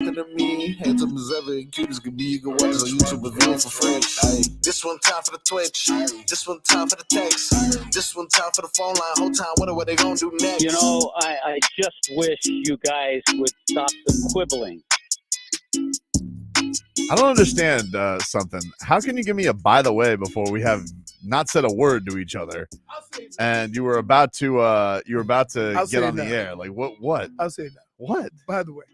looking at me, handsome as ever and cute as can be. You can watch this on YouTube review for free. Ay, this one time for the Twitch, this one time for the text, this one time for the phone line. Whole time, wonder what they gonna do next. You know, I just wish you guys would stop the quibbling. I don't understand something. How can you give me a by the way before we have not said a word to each other? And you were about to get on the air. Like what? I'll say that. What? By the way,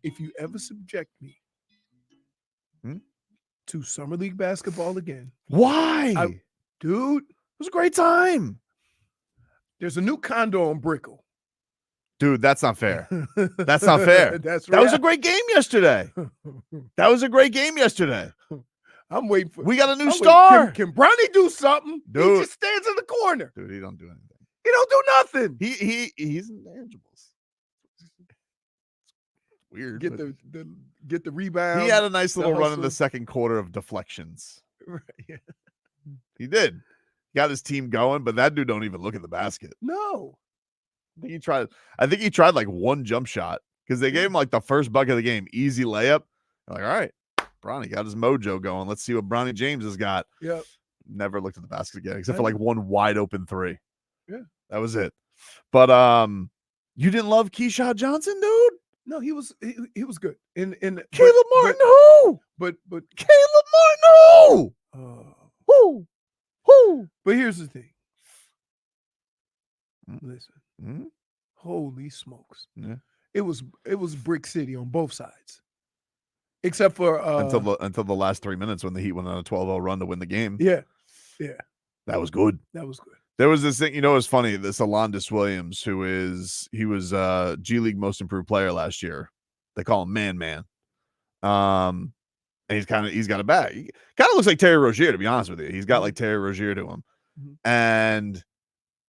if you ever subject me to Summer League basketball again. Why? Dude, it was a great time. There's a new condo on Brickell. Dude, that's not fair. That's not fair. That's right. That was a great game yesterday. That was a great game yesterday. I'm waiting for. We got a new star. Can Bronny do something? Dude. He just stands in the corner. Dude, he don't do anything. He don't do nothing. He's intangibles. Weird. Get the rebound. He had a nice little run in the second quarter of deflections. Right, yeah. He did. Got his team going, but that dude don't even look at the basket. No. I think he tried like one jump shot because they gave him like the first bucket of the game, easy layup. I'm like, all right, Bronny got his mojo going. Let's see what Bronny James has got. Yep. Never looked at the basket again except for like one wide open three. Yeah. That was it. But you didn't love Keshad Johnson, dude? No, he was good. In Caleb Martin, who? But Caleb Martin, who? Who? But here's the thing. Listen. Holy smokes. Yeah. It was Brick City on both sides. Except for until the last 3 minutes when the Heat went on a 12-0 run to win the game. Yeah. Yeah. That was good. That was good. There was this thing, it's funny, this Alondis Williams, he was G League most improved player last year. They call him Man. And he's got a bag. He kind of looks like Terry Rozier, to be honest with you. He's got like Terry Rozier to him. And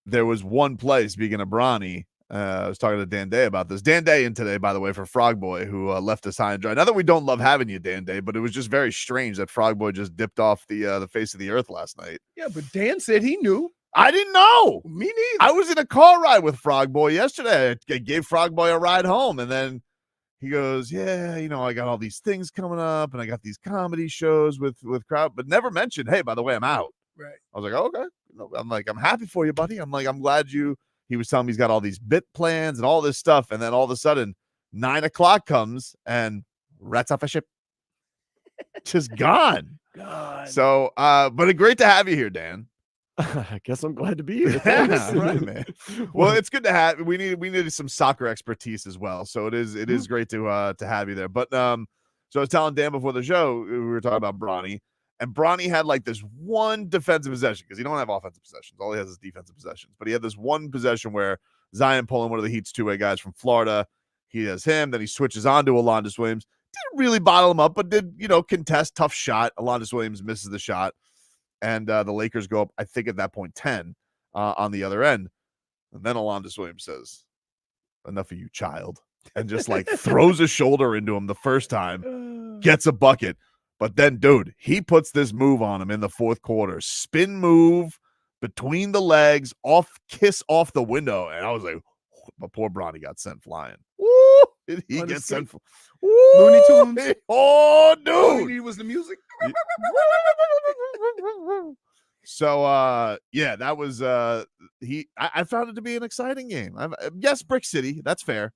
there was one play, speaking of Bronny, I was talking to Dan Day about this. Dan Day in today, by the way, for Frog Boy, who left us high and dry. Not that we don't love having you, Dan Day, but it was just very strange that Frog Boy just dipped off the face of the earth last night. Yeah, but Dan said he knew. I didn't know. Me neither. I was in a car ride with Frog Boy yesterday. I gave Frog Boy a ride home, and then he goes, yeah, I got all these things coming up, and I got these comedy shows with crowd, but never mentioned, hey, by the way, I'm out. Right. I was like, oh, okay. I'm like, I'm happy for you, buddy. I'm like, I'm glad he was telling me he's got all these bit plans and all this stuff. And then all of a sudden 9 o'clock comes and rats off a ship. Just gone. God. So, but great to have you here, Dan. I guess I'm glad to be here. Yeah, right, man. Well, it's good to have. We needed some soccer expertise as well. So it is great to have you there. But so I was telling Dan before the show, we were talking about Bronny. And Bronny had like this one defensive possession because he don't have offensive possessions. All he has is defensive possessions. But he had this one possession where Zion pulling one of the Heat's two-way guys from Florida. He has him. Then he switches on to Alondis Williams. Didn't really bottle him up, but did, contest. Tough shot. Alondis Williams misses the shot. And the Lakers go up, I think at that point, 10 on the other end. And then Alondis Williams says, enough of you, child. And just like throws a shoulder into him the first time. Gets a bucket. But then, dude, he puts this move on him in the fourth quarter. Spin move between the legs, kiss off the window. And I was like, but poor Bronny got sent flying. Woo! Did he get sent flying? Looney Tunes. Oh, dude. All he needed was the music. So, yeah, that was, I found it to be an exciting game. Yes, Brick City. That's fair.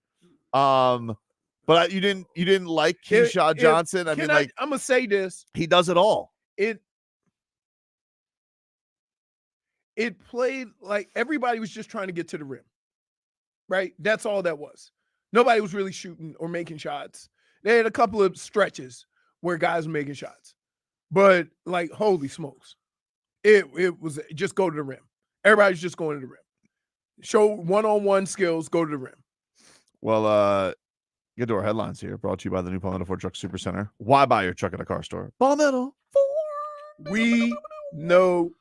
But you didn't like Keshad Johnson. I'm gonna say this. He does it all. It played like everybody was just trying to get to the rim, right? That's all that was. Nobody was really shooting or making shots. They had a couple of stretches where guys were making shots, but like holy smokes, it was just go to the rim. Everybody's just going to the rim. Show one-on-one skills. Go to the rim. Well, get to our headlines here. Brought to you by the new Palmetto Ford Truck Super Center. Why buy your truck at a car store? Palmetto Ford. We know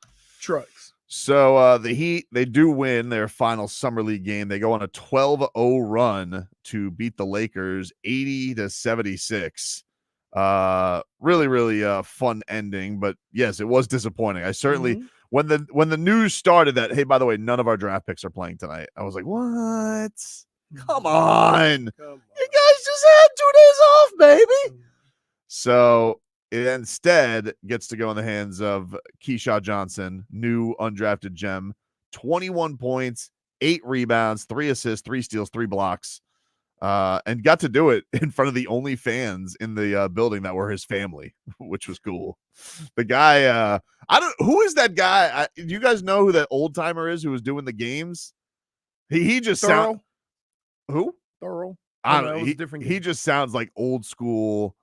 trucks. So the Heat, they do win their final summer league game. They go on a 12-0 run to beat the Lakers 80-76. Really, really fun ending. But yes, it was disappointing. I certainly when the news started that, hey, by the way, none of our draft picks are playing tonight, I was like, what? Come on. You guys just had 2 days So it instead gets to go in the hands of Keshad Johnson, new undrafted gem, 21 points, 8 rebounds, 3 assists, 3 steals, 3 blocks, and got to do it in front of the only fans in the building that were his family, which was cool. The guy, who is that guy? Do you guys know who that old timer is who was doing the games? He just sounds who? Thorough. I No, don't it know. was a different He game. just sounds like old school,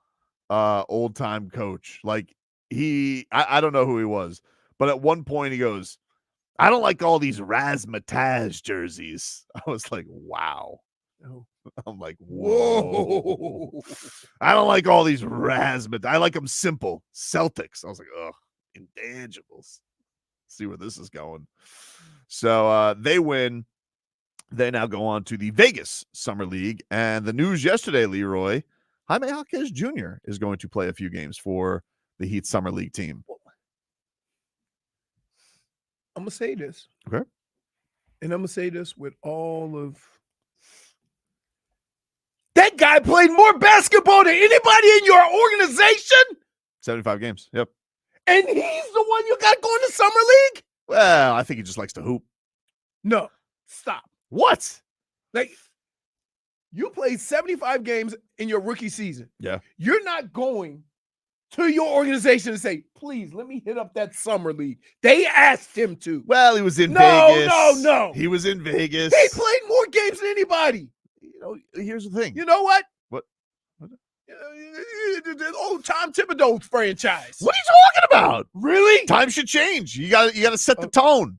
old time coach. Like I don't know who he was, but at one point he goes, "I don't like all these razzmatazz jerseys." I was like, "Wow." Oh. I'm like, "Whoa." I don't like all these razzmatazz. I like them simple. Celtics. I was like, "Ugh, intangibles." See where this is going. So they win. They now go on to the Vegas Summer League. And the news yesterday, Leroy, Jaime Jaquez Jr. is going to play a few games for the Heat Summer League team. I'm going to say this. Okay. And I'm going to say this with all of... That guy played more basketball than anybody in your organization? 75 games. Yep. And he's the one you got going to Summer League? Well, I think he just likes to hoop. No. Stop. What? Like, you played 75 games in your rookie season. Yeah. You're not going to your organization and say, please, let me hit up that Summer League. They asked him to. Well, he was in Vegas. No. He was in Vegas. He played more games than anybody. You know, here's the thing. You know what? What? The old Tom Thibodeau's franchise. What are you talking about? Really? Time should change. You got to set the tone.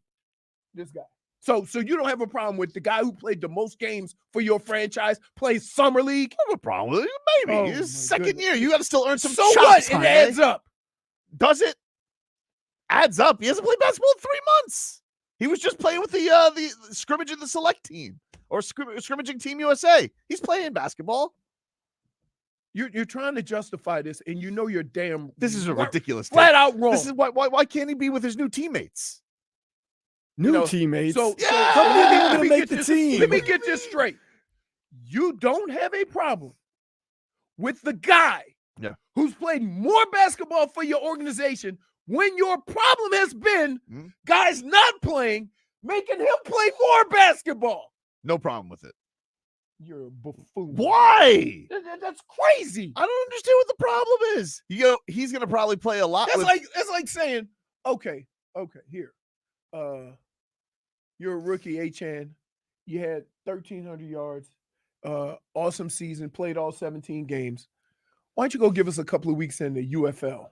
This guy. So you don't have a problem with the guy who played the most games for your franchise plays Summer League? I have a problem with it. Maybe. Oh, It's my second goodness. year. You got to still earn some So chops, what? It Jaime. adds up. Does it? Adds up. He hasn't played basketball in 3 months. He was just playing with the scrimmaging the select team or scrimmaging Team USA. He's playing basketball. You're trying to justify this, and you know you're damn. This is a ridiculous take. Flat out wrong. This is why can't he be with his new teammates? New teammates. So Yeah. How many people let gonna me make get the this- team? Let me get this straight. You don't have a problem with the guy who's played more basketball for your organization when your problem has been guys not playing, making him play more basketball. No problem with it. You're a buffoon. Why? That's crazy. I don't understand what the problem is. He's gonna probably play a lot. That's like saying, okay, here. You're a rookie, A-Chan. You had 1,300 yards, awesome season, played all 17 games. Why don't you go give us a couple of weeks in the UFL?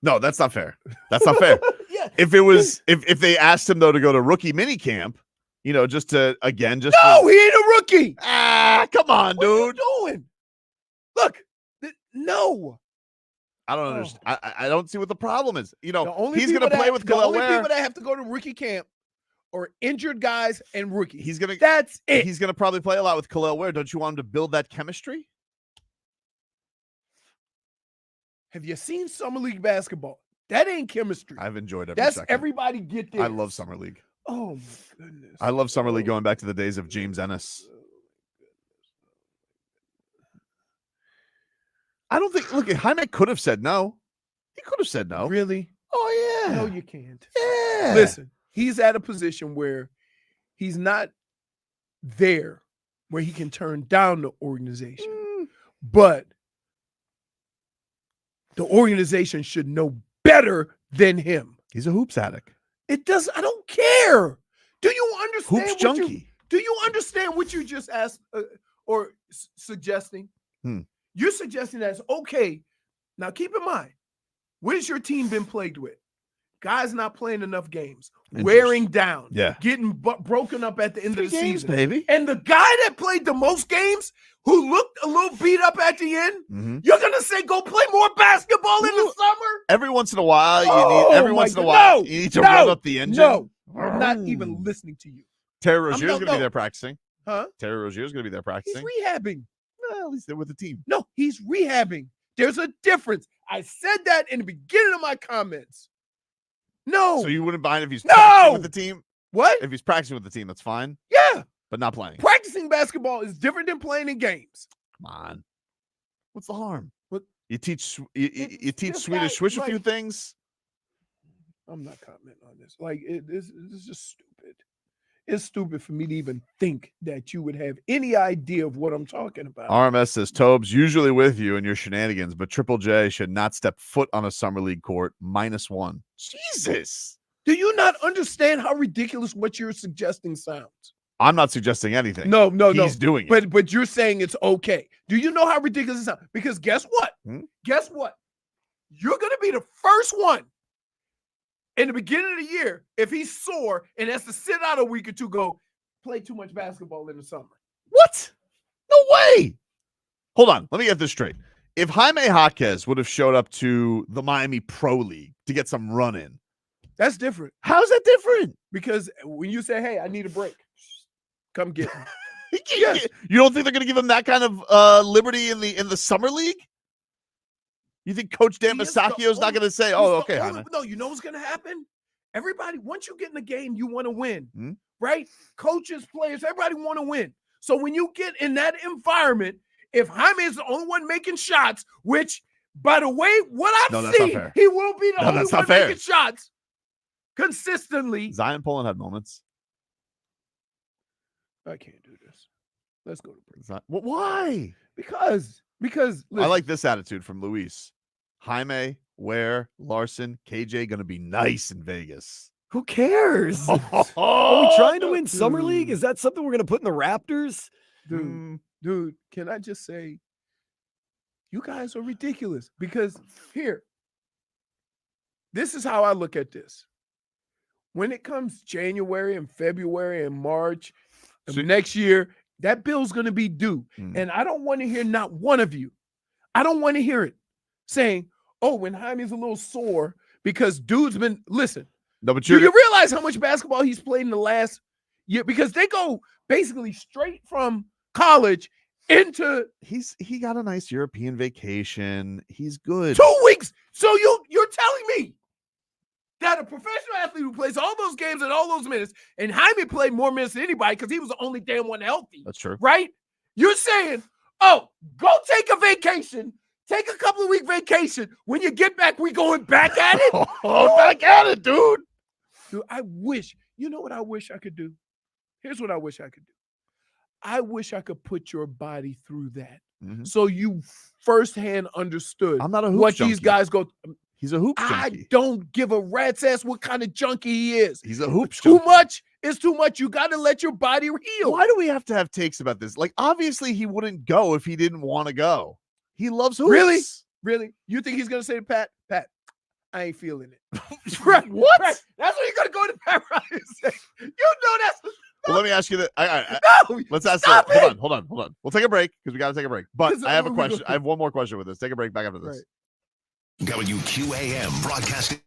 No, that's not fair. That's not fair. Yeah. If it was, if they asked him though to go to rookie mini camp, just to he ain't a rookie. Come on, What are dude. you doing? Look, no. I don't understand. I don't see what the problem is. The only he's gonna people play that- with the only Khalil Ware. people that have to go to rookie camp are injured guys and rookies. That's it. He's gonna probably play a lot with Khalil Ware. Don't you want him to build that chemistry? Have you seen Summer League basketball? That ain't chemistry. I've enjoyed every That's second. everybody get this. I love Summer League. Oh my goodness. I love Summer League going back to the days of James Ennis. I don't think. Look, Jaime could have said no. He could have said no. Really? Oh yeah. No, you can't. Yeah. Listen, he's at a position where he's not there where he can turn down the organization. But the organization should know better than him. He's a hoops addict. It does. I don't care. Do you understand? Hoops junkie. Do you understand what you just asked or suggesting? You're suggesting that's okay. Now, keep in mind, what has your team been plagued with? Guys not playing enough games, wearing down, getting broken up at the end of the season, baby. And the guy that played the most games, who looked a little beat up at the end, you're gonna say go play more basketball in the summer? Every once in a while, you need to rev up the engine. No, I'm not even listening to you. Terry Rozier's gonna be there practicing. Huh? Terry Rozier's gonna be there practicing. He's rehabbing. Well, at least they're with the team. No, he's rehabbing. There's a difference. I said that in the beginning of my comments. No. So you wouldn't mind if he's practicing with the team? What? If he's practicing with the team, that's fine. Yeah. But not playing. Practicing basketball is different than playing in games. Come on. What's the harm? But You teach This Swedish guy, Swish a like, few things. I'm not commenting on this. Like, this is just stupid. It's stupid for me to even think that you would have any idea of what I'm talking about. RMS says Tobes usually with you and your shenanigans, but Triple J should not step foot on a summer league court. -1. Jesus. Do you not understand how ridiculous what you're suggesting sounds? I'm not suggesting anything. No. He's doing it. But you're saying it's okay. Do you know how ridiculous it sounds? Because guess what? Guess what? You're going to be the first one in the beginning of the year, if he's sore and has to sit out a week or two, go play too much basketball in the summer. What? No way. Hold on. Let me get this straight. If Jaime Jaquez would have showed up to the Miami Pro League to get some run in, That's different. how's that different? Because when you say, hey, I need a break, come get me. Yes. You don't think they're going to give him that kind of liberty in the summer league? You think Coach Dan Masacchio is not going to say, "Oh, okay, Jaime"? No, you know what's going to happen? Everybody, once you get in the game, you want to win, right? Coaches, players, everybody want to win. So when you get in that environment, if Jaime is the only one making shots, which, by the way, what I've seen, he will be the only one making shots consistently. Zion Poland had moments. I can't do this. Let's go to break. Why? Because listen, I like this attitude from Luis. Jaime, Ware, Larson, KJ going to be nice in Vegas. Who cares? Are we trying to win Summer League? Is that something we're going to put in the Raptors? Dude, can I just say, you guys are ridiculous. Because here, this is how I look at this. When it comes January and February and March of next year, that bill's going to be due. And I don't want to hear not one of you. I don't want to hear it saying, oh, when Jaime's a little sore because dude's been, listen. No, but do you realize how much basketball he's played in the last year? Because they go basically straight from college into. He got a nice European vacation. He's good. 2 weeks. So you're telling me that a professional athlete who plays all those games and all those minutes, and Jaime played more minutes than anybody because he was the only damn one healthy. That's true. Right? You're saying, oh, go take a vacation. Take a couple of week vacation. When you get back, we going back at it? Back at it, dude. Dude, I wish, you know what I wish I could do? Here's what I wish I could do. I wish I could put your body through that. So you firsthand understood I'm not a hoops what junkie. These guys go. He's a hoops junkie. I don't give a rat's ass what kind of junkie he is. He's a hoops junkie. junkie. Too much is too much. You got to let your body heal. Why do we have to have takes about this? Like, obviously he wouldn't go if he didn't want to go. He loves hoops. Really? You think he's going to say to Pat, I ain't feeling it. Right. What? Right. That's what you're going to go to Pat Riley and say. You know that's. Well, let me ask you that. No, let's ask stop that. it. Hold on. We'll take a break because we got to take a break. But I have a question. I have one more question with this. Take a break back after this. Right. WQAM broadcasting.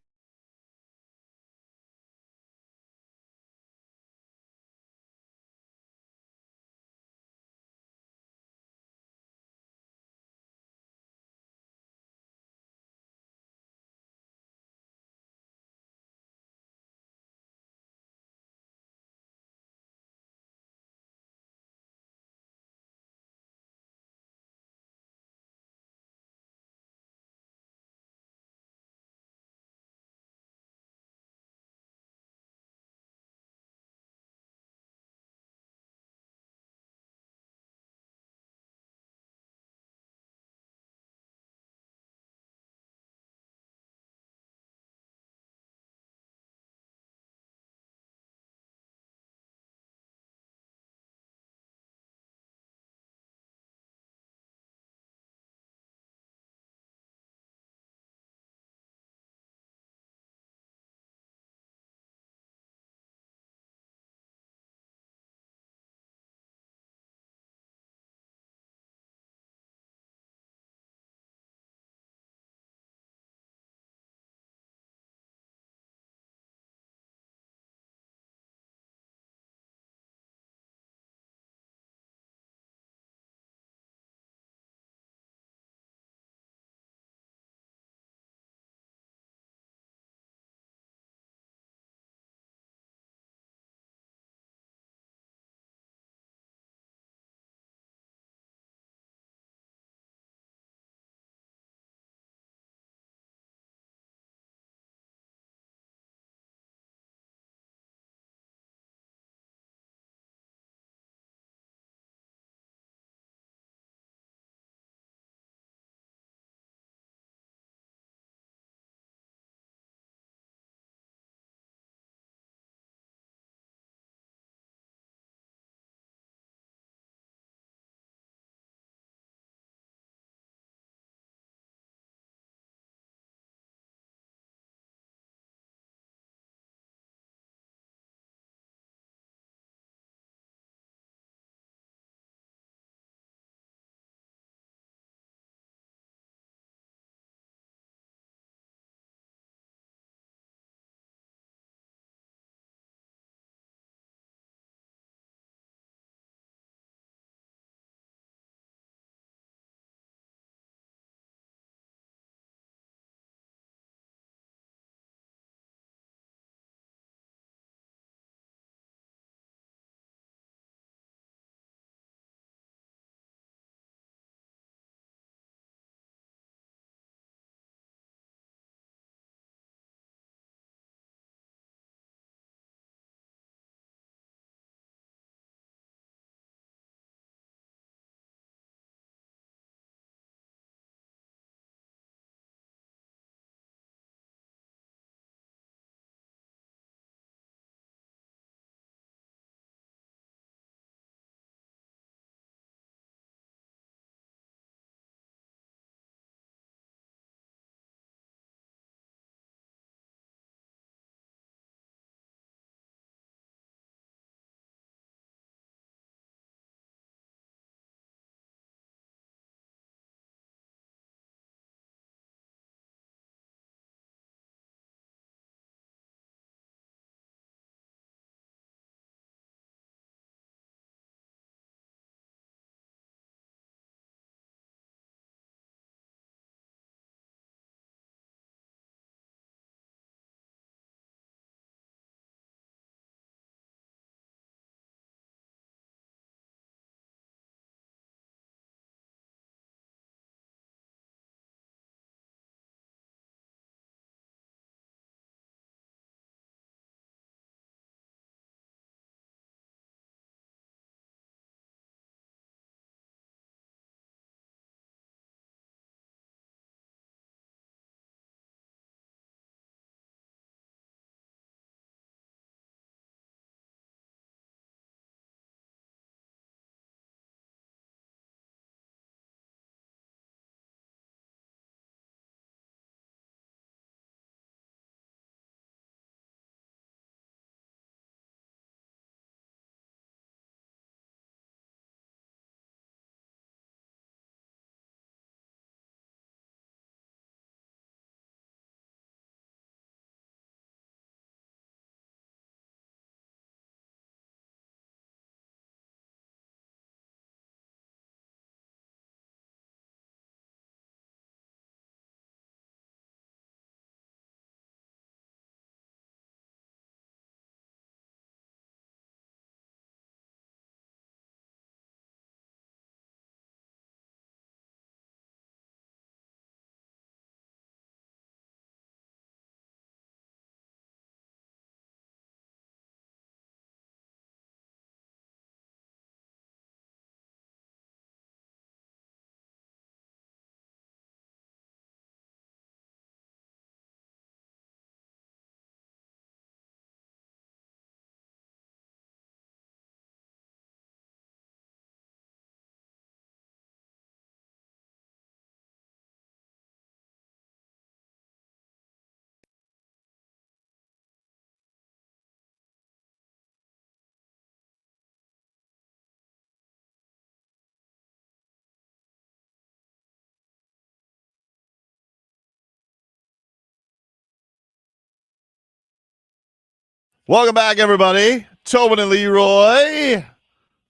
Welcome back, everybody. Tobin and Leroy.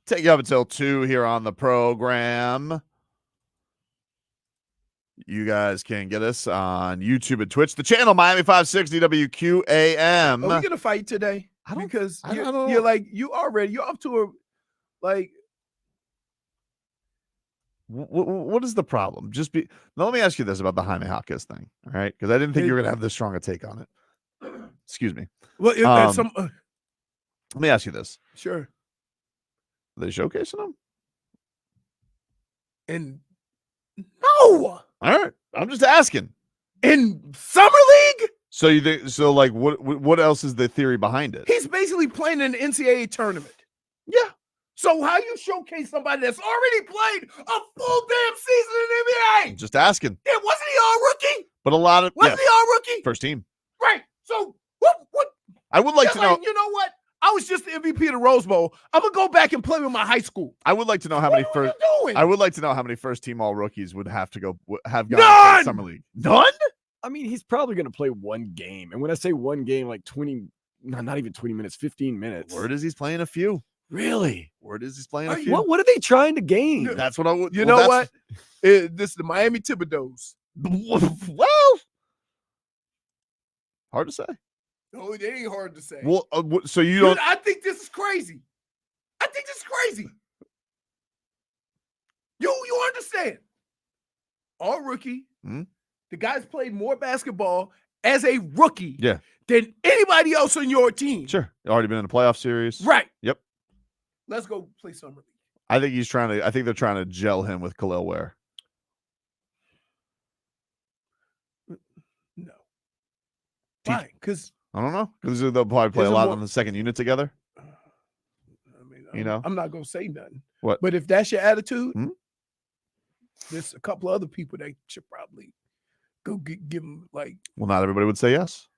Take you up until 2 here on the program. You guys can get us on YouTube and Twitch. The channel, Miami 560 WQAM. Are we going to fight today? Because I don't know. you're like, you're off to a, like. What is the problem? Now, let me ask you this about the Jaime Jaquez thing, all right? Because I didn't think you were going to have this strong a take on it. Excuse me. Well, let me ask you this. Sure. Are they showcasing him? And no. All right. I'm just asking. In Summer League? So you think so? Like, what else is the theory behind it? He's basically playing in an NCAA tournament. Yeah. So how you showcase somebody that's already played a full damn season in the NBA? I'm just asking. Yeah, wasn't he all rookie? But a lot of Wasn't he all rookie? first team. Right. So what? I would like to know. You know what? I was just the MVP of the Rose Bowl. I'm gonna go back and play with my high school. I would like to know how What many are first. you doing? I would like to know how many first team all rookies would have to have gone None! to summer league. None. I mean, he's probably going to play one game. And when I say one game, like 20, not even 20 minutes, 15 minutes. Word is he's playing a few. Really? Word is he's playing a few. What are they trying to gain? That's what I would. You know what? This is the Miami Thibodeaus. Well, hard to say. No, it ain't hard to say. Well, so you don't. I think this is crazy. You understand? All rookie. Hmm? The guy's played more basketball as a rookie Yeah. than anybody else on your team. Sure. Already been in a playoff series. Right. Yep. Let's go play summer league. I think they're trying to gel him with Khalil Ware. No. Why? Because I don't know. Because they'll probably play a Isn't lot more- on the second unit together. I mean, I'm not gonna say nothing. What? But if that's your attitude, Hmm? there's a couple other people that should probably go give them like. Well, not everybody would say yes.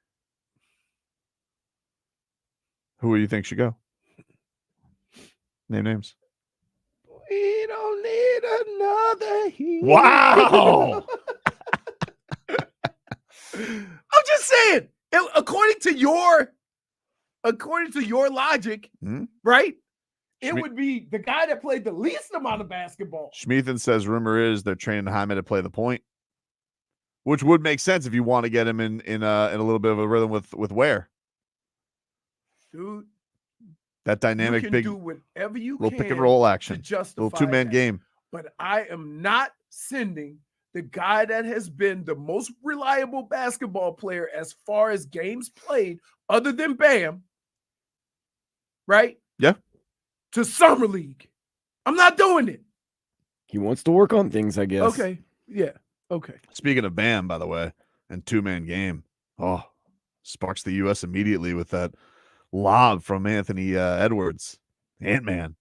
Who do you think should go? Name names. We don't need another hero. Wow. I'm just saying. According to your logic, Hmm? right? It Schme- would be the guy that played the least amount of basketball. Schmeathan says rumor is they're training Jaime to play the point, which would make sense if you want to get him in a little bit of a rhythm with Ware. Dude, That dynamic you can big do whatever you little can pick and roll to action, justify little 2-man that. game. But I am not sending the guy that has been the most reliable basketball player as far as games played, other than Bam, right? Yeah. To summer league. I'm not doing it. He wants to work on things, I guess. Okay. Yeah. Okay. Speaking of Bam, by the way, and 2-man game, sparks the U.S. immediately with that lob from Anthony Edwards. Ant-Man.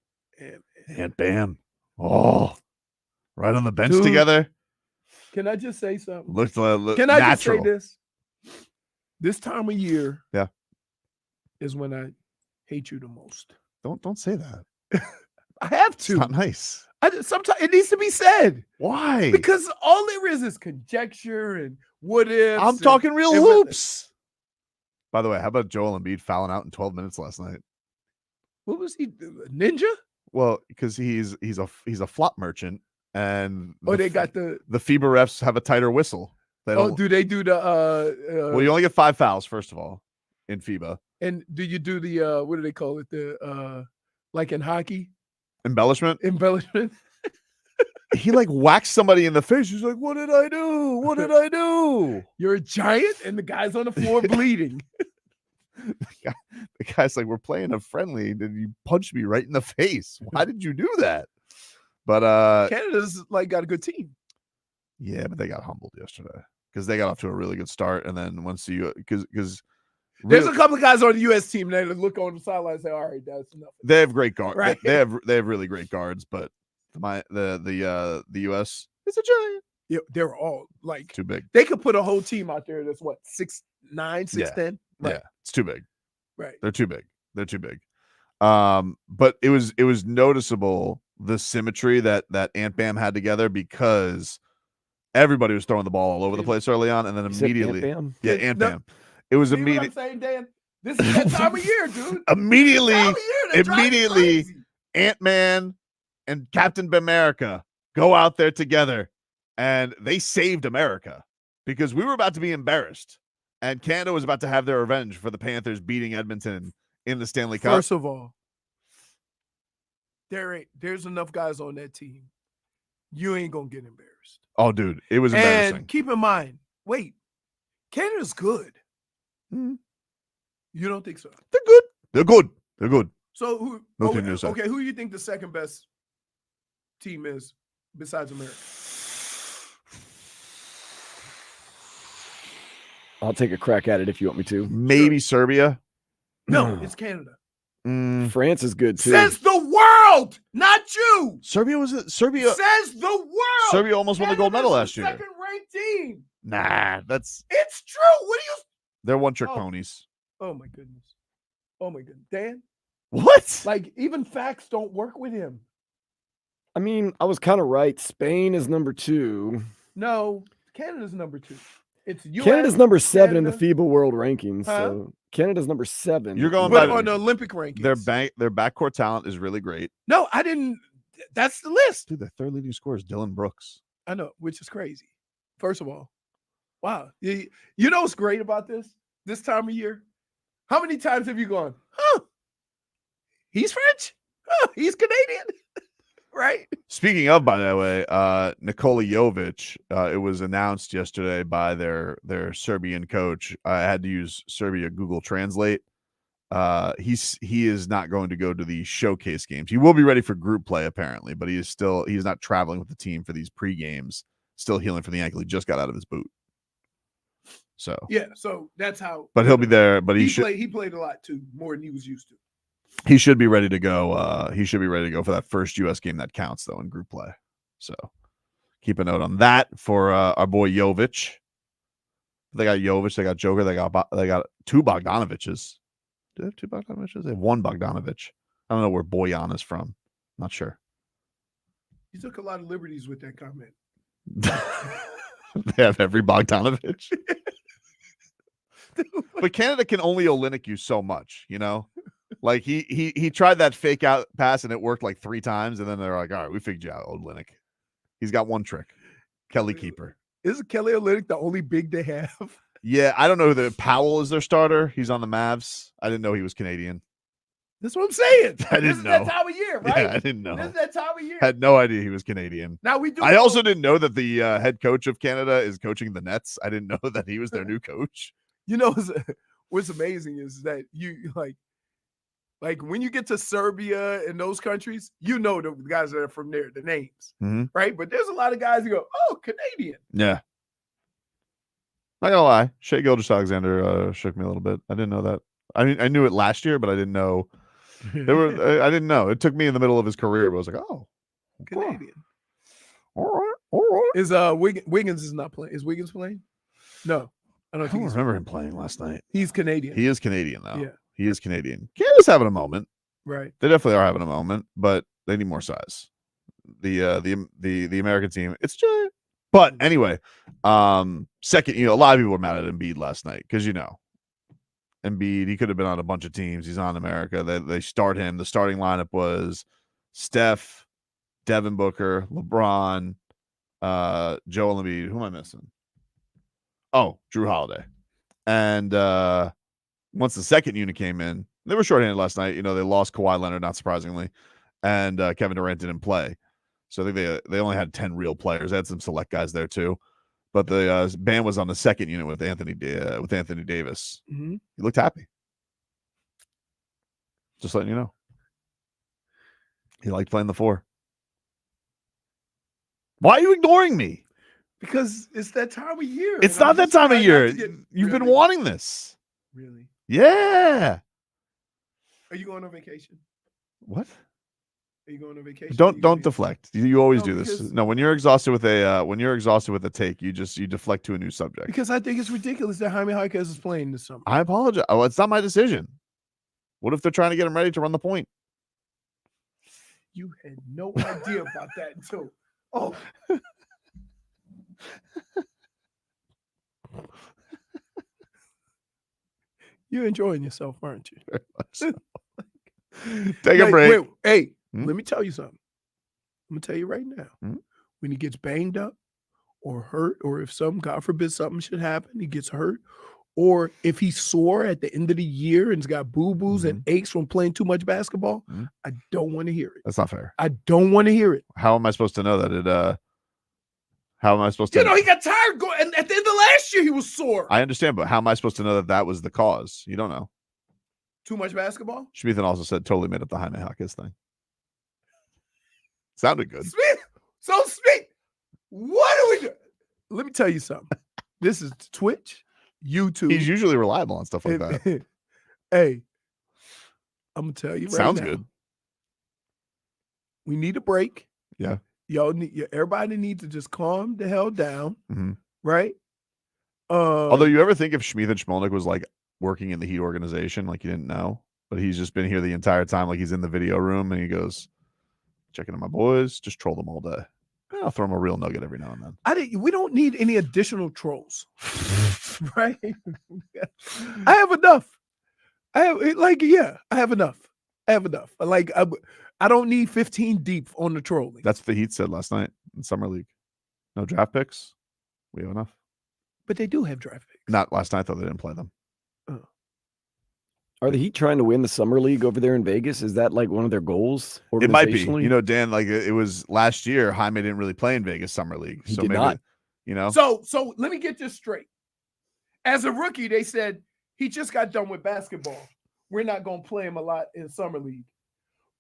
And Bam. Oh, right on the bench Dude. together. Can I just say something? Looked Can I natural. just say this? This time of year, Yeah, is when I hate you the most. Don't say that. I have It's to. not nice. Sometimes it needs to be said Why? because all there is conjecture and what if. I'm talking real and- hoops. By the way, how about Joel Embiid fouling out in 12 minutes last night? What was he? Ninja? Well, because he's a flop merchant, and They got the. the FIBA refs have a tighter whistle. They don't, Do they do the? well, you only get 5 fouls first of all in FIBA. And do you do the? What do they call it? The like in hockey Embellishment. embellishment. He like whacks somebody in the face. He's like, "What did I do? What did I do?" You're a giant, and the guy's on the floor bleeding. The guy's like, "We're playing a friendly. Did you punch me right in the face? Why did you do that?" But Canada's like got a good team. yeah, but they got humbled yesterday because they got off to a really good start, and then once you because There's a couple of guys on the U.S. team that look on the sideline and say, "All right, that's enough." they have great guards. Right. They have really great guards, but the U.S. is a giant. Yeah, they're all like Too big. they could put a whole team out there that's what 6'9", 6'10". Right. Yeah, it's too big. Right. They're too big. They're too big. But it was noticeable the symmetry that Ant Bam had together because everybody was throwing the ball all over the place early on, and then You said immediately, Bam Bam? yeah, Ant No. Bam. It was See what I'm immediate. saying, Dan? This is that time of year, dude. Immediately, Time of year that drives me crazy. Ant-Man and Captain America go out there together, and they saved America because we were about to be embarrassed, and Canada was about to have their revenge for the Panthers beating Edmonton in the Stanley Cup. First of all, there's enough guys on that team. You ain't gonna get embarrassed. Oh, dude, it was embarrassing. And keep in mind, wait, Canada's good. Hmm. You don't think so? They're good. They're good. They're good. So who? Nothing new to say. Okay, who do you think the second best team is besides America? I'll take a crack at it if you want me to. Maybe Serbia. No, it's Canada. France is good too. Says the world, not you. Serbia Serbia. Says the world. Serbia almost won the gold medal last year. Second-ranked team. Nah, It's true. What do you? they're one-trick ponies. Oh my goodness. Oh my goodness, Dan. What? Like even facts don't work with him. I mean, I was kind of right. Spain is number 2. No, Canada's number 2. It's US, Canada's number 7 in the Canada. FIBA World Rankings. Huh? So Canada's number 7. You're going But by on the Olympic rankings. their backcourt talent is really great. No, I didn't. That's the list. Dude, their third leading scorer is Dylan Brooks. I know, which is crazy. First of all, wow. You know what's great about this time of year? How many times have you gone, huh? He's French? Huh, he's Canadian. Right? Speaking of, by the way, Nikola Jovic, it was announced yesterday by their Serbian coach. I had to use Serbia Google Translate. He is not going to go to the showcase games. He will be ready for group play apparently, but he's not traveling with the team for these pre-games. Still healing from the ankle. He just got out of his boot. So yeah, so that's how. But he'll be there. But he played a lot too, more than he was used to. He should be ready to go. He should be ready to go for that first U.S. game that counts though in group play. So keep a note on that for our boy Jovic. They got Jovic. They got Joker. They got 2 Bogdanoviches. Do they have 2 Bogdanoviches? They have 1 Bogdanovich. I don't know where Boyan is from. Not sure. You took a lot of liberties with that comment. They have every Bogdanovich. But Canada can only Olynyk you so much, you know? Like he tried that fake out pass and it worked like 3 times, and then they're like, all right, we figured you out, Olynyk. He's got 1 trick. Kelly Keeper. Isn't Kelly Olynyk the only big they have? Yeah, I don't know who Powell is their starter. He's on the Mavs. I didn't know he was Canadian. That's what I'm saying. I didn't this is know. that time of year, right? Yeah, I didn't know. This is that time of year. Had no idea he was Canadian. Now we do. I also didn't know that the head coach of Canada is coaching the Nets. I didn't know that he was their new coach. You know what's amazing is that you like when you get to Serbia and those countries, you know the guys that are from there, the names, right? But there's a lot of guys who go, "Oh, Canadian." Yeah. Not gonna lie, Shai Gilgeous-Alexander shook me a little bit. I didn't know that. I mean, I knew it last year, but I didn't know. I didn't know. It took me in the middle of his career, but I was like, "Oh, Canadian." All right. Is Wiggins is not playing? Is Wiggins playing? No, I don't think. I don't remember him playing last night. He's Canadian. He is Canadian though. Yeah, he is Canadian. Canada's having a moment. Right. They definitely are having a moment, but they need more size. The American team, it's just. But anyway, second, a lot of people were mad at Embiid last night because Embiid, he could have been on a bunch of teams. He's on America. They start him. The starting lineup was Steph, Devin Booker, LeBron, Joel Embiid. Who am I missing? Oh, Drew Holiday. And once the second unit came in, they were shorthanded last night. They lost Kawhi Leonard, not surprisingly, and Kevin Durant didn't play. So I think they only had 10 real players. They had some select guys there too. But the Bam was on the second unit with Anthony Davis. Mm-hmm. He looked happy. Just letting you know. He liked playing the 4. Why are you ignoring me? Because it's that time of year. It's not that time of year. You've been wanting this. Really? Yeah. Are you going on vacation? What? Are you going on vacation? Don't deflect. You always do because, this. No, when you're exhausted with a take, you deflect to a new subject. Because I think it's ridiculous that Jaime Jaquez is playing this summer. I apologize. Oh, it's not my decision. What if they're trying to get him ready to run the point? You had no idea about that until You're enjoying yourself, aren't you? Take a Like, break. hey, Hmm? let me tell you something. I'm gonna tell you right now. Hmm? When he gets banged up or hurt, or if God forbid something should happen, he gets hurt, or if he's sore at the end of the year and's got boo-boos and aches from playing too much basketball, I don't want to hear it. That's not fair. I don't want to hear it. How am I supposed to know that it? How am I supposed to? You know, he got tired going, and at the end of last year, he was sore. I understand, but how am I supposed to know that that was the cause? You don't know. Too much basketball? Schmeathan also said totally made up the Jaime Jaquez thing. Sounded good. Smith, what are we doing? Let me tell you something. This is Twitch, YouTube. He's usually reliable on stuff like that. Hey, I'm gonna tell you right Sounds now. good. We need a break. Yeah. Everybody needs to just calm the hell down, Mhm. right? Although you ever think if Schmeathan Schmolnick was like working in the Heat organization, like you didn't know, but he's just been here the entire time, like he's in the video room and he goes, checking on my boys, just troll them all day. I'll throw them a real nugget every now and then. We don't need any additional trolls, right? I have enough. I have enough. I have enough. Like I don't need 15 deep on the trolling. That's what the Heat said last night in Summer League. No draft picks. We have enough. But they do have draft picks. Not last night, though. They didn't play them. Are the Heat trying to win the summer league over there in Vegas? Is that like one of their goals? It might be. You know, Dan, like it was last year, Jaime didn't really play in Vegas Summer League. He so did maybe, not. You know? So let me get this straight. As a rookie, they said he just got done with basketball. We're not going to play him a lot in Summer League.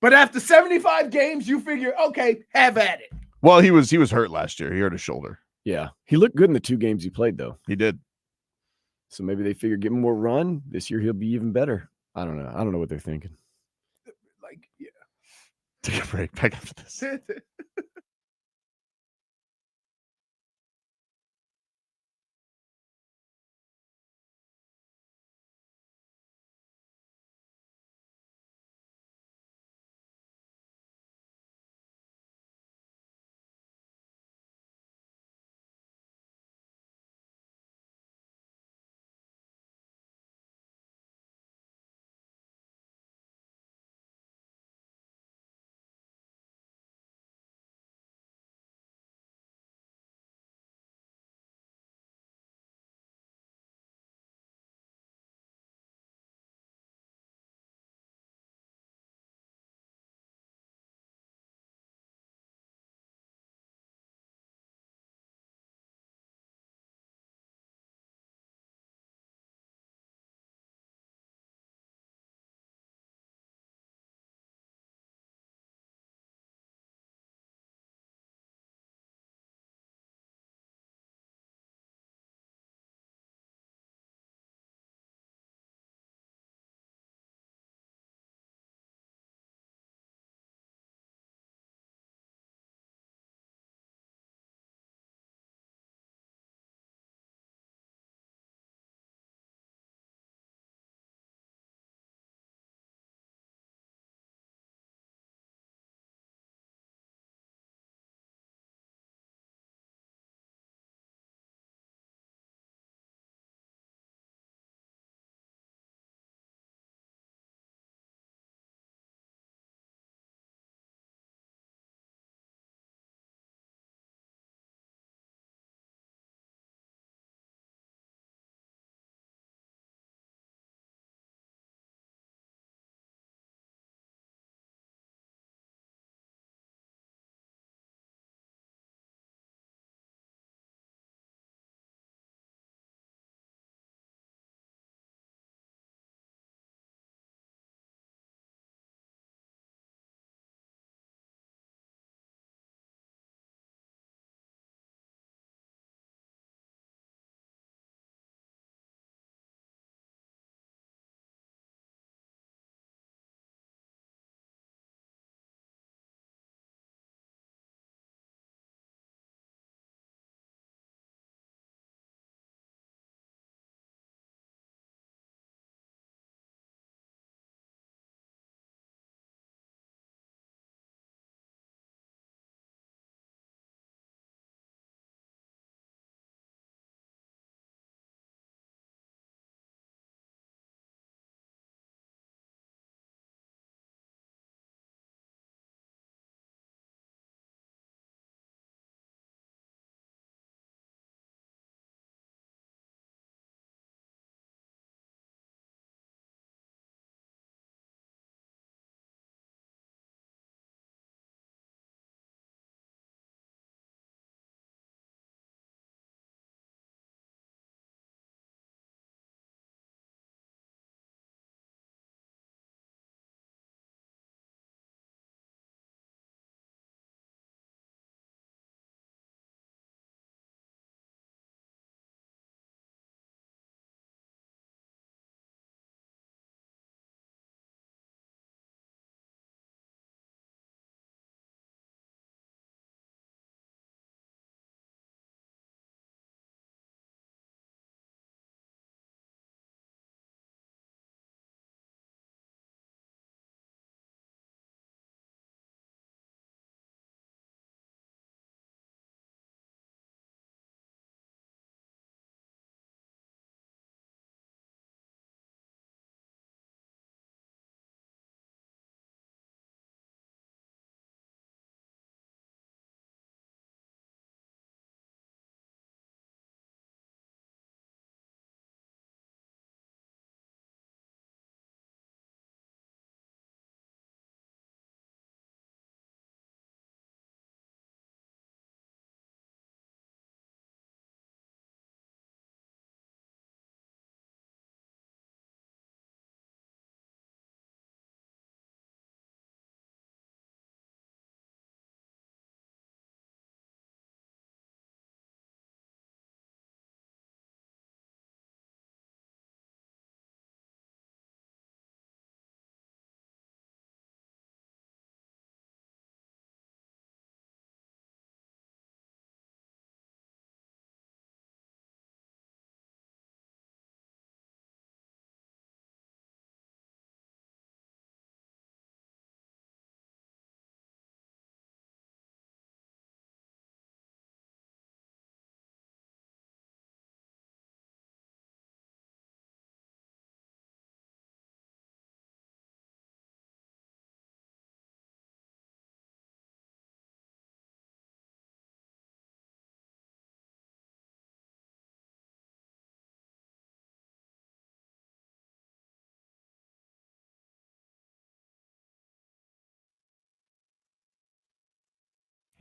But after 75 games, you figure, okay, have at it. Well, he was hurt last year. He hurt his shoulder. Yeah. He looked good in the 2 games he played, though. He did. So maybe they figure give him more run. This year he'll be even better. I don't know. I don't know what they're thinking. Like, yeah. Take a break. Back after this.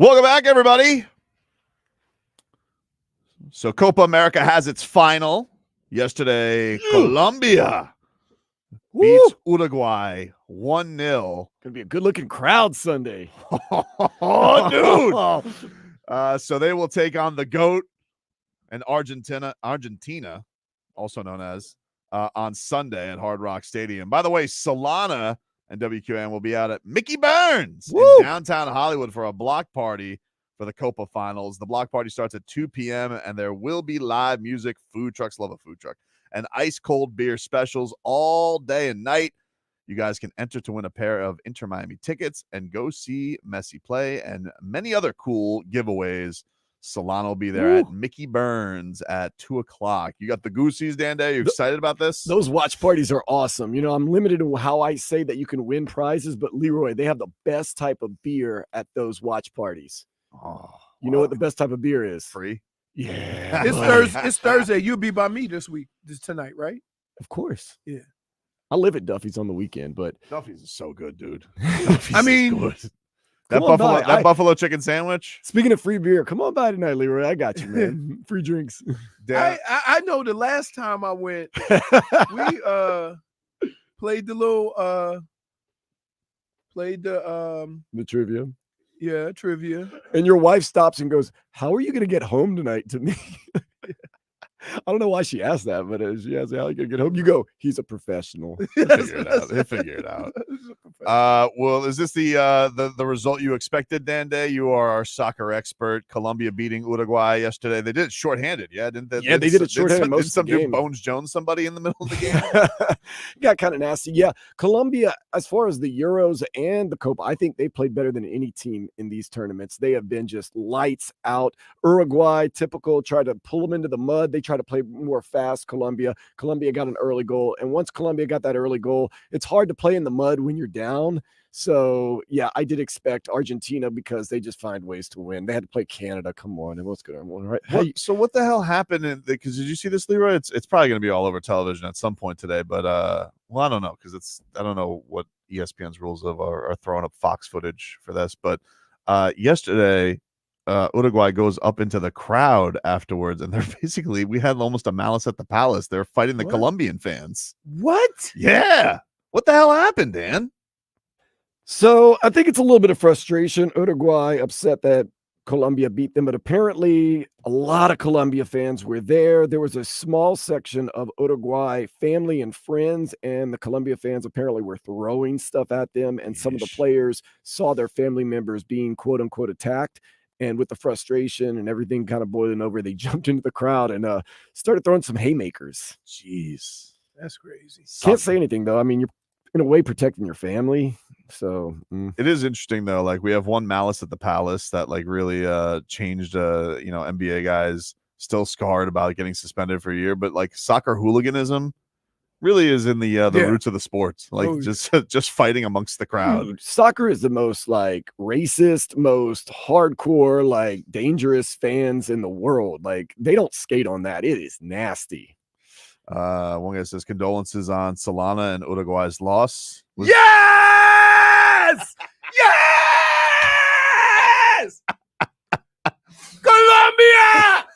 Welcome back, everybody. So Copa America has its final. Yesterday, Colombia beats Uruguay 1-0. Gonna be a good-looking crowd Sunday. Oh, dude. So they will take on the GOAT and Argentina, also known as, on Sunday at Hard Rock Stadium. By the way, Solana and WQN will be out at Mickey Burns in downtown Hollywood for a block party for the Copa Finals. The block party starts at 2 p.m. and there will be live music, food trucks, love a food truck, and ice cold beer specials all day and night. You guys can enter to win a pair of Inter Miami tickets and go see Messi play and many other cool giveaways. Solana will be there at Mickey Burns at 2:00. You got the Gooseys, Dan Day. You excited about this? Those watch parties are awesome. You know, I'm limited in how I say that you can win prizes, but Leroy, they have the best type of beer at those watch parties. Oh, you know what the best type of beer is? Free. Yeah. It's Thursday. You'll be by me this tonight, right? Of course. Yeah. I live at Duffy's on the weekend, but Duffy's is so good, dude. I mean, good. That buffalo chicken sandwich. Speaking of free beer, come on by tonight, Leroy. I got you, man. Free drinks. I know the last time I went, we played the little the trivia. Yeah, trivia. And your wife stops and goes, "How are you going to get home tonight?" To me. I don't know why she asked that, but she asked, "How are you going to get home?" You go, "He's a professional." He'll figure it out. Well, is this the result you expected, Dan Day? You are our soccer expert. Colombia beating Uruguay yesterday. They did it shorthanded, yeah? Didn't they? Yeah, they did it shorthanded most of the game. Did Bones Jones somebody in the middle of the game? Got kind of nasty. Yeah, Colombia, as far as the Euros and the Copa, I think they played better than any team in these tournaments. They have been just lights out. Uruguay, typical, tried to pull them into the mud. They tried to play more fast. Colombia got an early goal, and once Colombia got that early goal, it's hard to play in the mud when you're down. So yeah, I did expect Argentina because they just find ways to win. They had to play Canada. Come on, and what's good on one, right? So what the hell happened? Because did you see this, Leroy? It's probably going to be all over television at some point today. But well, I don't know because I don't know what ESPN's rules are throwing up Fox footage for this. But yesterday, Uruguay goes up into the crowd afterwards, and we had almost a malice at the palace. They're fighting the Colombian fans. What? Yeah. What the hell happened, Dan? So I think it's a little bit of frustration. Uruguay upset that Colombia beat them, but apparently a lot of Colombia fans were there. There was a small section of Uruguay family and friends, and the Colombia fans apparently were throwing stuff at them, and some of the players saw their family members being quote unquote attacked. And with the frustration and everything kind of boiling over, they jumped into the crowd and started throwing some haymakers. Jeez. That's crazy. Can't say anything, though. I mean, you're in a way protecting your family. So it is interesting, though. Like, we have one malice at the palace that like really changed NBA guys still scarred about getting suspended for a year. But like soccer hooliganism really is in the roots of the sports, like just fighting amongst the crowd. Dude, soccer is the most like racist, most hardcore, like dangerous fans in the world. Like they don't skate on that. It is nasty. One guy says condolences on Solana and Uruguay's loss. Yes! Yes! Colombia!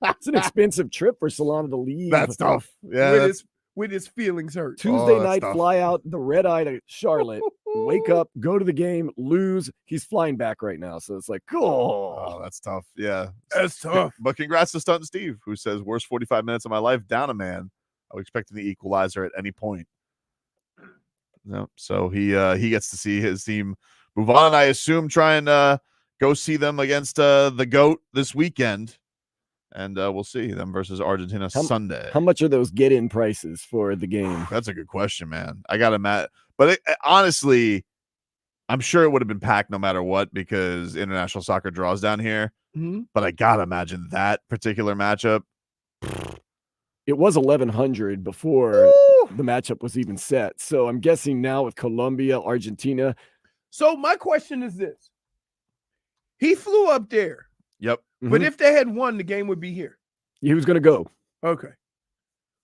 It's an expensive trip for Solana to leave. That's tough. Yeah, with his feelings hurt. Tuesday night, fly out the red eye to Charlotte, wake up, go to the game, lose. He's flying back right now. So it's like, oh, that's tough. Yeah, that's tough. But congrats to Stunt Steve, who says, worst 45 minutes of my life, down a man. I was expecting the equalizer at any point. No, so he gets to see his team move on. And I assume try and go see them against the GOAT this weekend. And we'll see them versus Argentina Sunday. How much are those get-in prices for the game? That's a good question, man. I got to but honestly, I'm sure it would have been packed no matter what because international soccer draws down here. Mm-hmm. But I got to imagine that particular matchup. It was 1,100 before the matchup was even set. So I'm guessing now with Colombia, Argentina. So my question is this. He flew up there. Yep. But if they had won, the game would be here. He was going to go. Okay.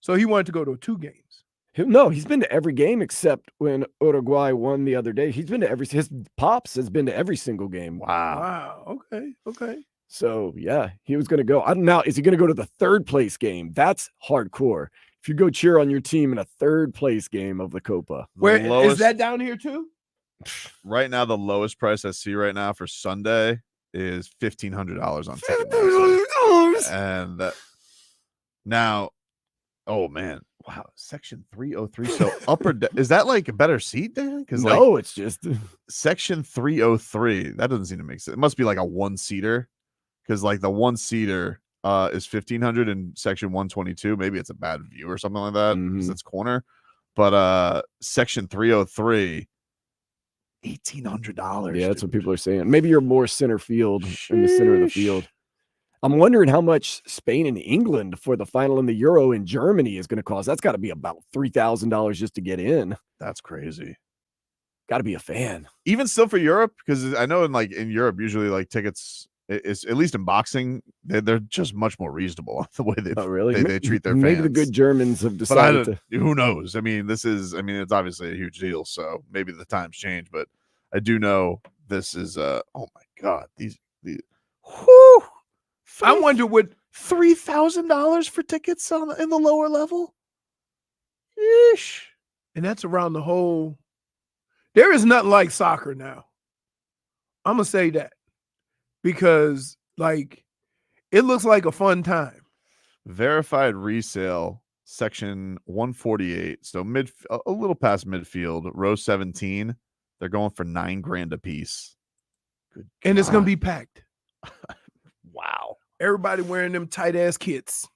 So he wanted to go to 2 games. No, he's been to every game except when Uruguay won the other day. He's been to his pops has been to every single game. Wow. Okay. So yeah, he was going to go. I don't know. Is he going to go to the third place game? That's hardcore. If you go cheer on your team in a third place game of the Copa. Where Lowest, is that down here too? Right now, the lowest price I see right now for Sunday is $1,500 on Ticketmaster. And now, oh man, wow, section 303. So is that like a better seat, Dan? Because no, it's just section 303. That doesn't seem to make sense. It must be like a one-seater, because like the one-seater is 1,500 in section 122. Maybe it's a bad view or something like that because it's corner. But section 303. $1,800. Yeah, that's what people are saying. Maybe you're more center field in the center of the field. I'm wondering how much Spain and England for the final in the Euro in Germany is going to cost. That's got to be about $3,000 just to get in. That's crazy. Got to be a fan. Even still for Europe, because I know in Europe, usually like tickets, is at least in boxing, they're just much more reasonable the way they treat their fans. Maybe the good Germans have decided to. Who knows? I mean, it's obviously a huge deal, so maybe the times change, but I do know this is oh my God, these whew, I wonder what $3,000 for tickets in the lower level. Yeesh. And that's around the whole. There is nothing like soccer now. I'm gonna say that because like it looks like a fun time. Verified resale section 148, so a little past midfield, row 17. They're going for $9,000 a piece. Good and God. It's gonna be packed. Wow. Everybody wearing them tight ass kits.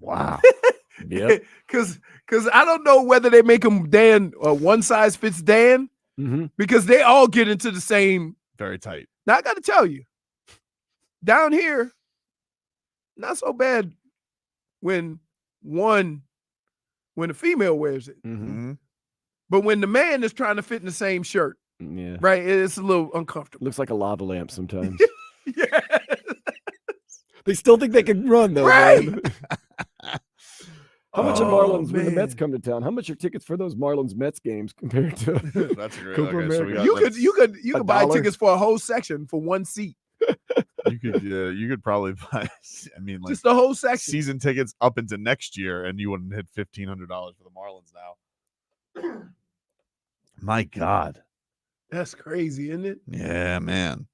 Wow. Yep. Because I don't know whether they make them Dan one size fits Dan because they all get into the same. Very tight. Now I got to tell you, down here, not so bad when a female wears it, but when the man is trying to fit in the same shirt, right, it's a little uncomfortable. Looks like a lava lamp sometimes. Yeah. They still think they can run though. Right. Man. How much are Marlins when the Mets come to town? How much are tickets for those Marlins Mets games compared to That's a great. Copa America? You could buy tickets for a whole section for one seat. You could probably buy. I mean, like just the whole section, season tickets up into next year, and you wouldn't hit $1,500 for the Marlins now. My God, that's crazy, isn't it? Yeah, man.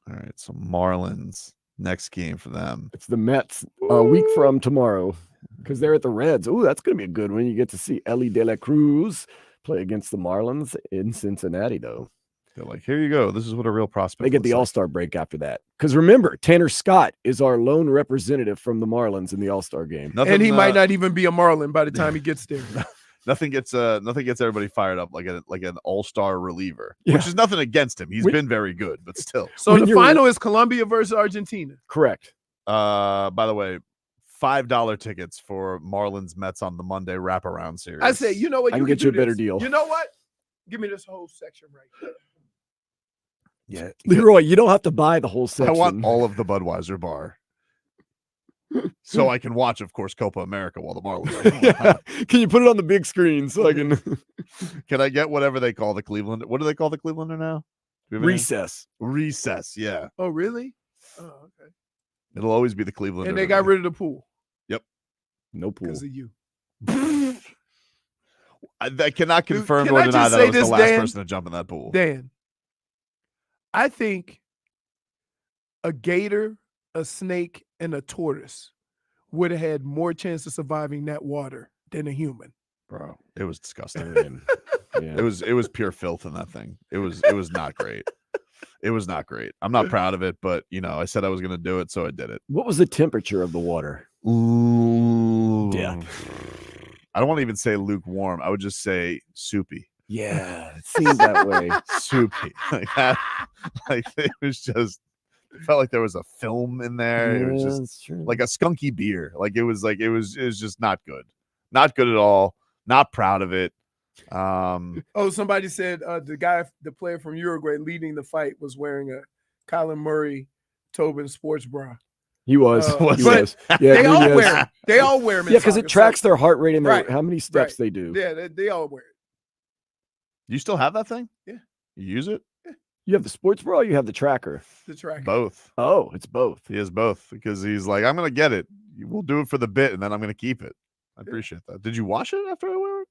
All right, so Marlins next game for them. It's the Mets a week from tomorrow because they're at the Reds. Oh, that's going to be a good one. You get to see Ellie De La Cruz play against the Marlins in Cincinnati, though. They're like, here you go. This is what a real prospect. They get the All-Star break after that. Because remember, Tanner Scott is our lone representative from the Marlins in the All-Star game. And he might not even be a Marlin by the time he gets there. Nothing gets everybody fired up like an all-star reliever, which is nothing against him. He's been very good, but still. So the final is Colombia versus Argentina. Correct. By the way, $5 tickets for Marlins Mets on the Monday wraparound series. I say, you know what? I can get you a better deal. You know what? Give me this whole section right here. Yeah, Leroy, you don't have to buy the whole section. I want all of the Budweiser bar. So I can watch, of course, Copa America while the Marlins are yeah. Can you put it on the big screen so I can? Can I get whatever they call the Cleveland? What do they call the Clevelander now? Recess. Recess, yeah. Oh, really? Oh, okay. It'll always be the Clevelander. And they got rid of the pool. Yep. No pool. Because of you. I cannot confirm nor deny that I was the last person to jump in that pool. Dan, I think a gator, a snake, and a tortoise would have had more chance of surviving that water than a human. Bro, it was disgusting. Yeah. It was pure filth in that thing. It was not great. It was not great. I'm not proud of it, but I said I was going to do it, so I did it. What was the temperature of the water? Ooh. Yeah. I don't want to even say lukewarm. I would just say soupy. Yeah, it seemed that way. Soupy. Like that. Like it was just. It felt like there was a film in there. Yeah, it was just true. like a skunky beer. Like it was just not good. Not good at all. Not proud of it. Oh, somebody said the player from Uruguay leading the fight was wearing a Colin Murray Tobin sports bra. He was. Was He it? was. Yeah, They all Nunez. wear it. They all wear them. Yeah, because it tracks their heart rate and their, Right, how many steps right. they do. Yeah, they all wear it. You still have that thing? Yeah. You use it? You have the sports bra, or you have the tracker. The track. Both. Oh, it's both. He has both because he's like, I'm gonna get it. We'll do it for the bit, and then I'm gonna keep it. I appreciate that. Did you wash it after I wear it?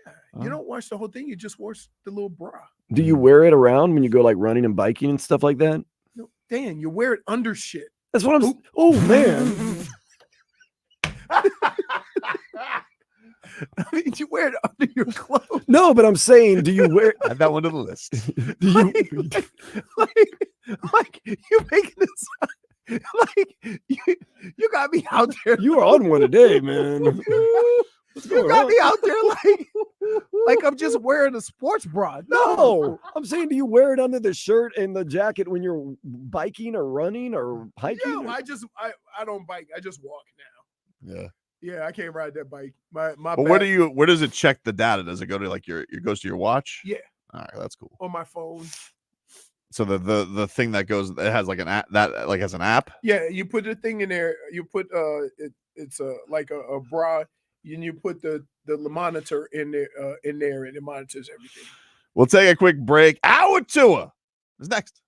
Yeah, you don't wash the whole thing. You just wash the little bra. Do you wear it around when you go like running and biking and stuff like that? No, Dan, you wear it under shit. That's what I'm. Oh man. I mean, you wear it under your clothes. No, but I'm saying, do you wear? Add that one to the list. Do you? like you making this like you got me out there. You are on one today, man. What's You going got on? me out there like I'm just wearing a sports bra. No, I'm saying, do you wear it under the shirt and the jacket when you're biking or running or hiking? No, I don't bike. I just walk now. Yeah. Yeah, I can't ride that bike. My But back where does it check the data? Does it go to like it goes to your watch? Yeah. All right, that's cool. on my phone. So the thing that goes, it has like an app that like has an app. Yeah, you put the thing in there. You put it's like a bra, and you put the monitor in there, and it monitors everything. We'll take a quick break. Hour Tua is next.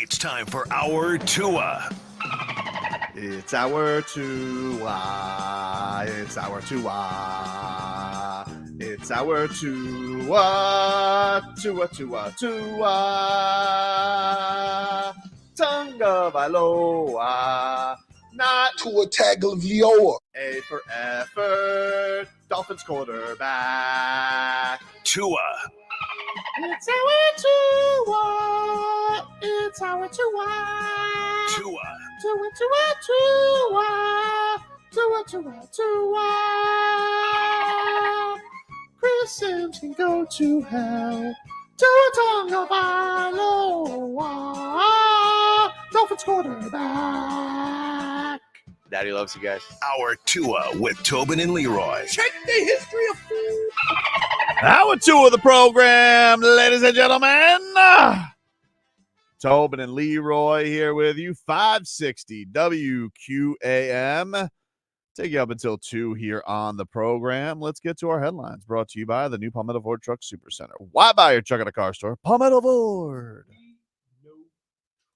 It's time for our Tua. It's our Tua. It's our Tua. It's our Tua. Tua, Tua, Tua. Tagovailoa. Not Tua Tagovailoa. A for effort. Dolphins quarterback. Tua. It's our Tua. It's our Tua. Tua. Tua, Tua, Tua. Tua, Tua, Tua. Chris Sims can go to hell. Tua Tagovailoa. Dolphins quarterback. Daddy loves you guys. Our Tua with Tobin and Leroy. Check the history of food. Hour 2 of the program, ladies and gentlemen. Tobin and Leroy here with you, 560 WQAM. Take you up until 2 here on the program. Let's get to our headlines, brought to you by the new Palmetto Ford Truck Supercenter. Why buy your truck at a car store? Palmetto Ford.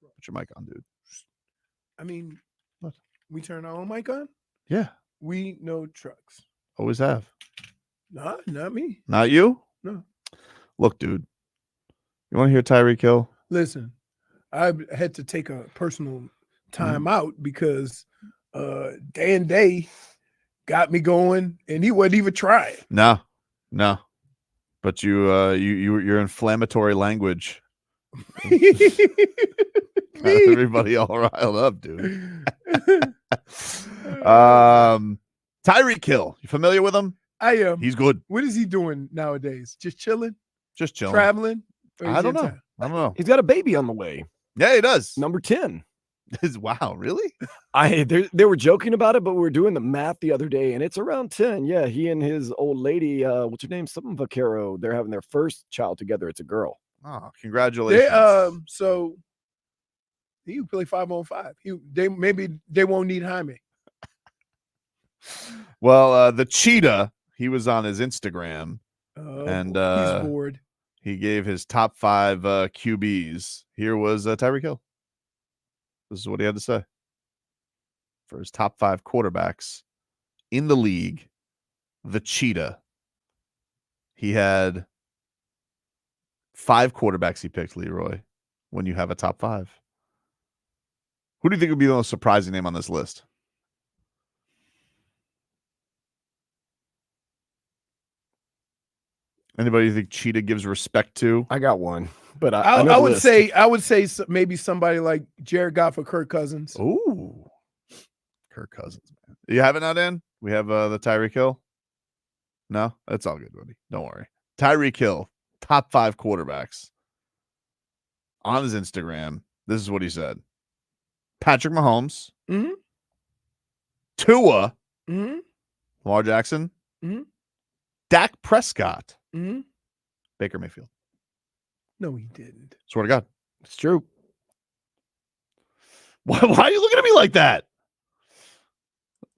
Put your mic on, dude. I mean, What? we turn our own mic on? Yeah, We know trucks. always have. Nah, not me. Not you? No. Look, dude. You want to hear Tyreek Hill? Listen, I had to take a personal time out because Dan Day got me going and he wasn't even trying. No. But your inflammatory language got everybody all riled up, dude. Tyreek Hill, you familiar with him? I am. He's good. What is he doing nowadays? Just chilling, Just chilling. traveling? Or I he's don't in know. town? I don't know. He's got a baby on the way. Yeah, he does. Number 10. Wow, really? They were joking about it, but we were doing the math the other day, and it's around 10. Yeah, he and his old lady, what's her name? Something Vaquero. They're having their first child together. It's a girl. Oh, congratulations. So he would play 5-on-5. Maybe they won't need Jaime. Well, the cheetah, he was on his Instagram, and he's bored. he gave his top 5 QBs. Here was Tyreek Hill. This is what he had to say for his top 5 quarterbacks in the league. The cheetah. He had 5 quarterbacks he picked, Leroy, when you have a top 5. Who do you think would be the most surprising name on this list? Anybody you think Cheetah gives respect to? I got one, but I know the would list. say maybe somebody like Jared Goff or Kirk Cousins. Ooh, Kirk Cousins, man. You have it not in? We have the Tyreek Hill. No, that's all good, buddy. Don't worry. Tyreek Hill, top 5 quarterbacks. On his Instagram, this is what he said: Patrick Mahomes, Mhm. Tua, Mm-hmm. Lamar Jackson, Mhm. Dak Prescott, Mm-hmm. Baker Mayfield. No, he didn't. Swear to God. It's true. Why are you looking at me like that?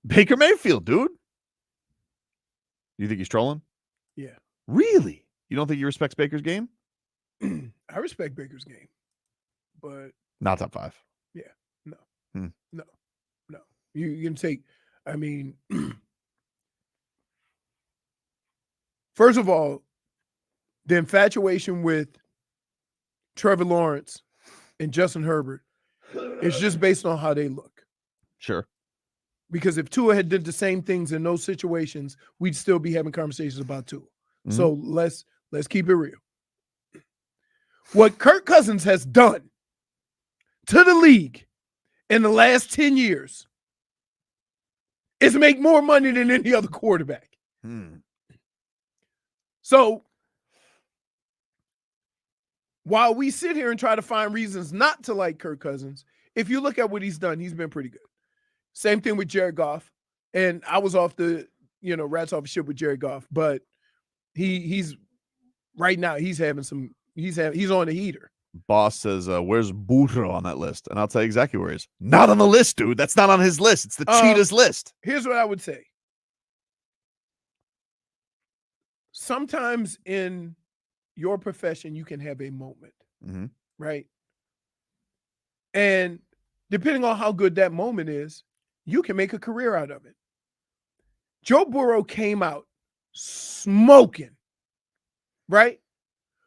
Baker Mayfield, dude. You think he's trolling? Yeah. Really? You don't think he respects Baker's game? I respect Baker's game, but Not top 5. no. You can take, I mean, first of all, the infatuation with Trevor Lawrence and Justin Herbert is just based on how they look. Sure. Because if Tua had did the same things in those situations, we'd still be having conversations about Tua. So let's keep it real. What Kirk Cousins has done to the league in the last 10 years is make more money than any other quarterback. So while we sit here and try to find reasons not to like Kirk Cousins, if you look at what he's done, he's been pretty good. Same thing with Jared Goff. And I was off the, rats off the ship with Jared Goff, but he's right now he's on the heater. Boss says, where's Burro on that list? And I'll tell you exactly where he is. Not on the list, dude. That's not on his list. It's the Cheetah's list. Here's what I would say. Sometimes in your profession, you can have a moment, right? And depending on how good that moment is, you can make a career out of it. Joe Burrow came out smoking, right?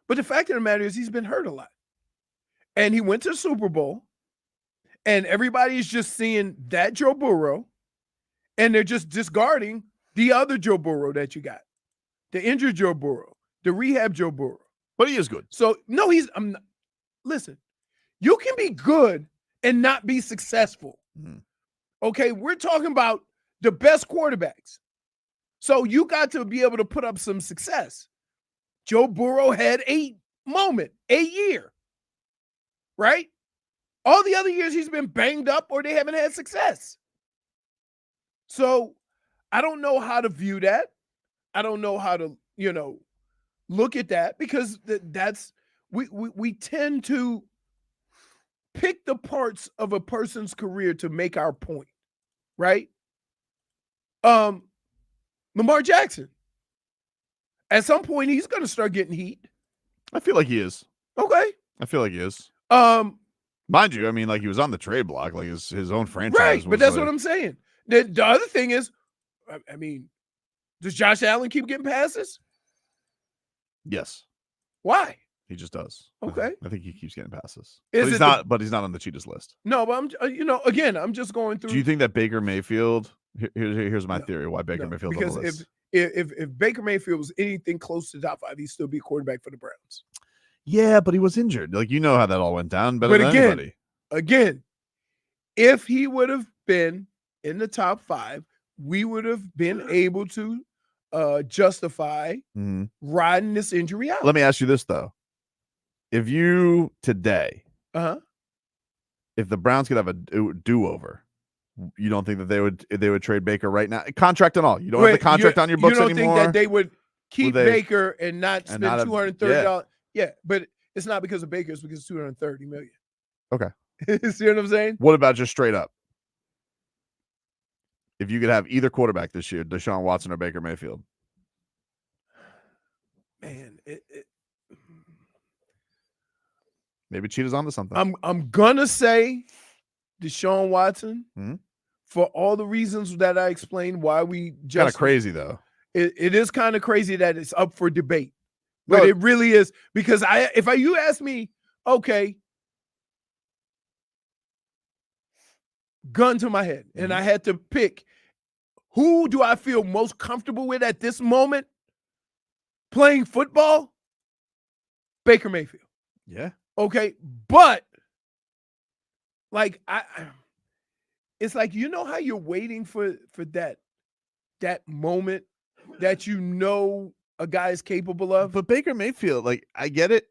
But the fact of the matter is he's been hurt a lot. And he went to the Super Bowl, and everybody is just seeing that Joe Burrow, and they're just discarding the other Joe Burrow that you got, the injured Joe Burrow, the rehab Joe Burrow. But he is good. So, no, listen, you can be good and not be successful. Mhm. Okay, we're talking about the best quarterbacks. So you got to be able to put up some success. Joe Burrow had a year, right? All the other years he's been banged up or they haven't had success. So I don't know how to view that. I don't know how to, look at that, because we tend to pick the parts of a person's career to make our point, right? Lamar Jackson, at some point he's going to start getting heat. I feel like he is. Okay. I feel like he is. Mind you, I mean, like, he was on the trade block, like his own franchise. Right, but that's like, what I'm saying. The other thing is, I mean, does Josh Allen keep getting passes? Yes. Why? He just does. Okay. I think he keeps getting passes. Is But he's not on the cheatest list. No, but again, I'm just going through. Do you think that Baker Mayfield? Here's my theory why Baker Mayfield's on the list. Because if Baker Mayfield was anything close to top 5, he'd still be a quarterback for the Browns. Yeah, but he was injured. Like, you know how that all went down better than anybody. Again, if he would have been in the top 5, we would have been able to justify riding this injury out. Let me ask you this, though. If you today, if the Browns could have a do-over, you don't think that they would trade Baker right now? Contract and all. You don't have the contract on your books anymore? You don't think that they would keep Baker and not spend $230? Yeah, but it's not because of Baker. It's because it's $230 million. Okay. See what I'm saying? What about just straight up? If you could have either quarterback this year, Deshaun Watson or Baker Mayfield. Man, maybe Cheetah's onto something. I'm gonna say Deshaun Watson for all the reasons that I explained why we just kind of crazy though. It is kind of crazy that it's up for debate. But it really is, because if you ask me, okay, gun to my head, and I had to pick who do I feel most comfortable with at this moment playing football? Baker Mayfield. Yeah. Okay, but like it's like, how you're waiting for that moment that a guy is capable of. But Baker Mayfield, like, I get it,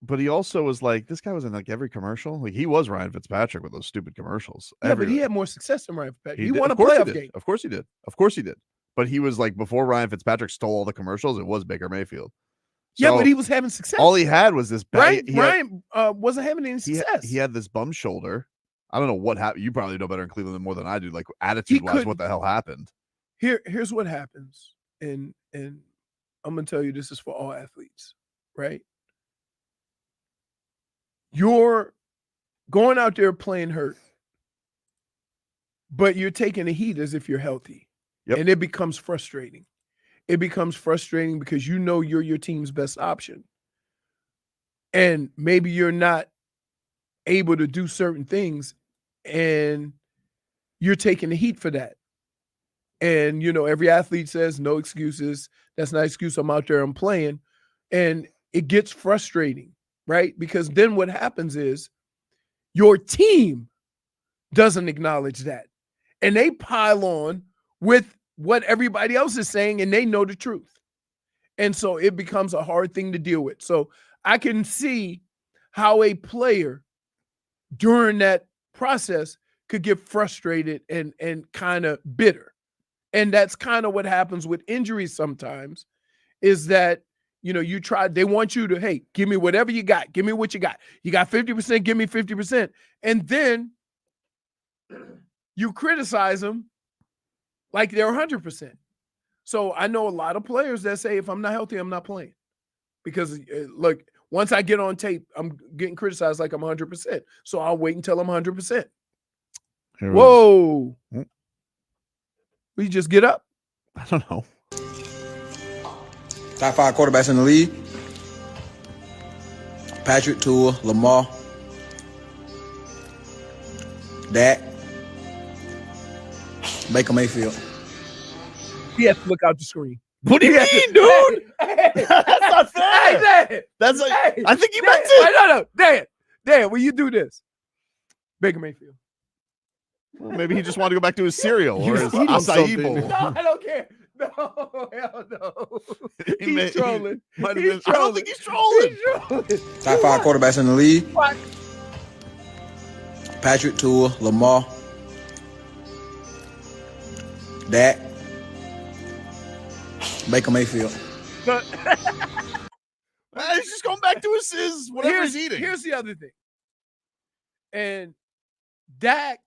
but he also was like, this guy was in like every commercial. Like, he was Ryan Fitzpatrick with those stupid commercials. Yeah, but he had more success than Ryan Fitzpatrick. He won a playoff game. Of course he did. Of course he did. But he was like, before Ryan Fitzpatrick stole all the commercials, it was Baker Mayfield. So, yeah, but he was having success. All he had was this bad. Ryan wasn't having any success. He had this bum shoulder. I don't know what happened. You probably know better in Cleveland more than I do. Like, attitude-wise, what the hell happened? Here's what happens, and I'm going to tell you, this is for all athletes, right? You're going out there playing hurt, but you're taking the heat as if you're healthy. Yep. And it becomes frustrating. It becomes frustrating because you're your team's best option. And maybe you're not able to do certain things, and you're taking the heat for that. And, every athlete says no excuses. That's not an excuse. I'm out there, I'm playing. And it gets frustrating, right? Because then what happens is your team doesn't acknowledge that. And they pile on with what everybody else is saying, and they know the truth. And so it becomes a hard thing to deal with. So I can see how a player during that process could get frustrated and kind of bitter. And that's kind of what happens with injuries sometimes, is that, they want you to, hey, give me whatever you got. Give me what you got. You got 50%, give me 50%. And then you criticize them like they're 100%. So I know a lot of players that say, if I'm not healthy, I'm not playing. Because, look, Once I get on tape, I'm getting criticized like I'm 100%. So I'll wait until I'm 100%. Whoa. Hmm? We just get up? I don't know. Top 5 quarterbacks in the league. Patrick, Tua, Lamar, Dak, Baker Mayfield. He has to look out the screen. What do you mean, dude? That's not fair. Dan. That's like, Hey, I think he Dan, meant it. No. Dan, will you do this? Baker Mayfield. Well, maybe he just wanted to go back to his cereal or his eating acai something. bowl. No, I don't care. No, hell no. He may- He's trolling. might have He's been- I don't think he's trolling. He's trolling. Top 5 quarterbacks in the league. What? Patrick, Tua, Lamar, Dak, Baker Mayfield. He's just going back to his whatever he's eating. Here's the other thing. And Dak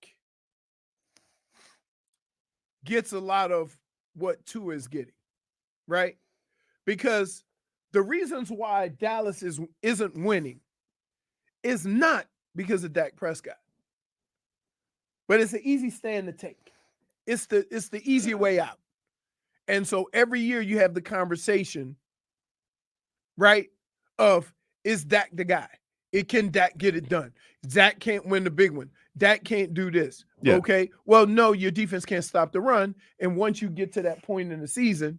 gets a lot of what Tua is getting, right? Because the reasons why Dallas isn't winning is not because of Dak Prescott. But it's an easy stand to take. It's the easier way out. And so every year you have the conversation, right, of is Dak the guy? Can Dak get it done? Dak can't win the big one. Dak can't do this. Yeah. Okay. Well, no, your defense can't stop the run. And once you get to that point in the season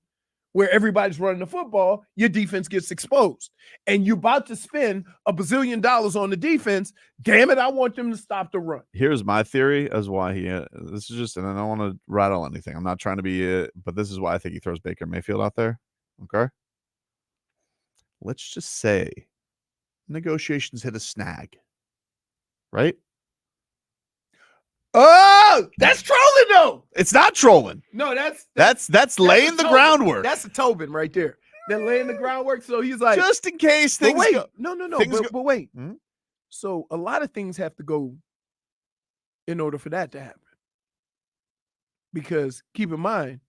where everybody's running the football, your defense gets exposed. And you're about to spend $1 bazillion on the defense. Damn it, I want them to stop the run. Here's my theory as why this is just, and I don't want to rattle anything. I'm not trying to be, but this is why I think he throws Baker Mayfield out there. Okay. Let's just say negotiations hit a snag, right? Oh, that's trolling though. It's not trolling. No, That's laying the Tobin. groundwork. That's a Tobin right there. They're laying the groundwork. So he's like, Just in case but things wait, go. no. things But wait. Hmm? So a lot of things have to go in order for that to happen. Because keep in mind,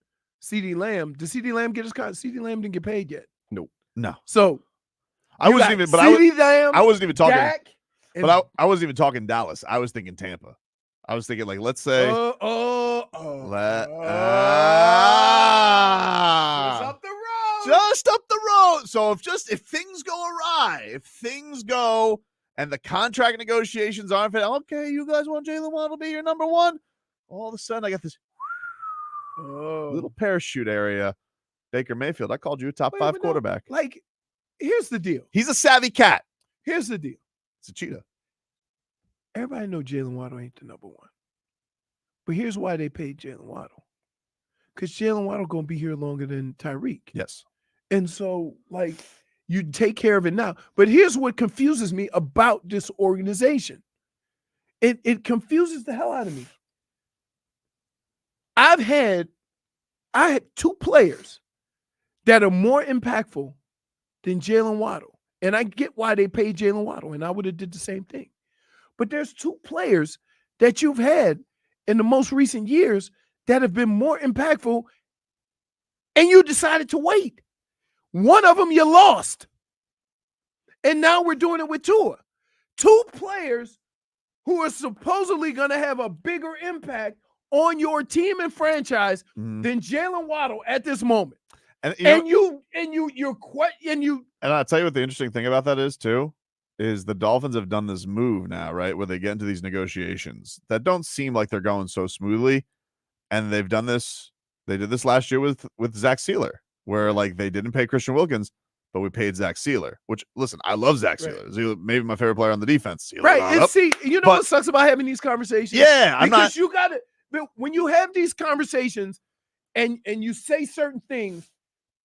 CeeDee Lamb, did CeeDee Lamb get his contract? CeeDee Lamb didn't get paid yet. No. So I wasn't even, but CeeDee Lamb, I wasn't even talking, Dak, and but I wasn't even talking Dallas. I was thinking Tampa. I was thinking, like, let's say, Just up the road. just up the road. So if things go awry, if things go and the contract negotiations aren't fit, okay, you guys want Jalen Waddle to be your number one? All of a sudden, I got this little parachute area. Baker Mayfield, I called you a top 5 but no, quarterback. like, here's the deal. He's a savvy cat. Here's the deal. It's a cheetah. Everybody know Jalen Waddle ain't the number one. But here's why they paid Jalen Waddle. Because Jalen Waddle going to be here longer than Tyreek. Yes. And so, like, you take care of it now. But here's what confuses me about this organization. It confuses the hell out of me. I had 2 players that are more impactful than Jalen Waddle. And I get why they paid Jalen Waddle, and I would have did the same thing. But there's 2 players that you've had in the most recent years that have been more impactful, and you decided to wait. One of them you lost. And now we're doing it with Tua. 2 players who are supposedly going to have a bigger impact on your team and franchise than Jalen Waddle at this moment. And And you and I'll tell you what the interesting thing about that is too, is the Dolphins have done this move now, right? Where they get into these negotiations that don't seem like they're going so smoothly. And they've done this, they did this last year with Zach Sealer, where like they didn't pay Christian Wilkins, but we paid Zach Sealer, which listen, I love Zach Sealer. He's maybe my favorite player on the defense. right. And see, what sucks about having these conversations? Yeah, because you got to, when you have these conversations and you say certain things,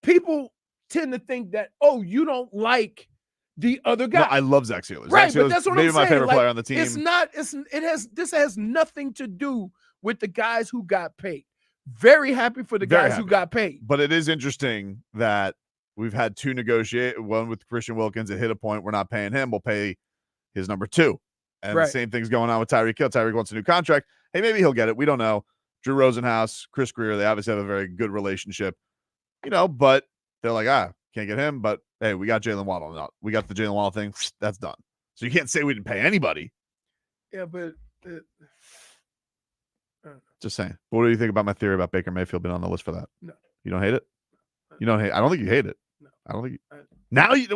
people tend to think that, oh, you don't like the other guy. No, I love Zach Sealer. Right, Zach but that's what maybe I'm my saying. favorite Like, player on the team. This has nothing to do with the guys who got paid. Very happy for the guys who got paid. But it is interesting that we've had 2 negotiate, one with Christian Wilkins. It hit a point we're not paying him. We'll pay his number 2. And the same thing's going on with Tyreek Hill. Tyreek wants a new contract. Hey, maybe he'll get it. We don't know. Drew Rosenhaus, Chris Greer, they obviously have a very good relationship, but they're like, Can't get him, but hey, we got Jalen Waddle. No, we got the Jalen Waddle thing. That's done. So you can't say we didn't pay anybody. Yeah, but Just saying. What do you think about my theory about Baker Mayfield being on the list for that? No. You don't hate it? You don't hate. I don't think you hate it. No. I don't think. Now you.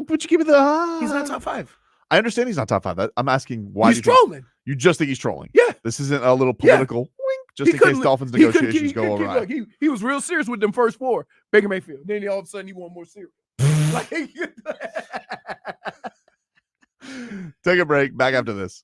But you give me the. he's not top 5. I understand he's not top 5. I'm asking why. He's trolling. You just think he's trolling? Yeah. This isn't a little political. Wink, just in case Dolphins negotiations go awry. Look, he was real serious with them first 4. Baker Mayfield. Then all of a sudden he won more serious. Take a break. Back after this.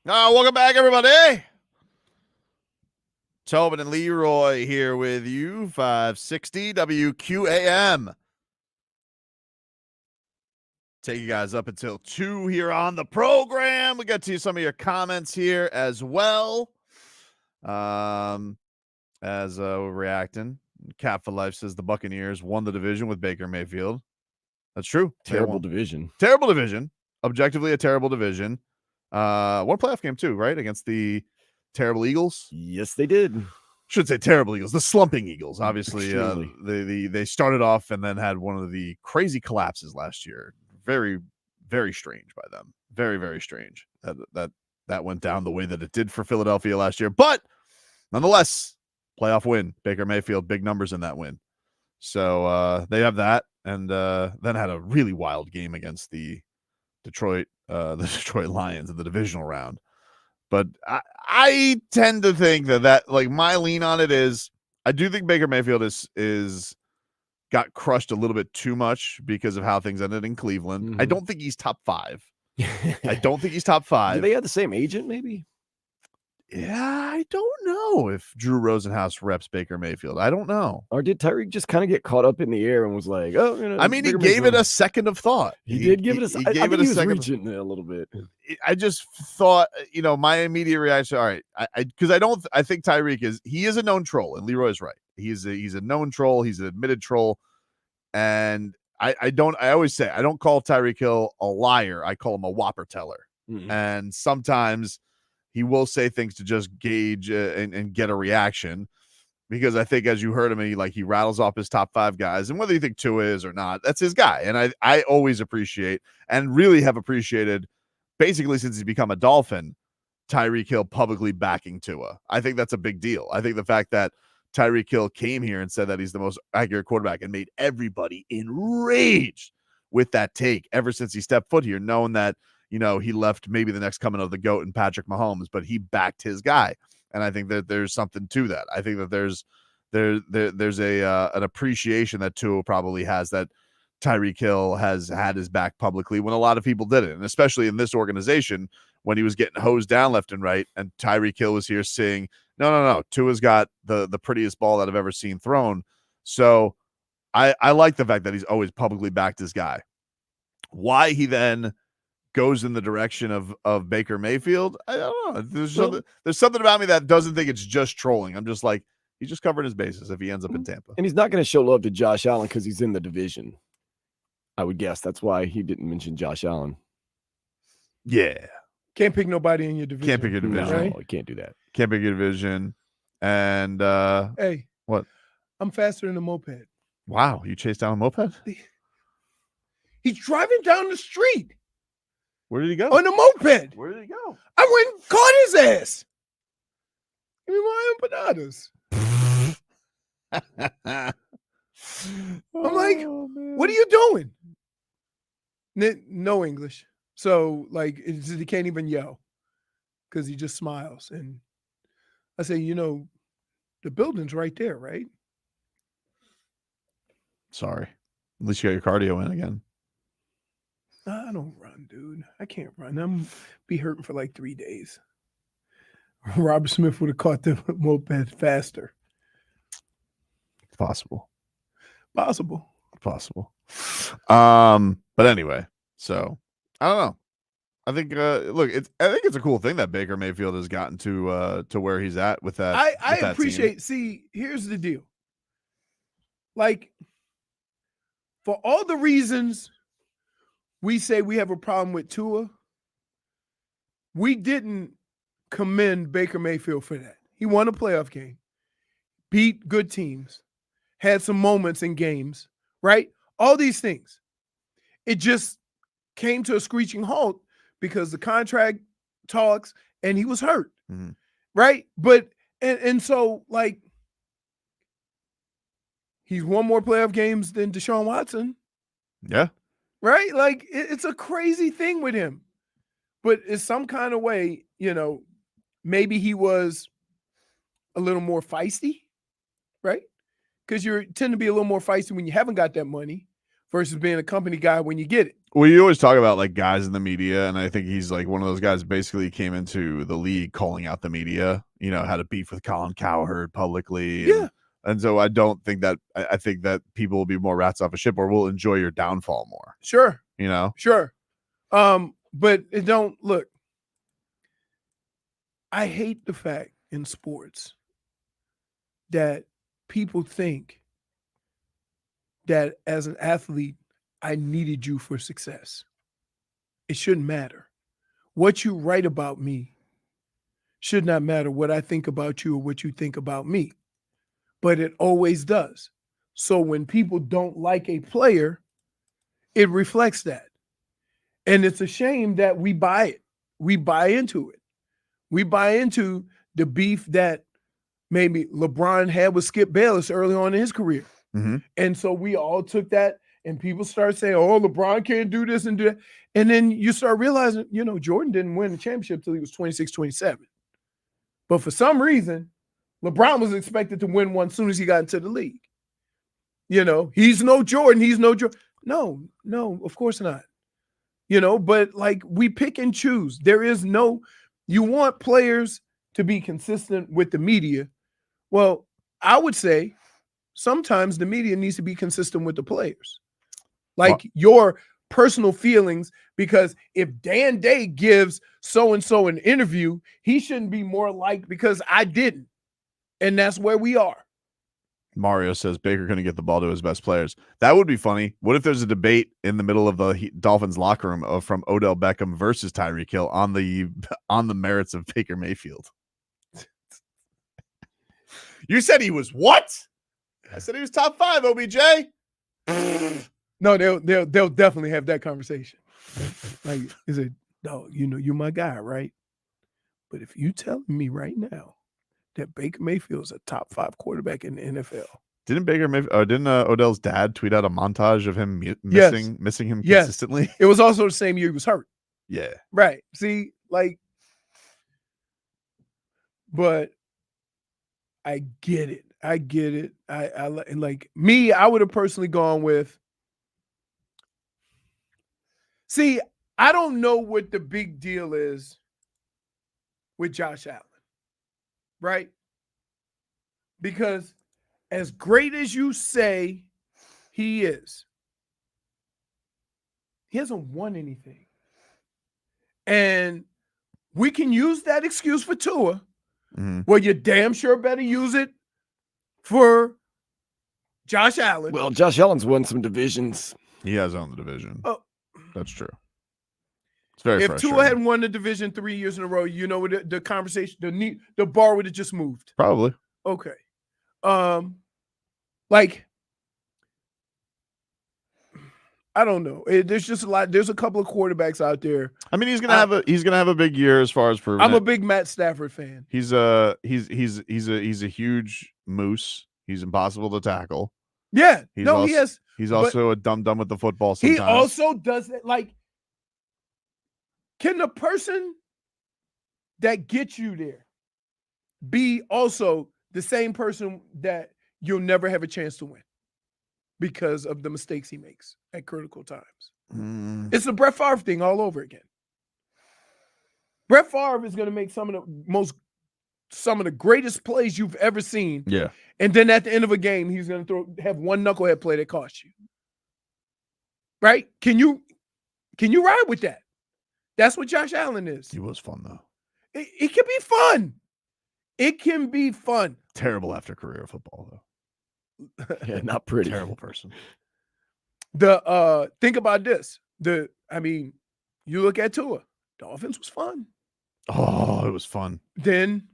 Welcome back, everybody. Tobin and Leroy here with you, 560 WQAM. Take you guys up until 2 here on the program. We got to some of your comments here as well. As we're reacting. Cap for Life says the Buccaneers won the division with Baker Mayfield. That's true. Terrible division. Terrible division. Objectively a terrible division. One playoff game too, right? Against the terrible Eagles. Yes, they did. Should say terrible Eagles, the slumping Eagles. Obviously, Extremely. they started off and then had one of the crazy collapses last year. Very, very strange by them. Very, very strange that went down the way that it did for Philadelphia last year. But nonetheless, playoff win. Baker Mayfield, big numbers in that win. So they have that, and then had a really wild game against the Detroit Lions in the divisional round. But I tend to think that like my lean on it is I do think Baker Mayfield is got crushed a little bit too much because of how things ended in Cleveland. Mm-hmm. I don't think he's top 5. I don't think he's top 5. Do they have the same agent, maybe? Yeah, I don't know if Drew Rosenhaus reps Baker Mayfield. I don't know. Or did Tyreek just kind of get caught up in the air and was like, oh, I mean, he gave it a second of thought. He did give it a second. I think he was second. reaching a little bit. I just thought, my immediate reaction, all right, because I think Tyreek is a known troll, and Leroy's right. He's a known troll. He's an admitted troll. And I always say, I don't call Tyreek Hill a liar. I call him a whopper teller. Mm-hmm. And sometimes he will say things to just gauge and get a reaction, because I think, as you heard him, he rattles off his top 5 guys, and whether you think Tua is or not, that's his guy. And I always appreciate, and really have appreciated, basically since he's become a Dolphin, Tyreek Hill publicly backing Tua. I think that's a big deal. I think the fact that Tyreek Hill came here and said that he's the most accurate quarterback and made everybody enraged with that take ever since he stepped foot here, knowing that, he left maybe the next coming of the GOAT and Patrick Mahomes, but he backed his guy. And I think that there's something to that. I think that there's an appreciation that Tua probably has, that Tyreek Hill has had his back publicly when a lot of people didn't. And especially in this organization, when he was getting hosed down left and right, and Tyreek Hill was here saying, no, Tua's got the prettiest ball that I've ever seen thrown. So I like the fact that he's always publicly backed his guy. Why he then goes in the direction of Baker Mayfield, I don't know. There's something about me that doesn't think it's just trolling. I'm just like, he's just covering his bases if he ends up in Tampa. And he's not going to show love to Josh Allen because he's in the division. I would guess that's why he didn't mention Josh Allen. Yeah. Can't pick nobody in your division. Can't pick your division. No, Right? you can't do that. Can't pick your division. And Hey. What? I'm faster than a moped. Wow, you chased down a moped? He's driving down the street Where did he go? on a moped. Where did he go? I went and caught his ass. Give me my empanadas. I'm like, what are you doing? No English. So, he can't even yell because he just smiles. And I say, the building's right there, right? Sorry. At least you got your cardio in again. I don't run, dude. I can't run. I'm be hurting for 3 days. Robert Smith would have caught the moped faster. Possible. Possible. But anyway, so I don't know. I think I think it's a cool thing that Baker Mayfield has gotten to where he's at with that. I appreciate. See, here's the deal. For all the reasons we say we have a problem with Tua, we didn't commend Baker Mayfield for that. He won a playoff game, beat good teams, had some moments in games, right? All these things. It just came to a screeching halt because the contract talks and he was hurt, right? But, and so, he's won more playoff games than Deshaun Watson. Yeah. Right? It's a crazy thing with him. But in some kind of way, maybe he was a little more feisty, right? Because you tend to be a little more feisty when you haven't got that money versus being a company guy when you get it. Well, you always talk about like guys in the media, and I think he's like one of those guys. Basically, came into the league calling out the media. You know, had a beef with Colin Cowherd publicly. And so I don't think that. I think that people will be more rats off a ship, or will enjoy your downfall more. Sure, You know. sure. But it don't look. I hate the fact in sports that people think that as an athlete, I needed you for success. It shouldn't matter. What you write about me should not matter what I think about you or what you think about me. But it always does. So when people don't like a player, it reflects that. And it's a shame that we buy it. We buy into it. We buy into the beef that maybe LeBron had with Skip Bayless early on in his career. Mm-hmm. And so we all took that, and people start saying, oh, LeBron can't do this and do that. And then you start realizing, you know, Jordan didn't win the championship till he was 26, 27. But for some reason, LeBron was expected to win one as soon as he got into the league. You know, he's no Jordan. He's no Jordan. No, of course not. You know, but like we pick and choose. There is no, you want players to be consistent with the media. Well, I would say sometimes the media needs to be consistent with the players. Like your personal feelings, because if Dan Day gives so-and-so an interview, he shouldn't be more liked because I didn't. And that's where we are. Mario says Baker going to get the ball to his best players. That would be funny. What if there's a debate in the middle of the Dolphins locker room from Odell Beckham versus Tyreek Hill on the merits of Baker Mayfield? You said he was what? I said he was top 5, OBJ. No, they'll definitely have that conversation. Like, is it, no, you know, you're my guy, right? But if you telling me right now that Baker Mayfield is a top 5 quarterback in the NFL. Didn't Odell's dad tweet out a montage of him missing him consistently? It was also the same year he was hurt. Yeah. Right. See, like, but I get it. I like me, I would have personally gone with, see, I don't know what the big deal is with Josh Allen. Right? Because as great as you say he is, he hasn't won anything. And we can use that excuse for Tua. Mm-hmm. Well, you damn sure better use it for Josh Allen. Well, Josh Allen's won some divisions. He has owned the division. Oh, that's true. It's very if frustrating. Tua hadn't won the division 3 years in a row, you know what the conversation, the bar would have just moved. Probably. Okay. Like, I don't know. There's just a lot. There's a couple of quarterbacks out there. I mean, he's gonna have a big year as far as proving. I'm a big Matt Stafford fan. He's a huge moose. He's impossible to tackle. Yeah. He's also a dumb with the football sometimes. He also does it. Like, can the person that gets you there be also the same person that you'll never have a chance to win because of the mistakes he makes at critical times? It's the Brett Favre thing all over again. Brett Favre is going to make some of the greatest plays you've ever seen. Yeah. And then at the end of a game, he's going to have one knucklehead play that costs you. Right? Can you ride with that? That's what Josh Allen is. He was fun though. It can be fun. It can be fun. Terrible after career football though. Yeah, not pretty. Terrible person. Think about this. You look at Tua. The offense was fun. Oh, it was fun. Then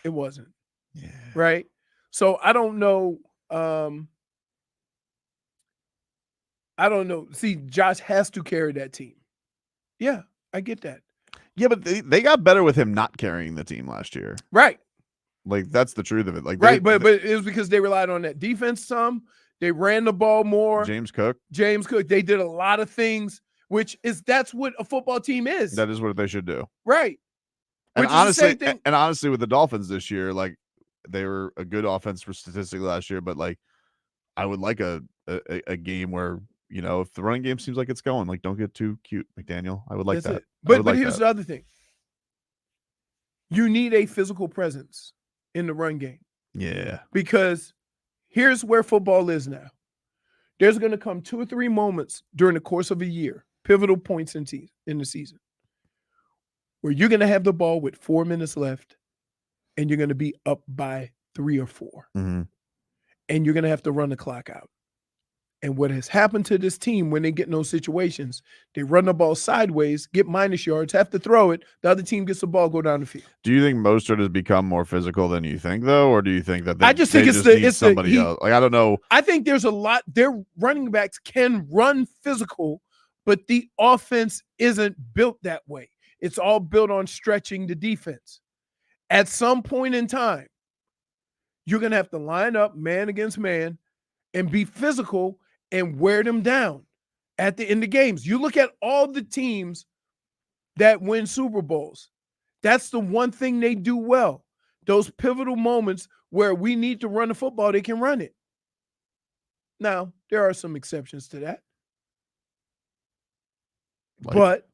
it wasn't. Yeah. Right? So I don't know. I don't know. See, Josh has to carry that team. Yeah, I get that. Yeah, but they got better with him not carrying the team last year. Right. Like, that's the truth of it. Like, right, but it was because they relied on that defense some. They ran the ball more. James Cook. They did a lot of things, that's what a football team is. That is what they should do. Right. And honestly, with the Dolphins this year, like, they were a good offense for statistically last year, but like, I would like a game where if the running game seems like it's going, like, don't get too cute, McDaniel. I would like That's that. it. But like here's that. the other thing. You need a physical presence in the run game. Yeah. Because here's where football is now. There's going to come 2 or 3 moments during the course of a year, pivotal points in the season, where you're going to have the ball with 4 minutes left and you're going to be up by 3 or 4. Mm-hmm. And you're going to have to run the clock out. And what has happened to this team when they get in those situations, they run the ball sideways, get minus yards, have to throw it. The other team gets the ball, go down the field. Do you think Mostert has become more physical than you think, though? Or do you think that I just think it's somebody else? Like, I don't know. I think there's a lot. Their running backs can run physical, but the offense isn't built that way. It's all built on stretching the defense. At some point in time, you're going to have to line up man against man and be physical and wear them down at the end of games. You look at all the teams that win Super Bowls. That's the one thing they do well. Those pivotal moments where we need to run the football, they can run it. Now, there are some exceptions to that. But,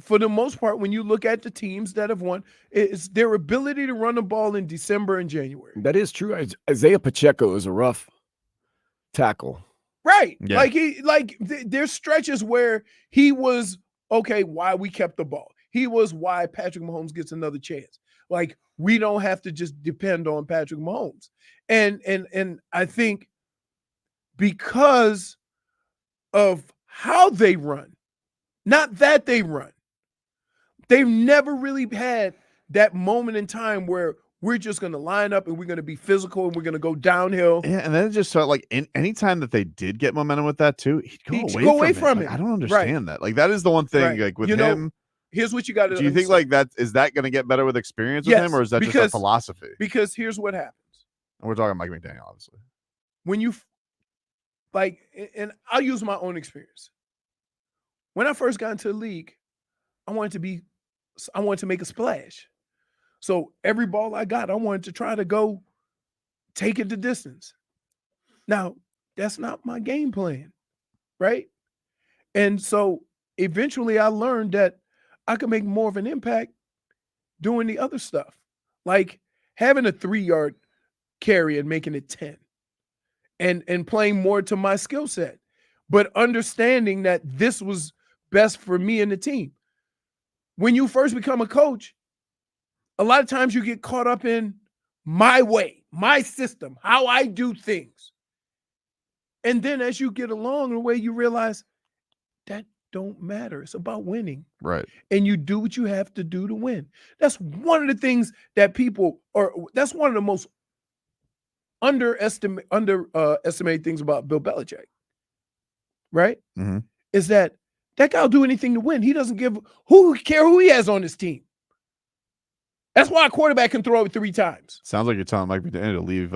for the most part, when you look at the teams that have won, it's their ability to run the ball in December and January. That is true. Isaiah Pacheco is a rough tackle. Right. Yeah. There's stretches where he was, okay, why we kept the ball. He was why Patrick Mahomes gets another chance. Like, we don't have to just depend on Patrick Mahomes. And I think because of how they run, not that they run, they've never really had that moment in time where we're just going to line up and we're going to be physical and we're going to go downhill. Yeah, and then it just felt like any time that they did get momentum with that too, he'd go away from it. Like, I don't understand that. Like, that is the one thing. Right. Like with him, here's what you got to do you think like that is that going to get better with experience with him, or is that just a philosophy? Because here's what happens. And we're talking Mike McDaniel, obviously. When you and I'll use my own experience. When I first got into the league, I wanted to make a splash. So every ball I got, I wanted to try to go take it the distance. Now, that's not my game plan, right? And so eventually I learned that I could make more of an impact doing the other stuff, like having a 3-yard carry and making it 10 and playing more to my skill set, but understanding that this was best for me and the team. When you first become a coach, a lot of times you get caught up in my way, my system, how I do things. And then as you get along the way, you realize that don't matter. It's about winning. Right. And you do what you have to do to win. That's one of the things that that's one of the most underestimated things about Bill Belichick. Right? Mm-hmm. Is that guy will do anything to win. He doesn't care who he has on his team. That's why a quarterback can throw it 3 times. Sounds like you're telling Mike McDaniel to leave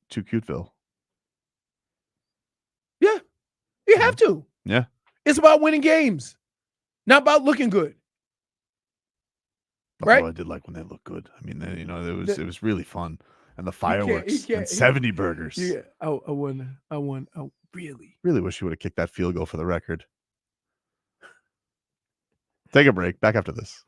too cuteville. Yeah, you have to. Yeah, it's about winning games, not about looking good. Right? I did like when they looked good. I mean, it was really fun, and the fireworks and 70 burgers. Yeah, I won. I really wish you would have kicked that field goal for the record. Take a break. Back after this.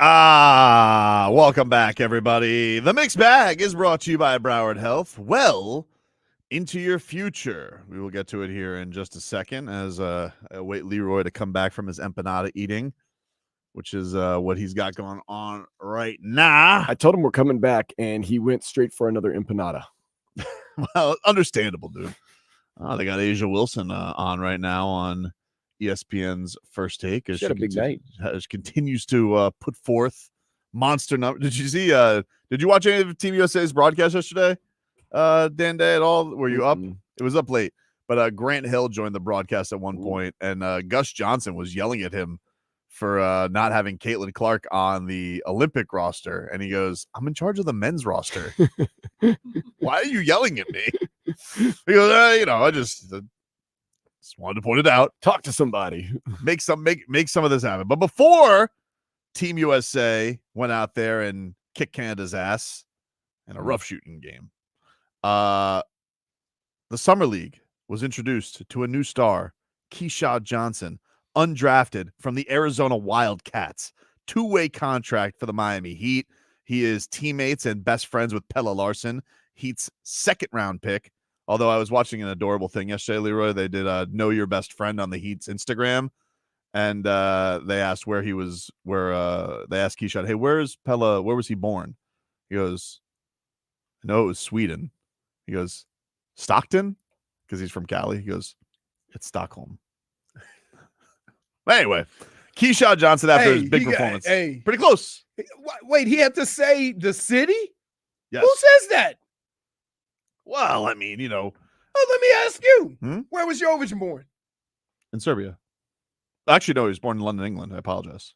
Welcome back, everybody. The Mixed Bag is brought to you by Broward Health. Well into your future. We will get to it here in just a second as I wait Leroy to come back from his empanada eating, which is what he's got going on right now. I told him we're coming back, and he went straight for another empanada. Well, understandable, dude. They got Asia Wilson on right now on ESPN's First Take. She had a big night. Continues to put forth monster numbers. Did you see? Did you watch any of Team USA's broadcast yesterday, Dan Day, at all? Were you up? It was up late. But Grant Hill joined the broadcast at one point, and Gus Johnson was yelling at him for not having Caitlin Clark on the Olympic roster. And he goes, I'm in charge of the men's roster. Why are you yelling at me? He goes, I just wanted to point it out. Talk to somebody. Make some of this happen. But before Team USA went out there and kicked Canada's ass in a rough shooting game, the Summer League was introduced to a new star, Keshad Johnson, undrafted from the Arizona Wildcats. 2-way contract for the Miami Heat. He is teammates and best friends with Pelle Larsson, Heat's second-round pick. Although I was watching an adorable thing yesterday, Leroy. They did Know Your Best Friend on the Heat's Instagram, and they asked they asked Keshad, hey, where was he born? He goes, no, it was Sweden. He goes, Stockton? Because he's from Cali. He goes, it's Stockholm. Anyway, Keshad Johnson after his big performance. Pretty close. Wait, he had to say the city? Yes. Who says that? Well, I mean, Oh, let me ask you. Where was Jovic born? In Serbia. Actually, no, he was born in London, England. I apologize.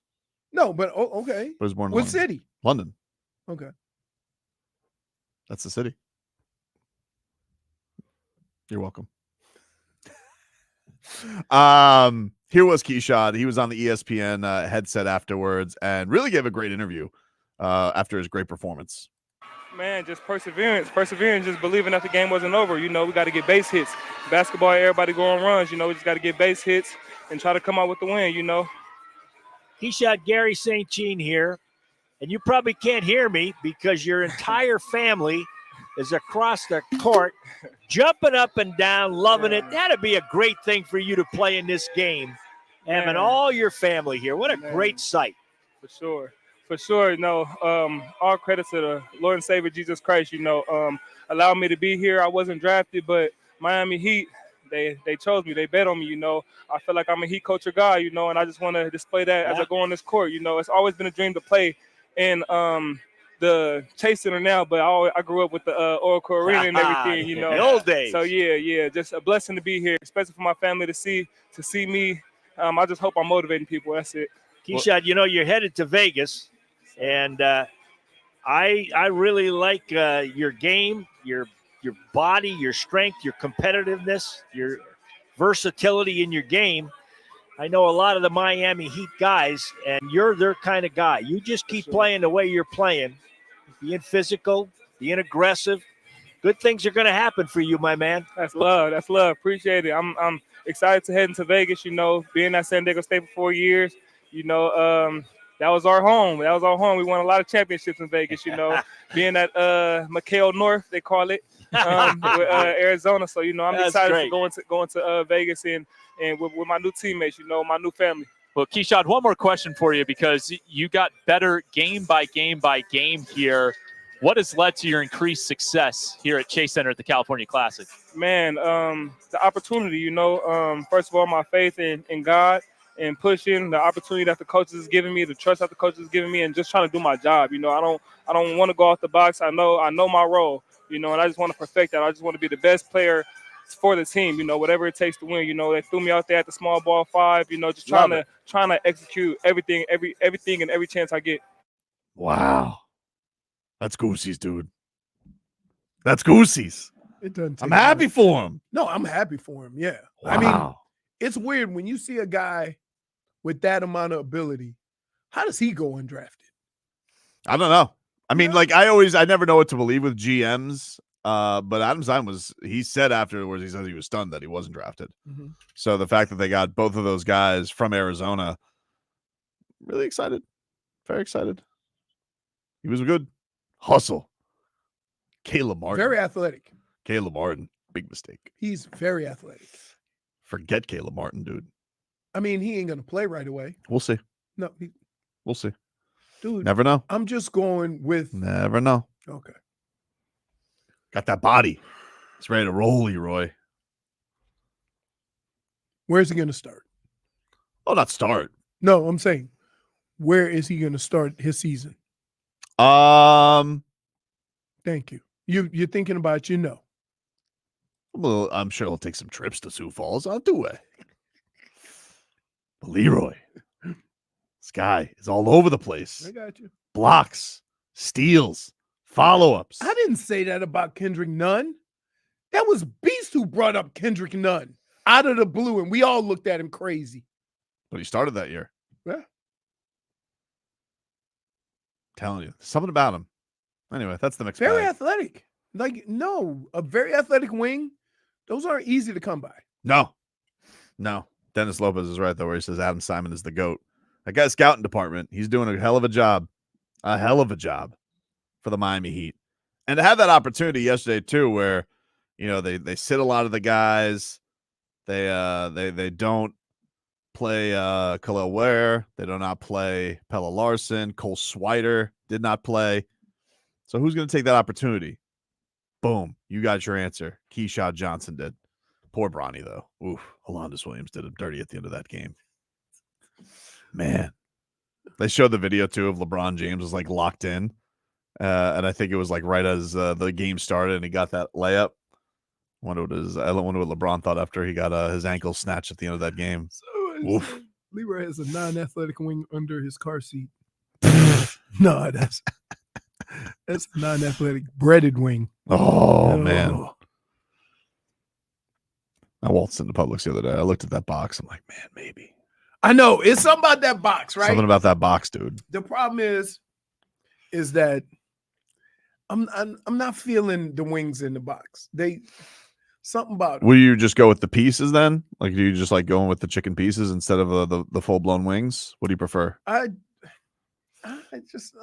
No, but okay. But he was born in What London. city? London. Okay. That's the city. You're welcome. Here was Keshad. He was on the ESPN headset afterwards and really gave a great interview after his great performance. Man, just perseverance, just believing that the game wasn't over. We got to get base hits. Basketball, everybody go on runs. We just got to get base hits and try to come out with the win, Keshad, Gary St. Jean here, and you probably can't hear me because your entire family is across the court, jumping up and down, loving it. That'd be a great thing for you to play in this game, having all your family here. What a great sight. For sure. All credit to the Lord and Savior Jesus Christ, allowed me to be here. I wasn't drafted, but Miami Heat, they chose me. They bet on me, I feel like I'm a Heat culture guy, and I just want to display that as I go on this court. It's always been a dream to play in the Chase Center now, but I grew up with the Oracle Arena and everything, The old days. So yeah, just a blessing to be here, especially for my family to see me. I just hope I'm motivating people. That's it. Keshad, you're headed to Vegas. And I really like your game, your body, your strength, your competitiveness, your versatility in your game. I know a lot of the Miami Heat guys, and you're their kind of guy. You just keep playing the way you're playing, being physical, being aggressive. Good things are going to happen for you, my man. That's love. Appreciate it. I'm excited to head into Vegas, being at San Diego State for 4 years, that was our home. We won a lot of championships in Vegas, being at McHale North, they call it, with Arizona. So, I'm excited for going to Vegas and with my new teammates, my new family. Well, Keshad, one more question for you because you got better game by game here. What has led to your increased success here at Chase Center at the California Classic? Man, the opportunity, first of all, my faith in God. And pushing the opportunity that the coaches is giving me, the trust that the coaches is giving me, and just trying to do my job. I don't want to go off the box. I know my role. And I just want to perfect that. I just want to be the best player for the team. Whatever it takes to win. They threw me out there at the small ball 5. Just trying to execute everything and every chance I get. Wow, that's goosies, dude. That's goosies. It doesn't. I'm happy for him. No, I'm happy for him. Yeah. Wow. I mean, it's weird when you see a guy with that amount of ability. How does he go undrafted? I don't know. I mean, I never know what to believe with GMs. But Adam Stein he said afterwards, he said he was stunned that he wasn't drafted. Mm-hmm. So the fact that they got both of those guys from Arizona, really excited. Very excited. He was good. Hustle. Caleb Martin. Very athletic. Caleb Martin. Big mistake. He's very athletic. Forget Caleb Martin, dude. I mean, he ain't going to play right away. We'll see. No. We'll see. Dude. Never know. I'm just going with. Never know. Okay. Got that body. He's ready to roll, Leroy. Where's he going to start? Oh, not start. No, I'm saying, where is he going to start his season? Thank you. You're thinking about, Well, I'm sure he'll take some trips to Sioux Falls. I'll do it. But Leroy, this guy is all over the place. I got you. Blocks, steals, follow-ups. I didn't say that about Kendrick Nunn. That was Beast who brought up Kendrick Nunn out of the blue, and we all looked at him crazy. But he started that year. Yeah. Telling you, something about him. Anyway, that's the mixed Very bag. athletic. Like, no, a very athletic wing, those aren't easy to come by. No. Dennis Lopez is right, though, where he says Adam Simon is the GOAT. That guy's scouting department, he's doing a hell of a job. A hell of a job for the Miami Heat. And to have that opportunity yesterday, too, where, they sit a lot of the guys. They don't play Khalil Ware. They do not play Pella Larson. Cole Swider did not play. So who's going to take that opportunity? Boom. You got your answer. Keshad Johnson did. Poor Bronny, though. Oof. Alondas Williams did him dirty at the end of that game. Man. They showed the video, too, of LeBron James was, locked in. And I think it was, right as the game started and he got that layup. I wonder what LeBron thought after he got his ankle snatched at the end of that game. So Leroy has a non-athletic wing under his car seat. No, that's a non-athletic breaded wing. Oh, man. I waltzed into Publix the other day. I looked at that box. I'm like, man, maybe. I know. It's something about that box, right? Something about that box, dude. The problem is that I'm not feeling the wings in the box. Something about it. Will you just go with the pieces then? Do you just going with the chicken pieces instead of the full-blown wings? What do you prefer? I just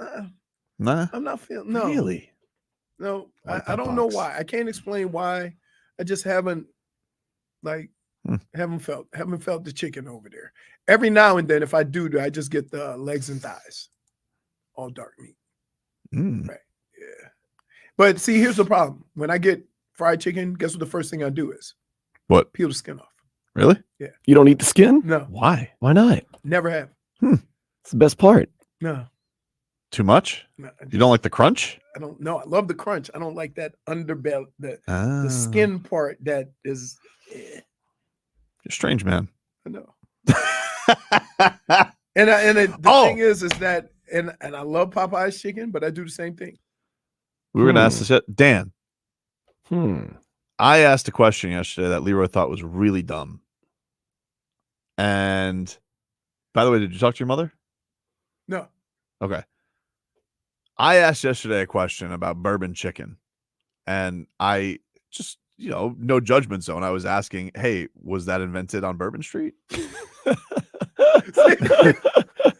Nah. I'm not feeling no. Really? No, Like I that don't know box. why. I can't explain why. I just haven't haven't felt the chicken over there. Every now and then, if I do, I just get the legs and thighs, all dark meat. Right? Yeah. But see, here's the problem. When I get fried chicken, guess what the first thing I do is? What? Peel the skin off. Really? Yeah. You don't eat the skin? No. Why? Why not? Never have. It's the best part. No. Too much? No, You don't like the crunch? I don't know. I love the crunch. I don't like that underbelly, the Ah. skin part that is. You're a strange man. I know. The thing is that, and I love Popeye's chicken, but I do the same thing. We were going to ask this. Dan, Hmm. I asked a question yesterday that Leroy thought was really dumb. And by the way, did you talk to your mother? No. Okay. I asked yesterday a question about bourbon chicken. And I just, no judgment zone. I was asking, hey, was that invented on Bourbon Street?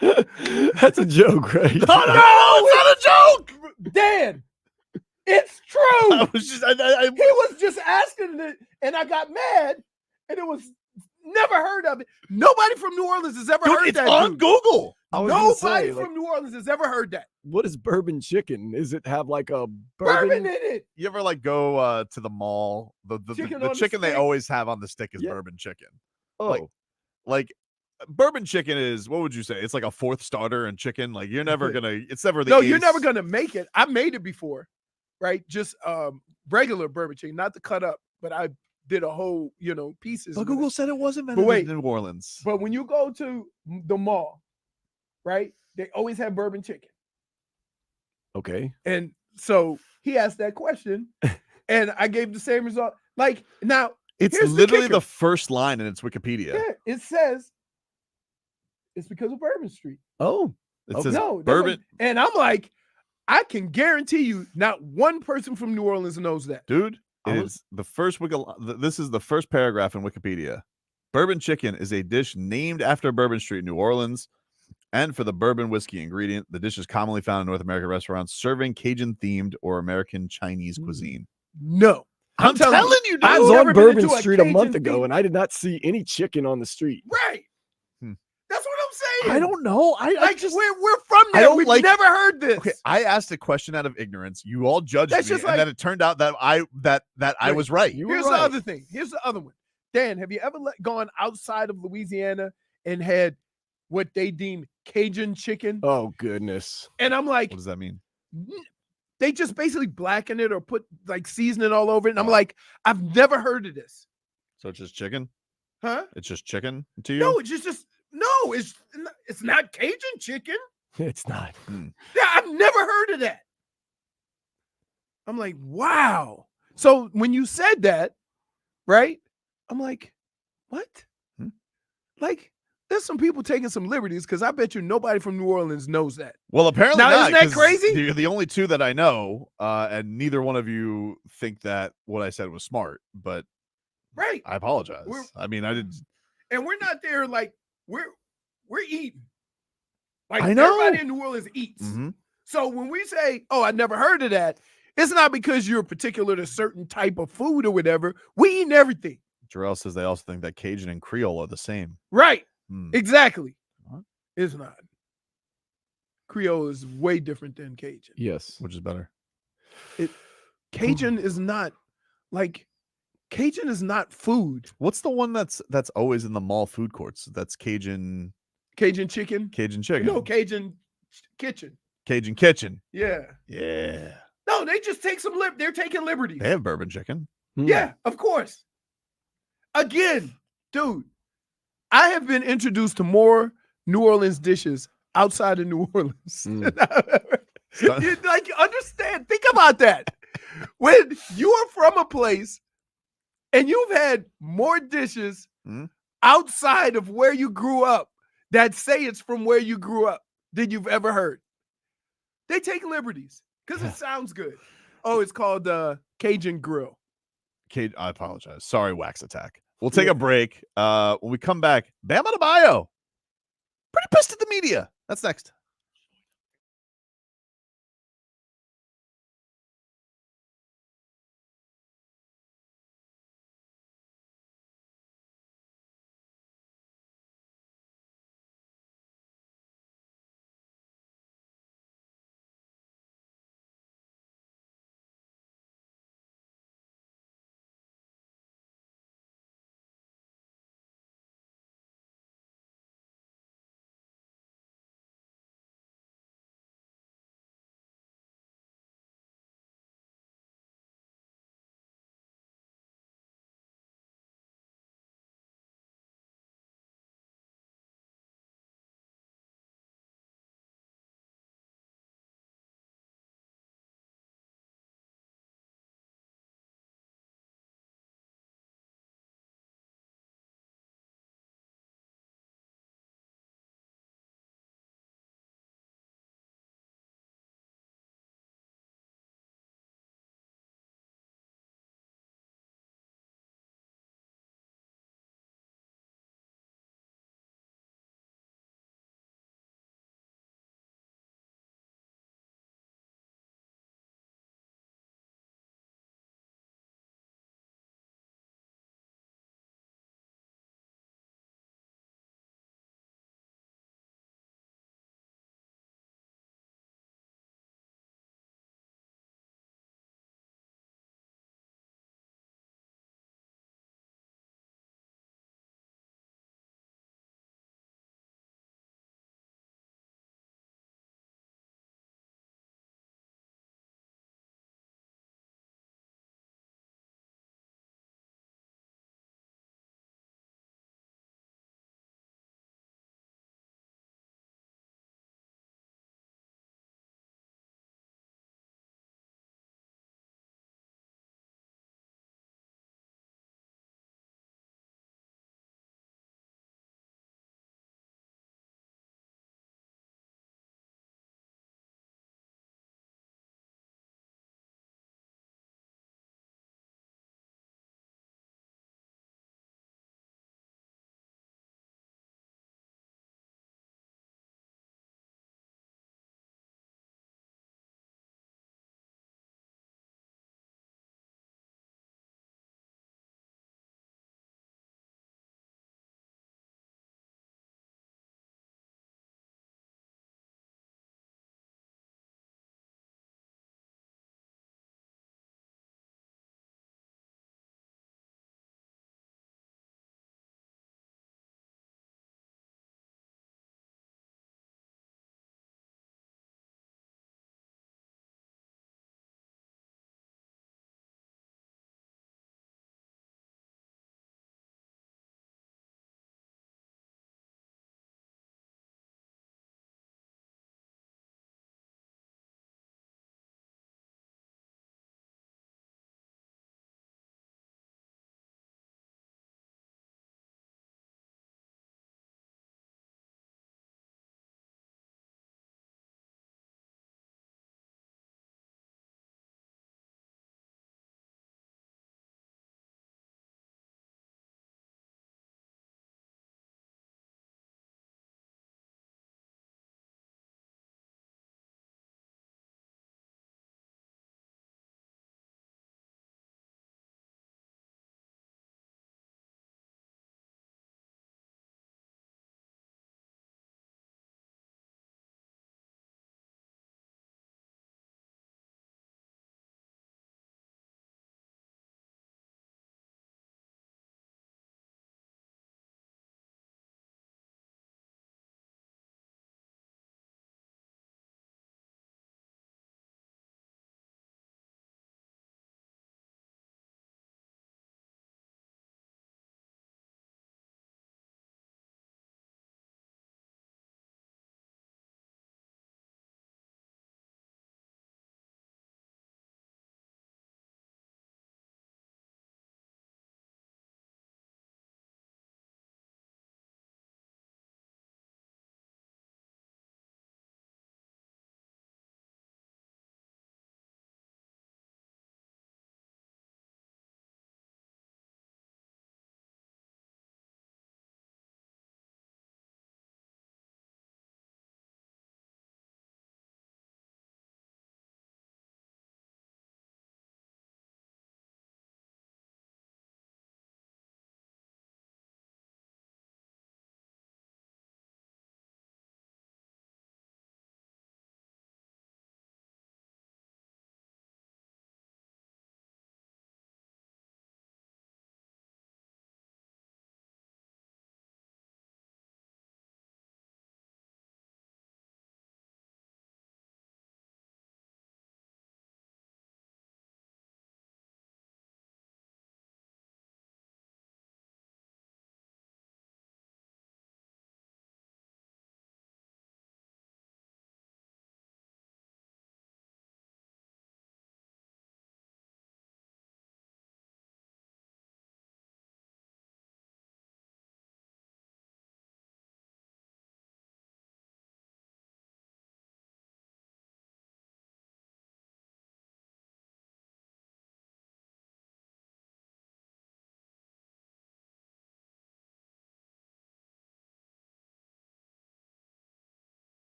That's a joke, right? No, it's not a joke. Dan, it's true. I was just, He was just asking it, and I got mad, and it was never heard of it. Nobody from New Orleans has ever heard it's that. on dude. Google. I was gonna Nobody say, from New Orleans has ever heard that. What is bourbon chicken? Is it have a Bourbon bourbon? in it. You ever go to the mall? The Chicken the on the chicken they stick? always have on the stick is Yeah. bourbon chicken. Oh, Like bourbon chicken is, what would you say? It's like a fourth starter in chicken. Like you're never gonna. It's never the. No, you're ace. never gonna make it. I made it before, right? Just regular bourbon chicken, not the cut up, but I did a whole, pieces. But with Google it. said it wasn't But invented wait. in New Orleans. But when you go to the mall, right, they always have bourbon chicken. okay. And so he asked that question, and I gave the same result. Like, now, It's here's literally kicker. the first line in its Wikipedia. Yeah, it says it's because of Bourbon Street. Oh, It Okay. says No, that's bourbon, what- and I'm like, I can guarantee you, not one person from New Orleans knows that. dude. I It was- is the first This is the first paragraph in Wikipedia. Bourbon chicken is a dish named after Bourbon Street, New Orleans. And for the bourbon whiskey ingredient, the dish is commonly found in North American restaurants serving Cajun-themed or American Chinese cuisine. No. I'm telling you, dude. I I've was never on been Bourbon into a Street a month Cajun ago, theme. and I did not see any chicken on the street. Right. Hmm. That's what I'm saying. I don't know. I Like, just we're from I there. don't We've like- never heard this. okay. I asked a question out of ignorance. You all judged That's me, just and like- then it turned out that I was right. You were Here's right. the other thing. Here's the other one. Dan, have you ever gone outside of Louisiana and had what they deem Cajun chicken? Oh goodness. And I'm like, What does that mean? they just basically blacken it or put like seasoning all over it. And I'm Oh. like, I've never heard of this. So it's just chicken? Huh? It's just chicken to you? No, it's just no, it's not Cajun chicken. It's not. Yeah, I've never heard of that. I'm like, wow. So when you said that, right? I'm like, what? Hmm. Like, there's some people taking some liberties because I bet you nobody from New Orleans knows that. Well, apparently Now, not. isn't that 'cause crazy? You're the only two that I know, and neither one of you think that what I said was smart, but Right. I apologize. We're- I mean, I did. And we're not there like we're eating. Like I know. everybody in New Orleans eats. Mhm. So when we say, "Oh, I never heard of that," it's not because you're particular to certain type of food or whatever. We eating everything. Jarrell says they also think that Cajun and Creole are the same. Right. Hmm. Exactly. What? It's not. Creole is way different than Cajun. Yes. Which is better? Cajun is not like Cajun is not food. What's the one that's always in the mall food courts? That's Cajun Cajun chicken. chicken. No, Cajun kitchen. Cajun kitchen. Yeah. Yeah. No, they just take some they're taking liberties. They have bourbon chicken. Yeah, of course. Again, dude, I have been introduced to more New Orleans dishes outside of New Orleans. You, like, understand, think about that. When you are from a place and you've had more dishes Mhm. outside of where you grew up that say it's from where you grew up than you've ever heard. They take liberties because it sounds good. Oh, it's called Cajun Grill. I apologize. Sorry, Wax Attack. We'll take a break. When we come back, Bam Adebayo. Pretty pissed at the media. That's next.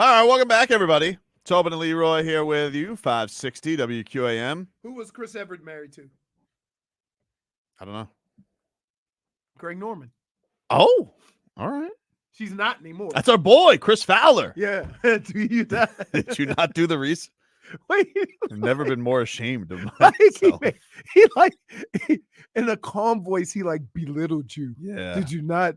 All right, welcome back, everybody. Tobin and Leroy here with you, 560 WQAM. Who was Chris Everett married to? I don't know. Greg Norman. Oh, all right. She's not anymore. That's our boy, Chris Fowler. Yeah. Do you not? Did you not do the research? Wait. I've never been more ashamed of Like, myself. In a calm voice, he like belittled you. Yeah. Did you not?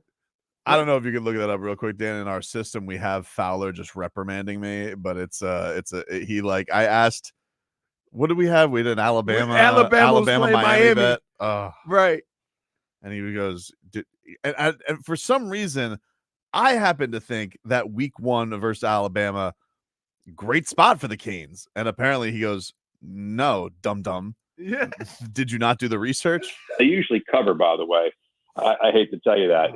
I don't know if you can look that up real quick, Dan. In our system, we have Fowler just reprimanding me, but I asked, what do we have? We did an Alabama playing Miami bet. Right. And he goes, and for some reason, I happen to think that week 1 versus Alabama, great spot for the Canes. And apparently he goes, no, dum. Yeah. Did you not do the research? They usually cover, by the way. I hate to tell you that.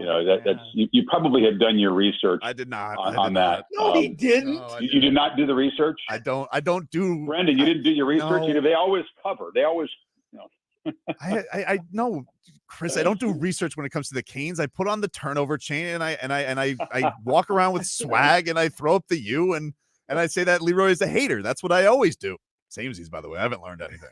That's you probably have done your research. I did not on that. No, he didn't. No, you did not do the research. I don't do. Brendan, you didn't do your research. No. They always cover. They always. I know, Chris. I don't do research when it comes to the Canes. I put on the turnover chain and I walk around with swag and I throw up the U and I say that Leroy is a hater. That's what I always do. Samesies, by the way. I haven't learned anything.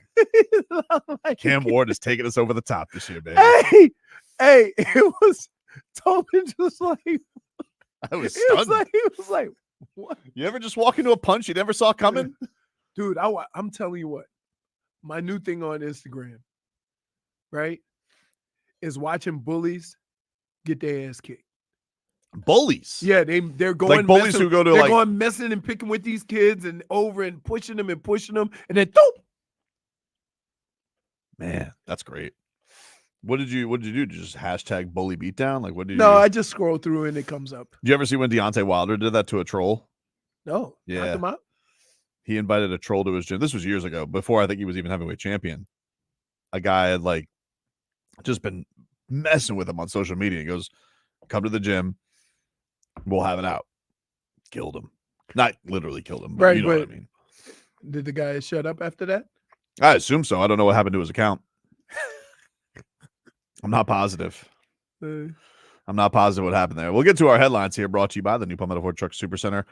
Cam Ward has taken us over the top this year, baby. Hey, it was Tobin just like I was stunned. He was like, what? You ever just walk into a punch you never saw coming? Dude, I'm telling you what. My new thing on Instagram, right, is watching bullies get their ass kicked. Bullies? Yeah, they're going like bullies who go to they're going messing and picking with these kids and over and pushing them, and then doop. Man, that's great. What did you do? Did you just hashtag bully beatdown? Like what did you No, do? I just scroll through and it comes up. Did you ever see when Jontay Wilder did that to a troll? No. Yeah. Knocked him out? He invited a troll to his gym. This was years ago, before I think he was even heavyweight champion. A guy had like just been messing with him on social media. He goes, come to the gym. We'll have it out. Killed him. Not literally killed him, but Right, you know what I mean. Did the guy shut up after that? I assume so. I don't know what happened to his account. I'm not positive. I'm not positive what happened there. We'll get to our headlines here, brought to you by the new Palmetto Ford Truck Super Center.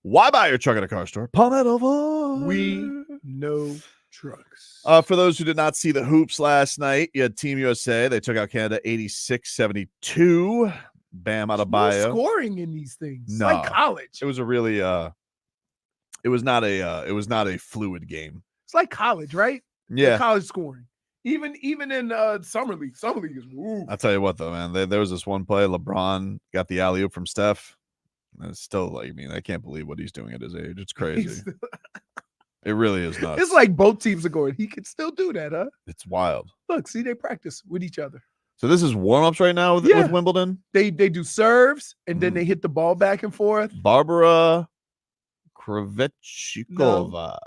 Why buy your truck at a car store? Palmetto Ford. We know trucks. For those who did not see the hoops last night, you had Team USA. They took out Canada 86-72. Bam Adebayo. No scoring in these things. It's No. like college. It was a really it was not a fluid game. It's like college, right? Yeah. Like college scoring. Even in summer league. Summer league is woo. I'll tell you what though, man. There was this one play. LeBron got the alley-oop from Steph. And it's still like, I mean, I can't believe what he's doing at his age. It's crazy. It really is nuts. It's like both teams are going. He can still do that, huh? It's wild. Look, see, they practice with each other. So this is warm-ups right now with Wimbledon. They do serves and then they hit the ball back and forth. Barbara Krejcikova.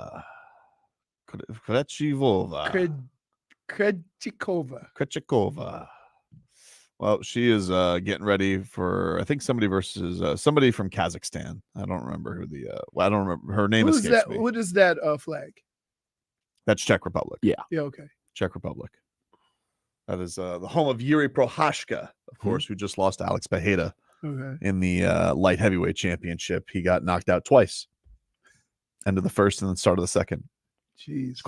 Krejcikova. Well, she is getting ready for, I think, somebody versus somebody from Kazakhstan. I don't remember who I don't remember. Her name escapes me. What is that flag? That's Czech Republic. Yeah, okay. Czech Republic. That is the home of Yuri Prohashka, of course, who just lost to Alex Bejeda in the light heavyweight championship. He got knocked out twice. End of the first and then start of the second. Jeez.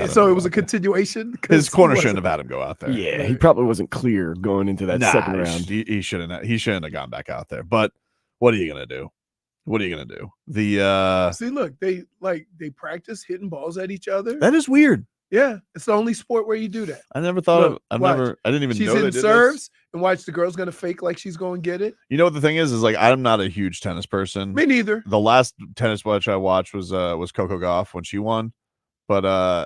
So it was a continuation? His corner shouldn't have had him go out there. Yeah, he probably wasn't clear going into that second round. He shouldn't have gone back out there. But what are you gonna do? What are you gonna do? See, look, they practice hitting balls at each other. That is weird. Yeah, it's the only sport where you do that. I never thought I didn't even she's know hitting they did serves this. and watch the girl's gonna fake like she's going to get it. You know what the thing is like I'm not a huge tennis person. Me neither. The last tennis match I watched was Coco Gauff when she won. But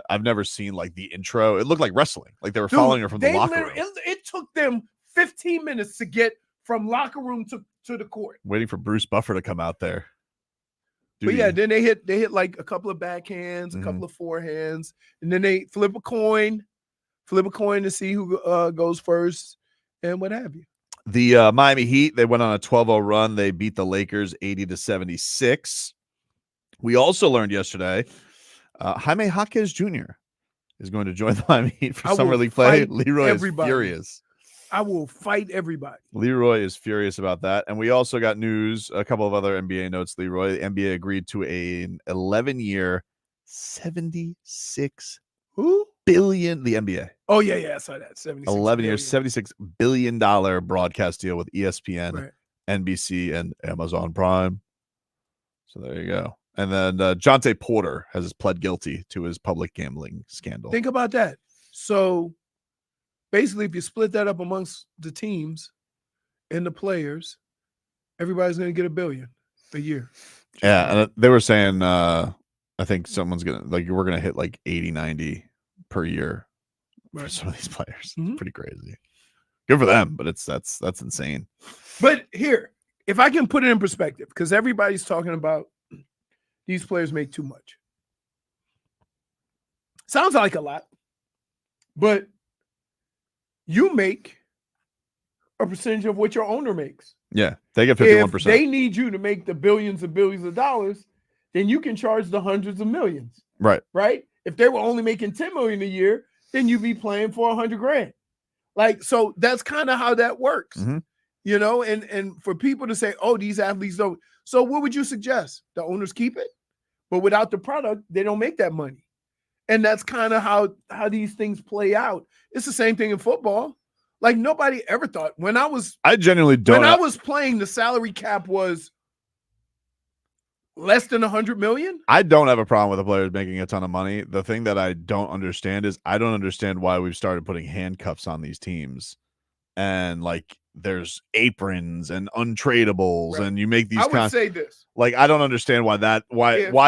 I've never seen like the intro. It looked like wrestling. Like they were following her from the locker room. It took them 15 minutes to get from locker room to the court. Waiting for Bruce Buffer to come out there. But yeah, then they hit like a couple of backhands, a couple of forehands, and then they flip a coin to see who goes first and what have you. The Miami Heat, they went on a 12-0 run. They beat the Lakers 80-76. We also learned yesterday Jaime Jaquez Jr. is going to join the Miami Heat for summer league play. Leroy is furious. I will fight everybody. Leroy is furious about that. And we also got news, a couple of other NBA notes, Leroy. The NBA agreed to an 11-year, 76 billion, the NBA. Oh, yeah, I saw that. 11 years, $76 billion broadcast deal with ESPN, Right. NBC, and Amazon Prime. So there you go. And then Jontay Porter has pled guilty to his public gambling scandal. Think about that. So basically, if you split that up amongst the teams and the players, everybody's going to get $1 billion a year. Yeah, and they were saying, I think someone's going to, like, we're going to hit like 80, 90 per year for some of these players. It's pretty crazy. Good for them, but that's insane. But here, if I can put it in perspective, because everybody's talking about these players make too much. Sounds like a lot, but you make a percentage of what your owner makes. Yeah, they get 51%. If they need you to make the billions and billions of dollars, then you can charge the hundreds of millions. Right. Right? If they were only making $10 million a year, then you'd be playing for $100,000. Like, so that's kind of how that works. You know, and for people to say, oh, these athletes don't. So what would you suggest? The owners keep it, but without the product, they don't make that money. And that's kind of how these things play out. It's the same thing in football. Like, nobody ever thought I genuinely don't. When I was playing, the salary cap was less than 100 million. I don't have a problem with the players making a ton of money. The thing that I don't understand is I don't understand why we've started putting handcuffs on these teams. And like there's aprons and untradables, and you make these. I would say this. Like, I don't understand why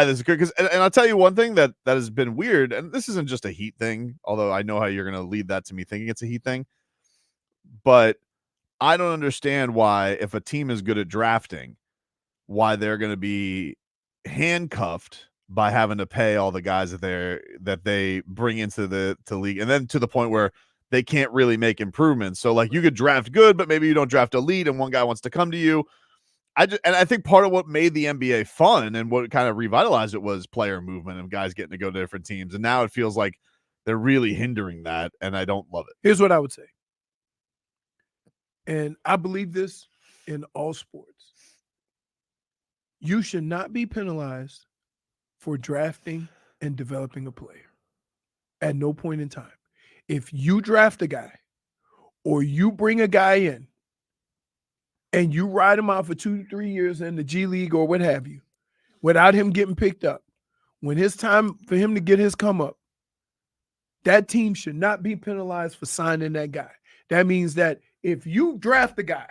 this is good. Because, and I'll tell you one thing that has been weird, and this isn't just a Heat thing, although I know how you're going to lead that to me thinking it's a Heat thing. But I don't understand why, if a team is good at drafting, why they're going to be handcuffed by having to pay all the guys that they bring into the league, and then to the point where they can't really make improvements. So like you could draft good, but maybe you don't draft elite, and one guy wants to come to you. I think part of what made the NBA fun and what kind of revitalized it was player movement and guys getting to go to different teams. And now it feels like they're really hindering that, and I don't love it. Here's what I would say. And I believe this in all sports. You should not be penalized for drafting and developing a player at no point in time. If you draft a guy or you bring a guy in and you ride him out for 2-3 years in the G League or what have you, without him getting picked up, when it's time for him to get his come up, that team should not be penalized for signing that guy. That means that if you draft the guy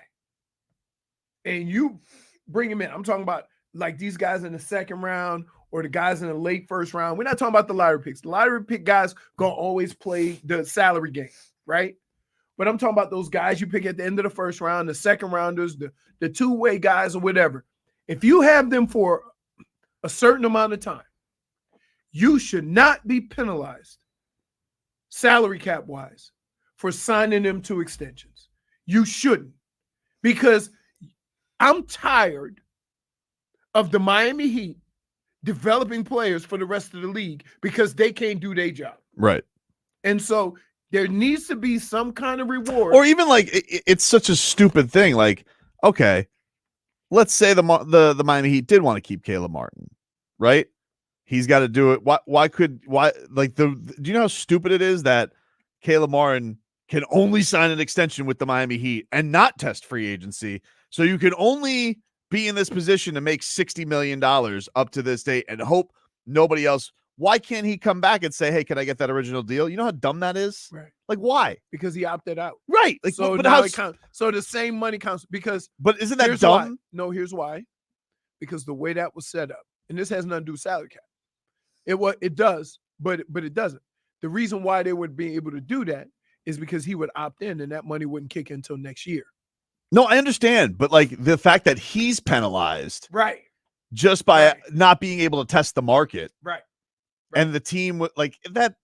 and you bring him in, I'm talking about like these guys in the second round or the guys in the late first round. We're not talking about the lottery picks. The lottery pick guys gonna always play the salary game, right? But I'm talking about those guys you pick at the end of the first round, the second rounders, the two-way guys or whatever. If you have them for a certain amount of time, you should not be penalized salary cap wise for signing them to extensions. You shouldn't, because I'm tired of the Miami Heat developing players for the rest of the league because they can't do their job. Right. And so there needs to be some kind of reward. Or even like it's such a stupid thing. Like, okay, let's say the Miami Heat did want to keep Caleb Martin, right? He's got to do it. Do you know how stupid it is that Caleb Martin can only sign an extension with the Miami Heat and not test free agency? So you can only be in this position to make $60 million up to this date and hope nobody else. Why can't he come back and say, hey, can I get that original deal? You know how dumb that is? Right. Like, why? Because he opted out. Right. Like, so but now it counts. So the same money counts because. But isn't that here's dumb? Why. No, here's why. Because the way that was set up, and this has nothing to do with salary cap. It does, but it doesn't. The reason why they would be able to do that is because he would opt in and that money wouldn't kick in until next year. No, I understand, but like the fact that he's penalized, right, just by not being able to test the market, right, and the team like that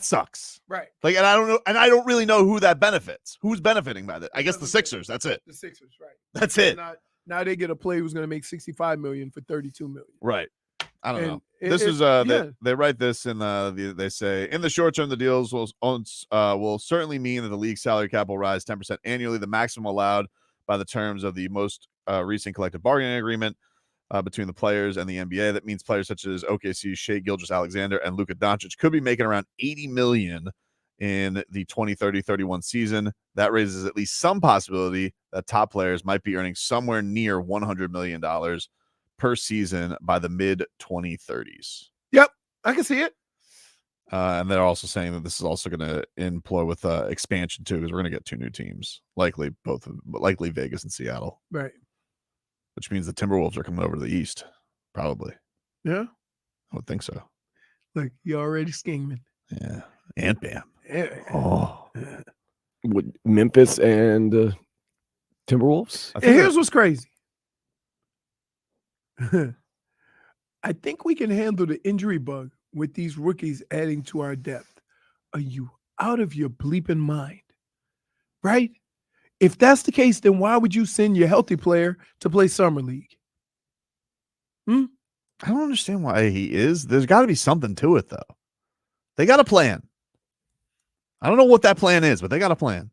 sucks, right. Like, and I don't know, and I don't really know who that benefits. Who's benefiting by that? I guess the Sixers. That's it. The Sixers, right? That's it. Now they get a player who's going to make $65 million for $32 million, right? I don't And know. This is yeah. they write this in they say in the short term the deals will certainly mean that the league salary cap will rise 10% annually, the maximum allowed by the terms of the most recent collective bargaining agreement between the players and the NBA. That means players such as OKC Shai Gilgeous-Alexander and Luka Doncic could be making around $80 million in the 2030-31 season. That raises at least some possibility that top players might be earning somewhere near $100 million per season by the mid 2030s. Yep, I can see it. And they're also saying that this is also going to employ with expansion too, because we're going to get 2 new teams, likely Vegas and Seattle, Right. which means the Timberwolves are coming over to the East, probably. Yeah, I would think so. Look, you're already scheming. Yeah, and Bam. Yeah. Oh, With Memphis and Timberwolves. And here's what's crazy. I think we can handle the injury bug with these rookies adding to our depth. Are you out of your bleeping mind? Right? If that's the case, then why would you send your healthy player to play Summer League? I don't understand why he is. There's got to be something to it, though. They got a plan. I don't know what that plan is, but they got a plan.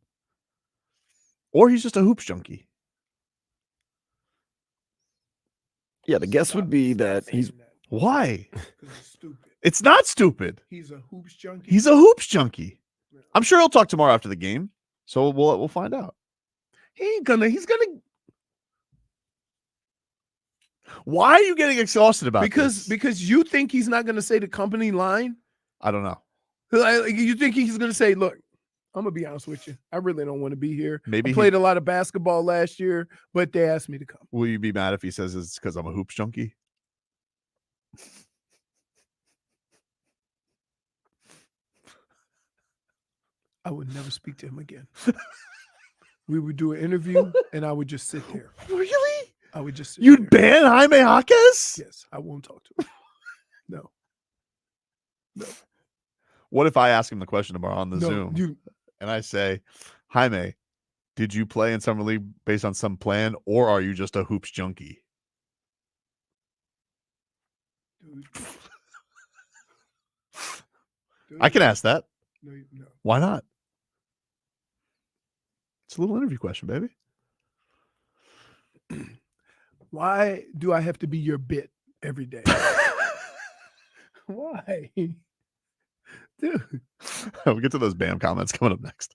Or he's just a hoops junkie. Yeah, the guess would be that he's why? It's stupid. It's not stupid. He's a hoops junkie. He's a hoops junkie. I'm sure he'll talk tomorrow after the game, so we'll find out. He's gonna. Why are you getting exhausted about this? Because you think he's not gonna say the company line. I don't know. Like, you think he's gonna say, "Look, I'm gonna be honest with you. I really don't want to be here. Maybe I played a lot of basketball last year, but they asked me to come." Will you be mad if he says it's because I'm a hoops junkie? I would never speak to him again. We would do an interview, and I would just sit there. Really? I would just sit You'd there. ban Jaime Jaquez? Yes, I won't talk to him. No. What if I ask him the question tomorrow on the No, Zoom and I say, Jaime, did you play in Summer League based on some plan, or are you just a hoops junkie? I can ask that. No. Why not? It's a little interview question, baby. Why do I have to be your bit every day? Why? Dude. We'll get to those Bam comments coming up next.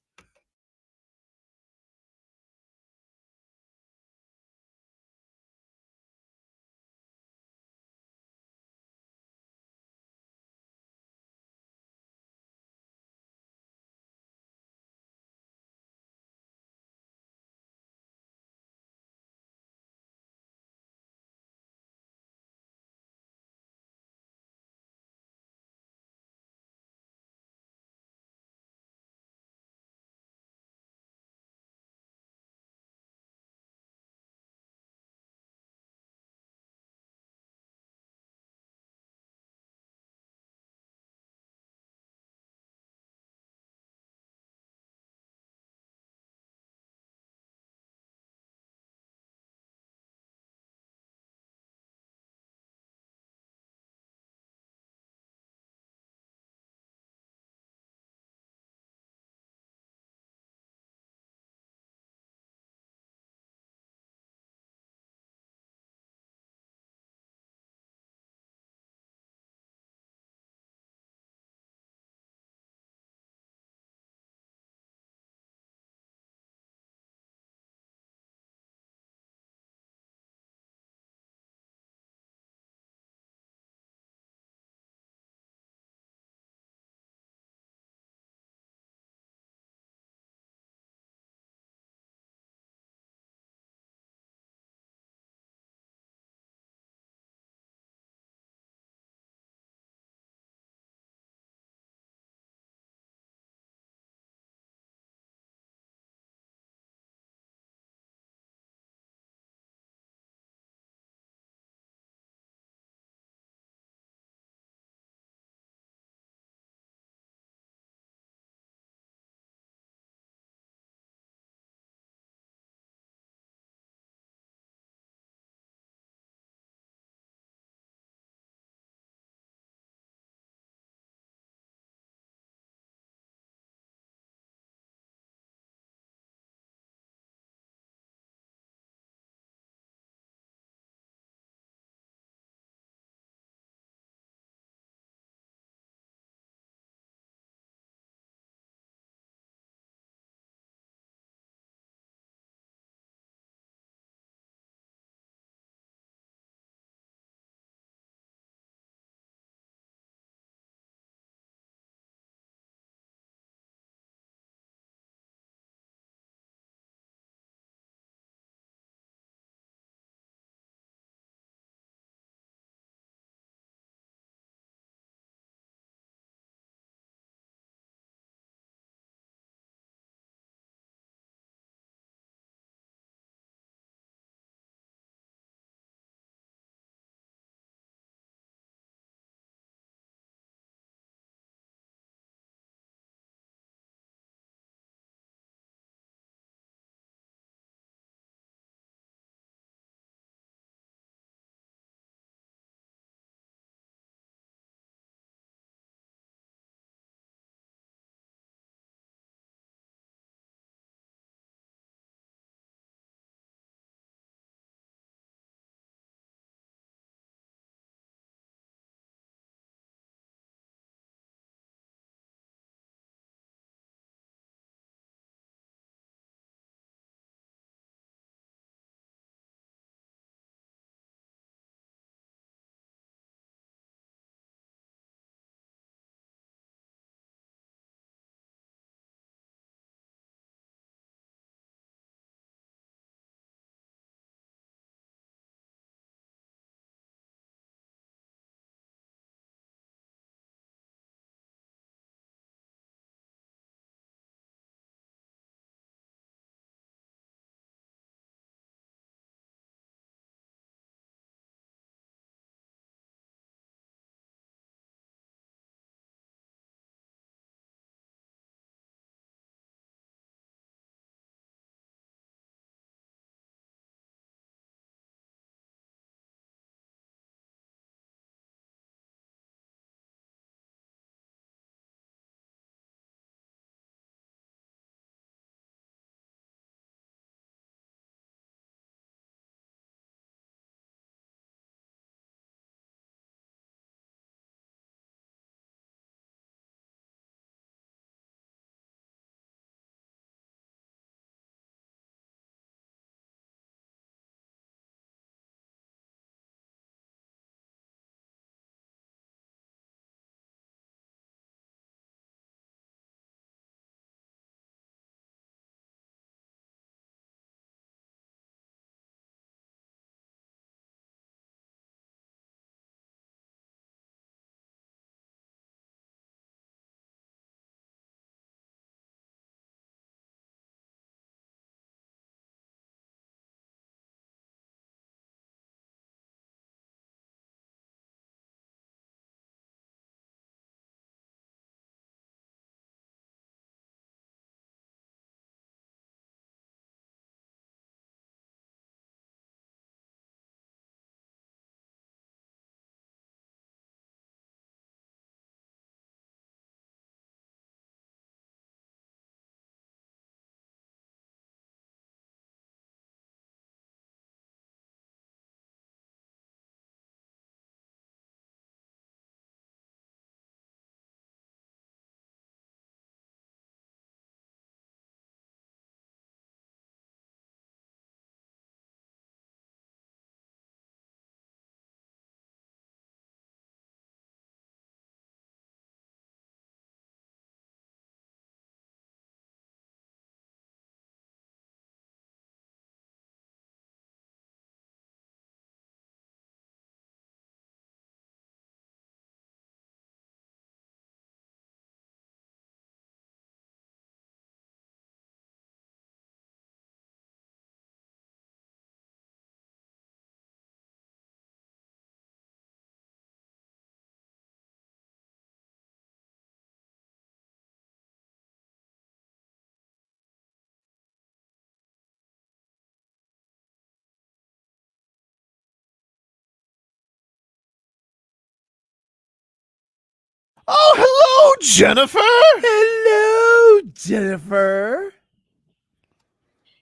Oh, hello, Jennifer. Hello, Jennifer.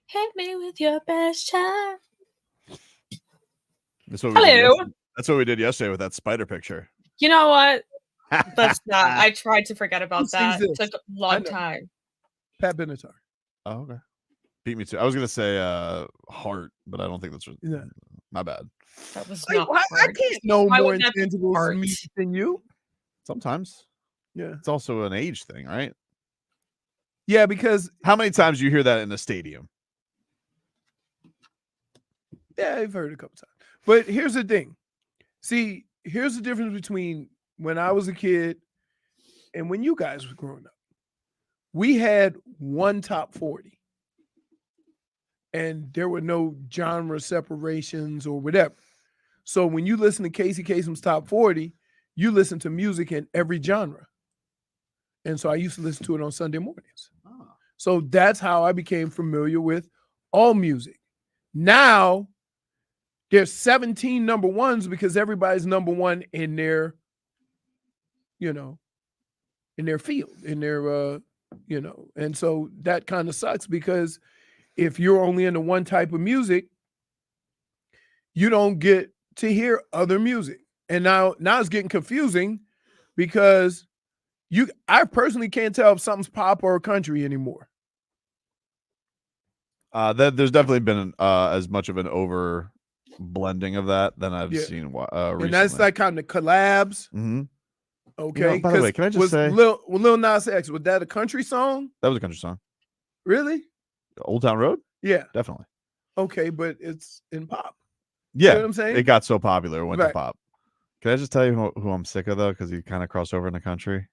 Hit me with your best shot. That's what Hello. That's what we did yesterday with that spider picture. You know what? That's not. I tried to forget Who about sings that. this? Took a long time. Pat Benatar. Oh, okay. Beat me too. I was gonna say Heart, but I don't think that's my bad. That was Like, not. I hard. can't know Why more would that be intangibles hard? in music than you. Sometimes. Yeah. It's also an age thing, right? Yeah, because how many times do you hear that in a stadium? yeah, I've heard it a couple times. But here's the thing. See, here's the difference between when I was a kid and when you guys were growing up. We had one top 40. And there were no genre separations or whatever. So when you listen to Casey Kasem's top 40, you listen to music in every genre. And so I used to listen to it on Sunday mornings. So that's how I became familiar with all music. Now there's 17 number ones because everybody's number one in their, in their field, in their, and so that kind of sucks because if you're only into one type of music, you don't get to hear other music. And now it's getting confusing because I personally can't tell if something's pop or country anymore. There's definitely been as much of an over blending of that than I've seen recently. And that's like kind of collabs. Mm-hmm. Okay. By the way, can I just say, Lil Nas X, was that a country song? That was a country song. Really? Old Town Road? Yeah. Definitely. Okay, but it's in pop. Yeah. You know what I'm saying? It got so popular, it went Right. to pop. Can I just tell you who I'm sick of, though? Because he kind of crossed over in the country.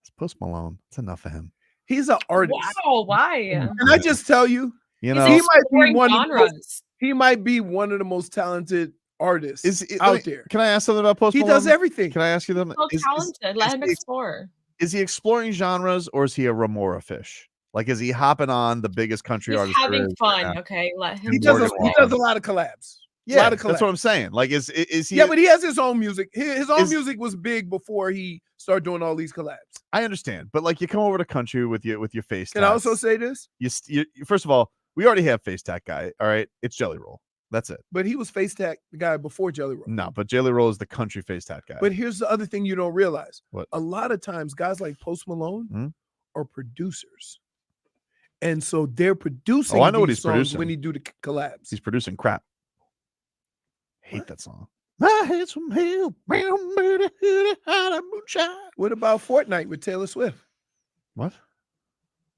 It's Post Malone. It's enough of him. He's an artist. Wow, why? Can I just tell you? You know, he might be one genres. he might be one of the most talented artists out there. Can I ask something about Post He Malone? does everything. Can I ask you them? So talented. Let him explore. Is he exploring genres or is he a Remora fish? Like, is he hopping on the biggest country He's artist? there having is fun. right now? Okay, let him. He does a lot of collabs. Yeah, a lot of collabs. that's what I'm saying. Like, is he? Yeah, but he has his own music. His own music was big before he started doing all these collabs. I understand, but like, you come over to country with your face. Can I also say this? You first of all, we already have face tat guy. All right, it's Jelly Roll. That's it. But he was face tat guy before Jelly Roll. No, but Jelly Roll is the country face tat guy. But here's the other thing you don't realize. What? A lot of times guys like Post Malone are producers. And so they're producing I know what these he's songs producing. when he do the collabs. He's producing crap. Hate that song. I hate some hell. What about Fortnite with Taylor Swift? What?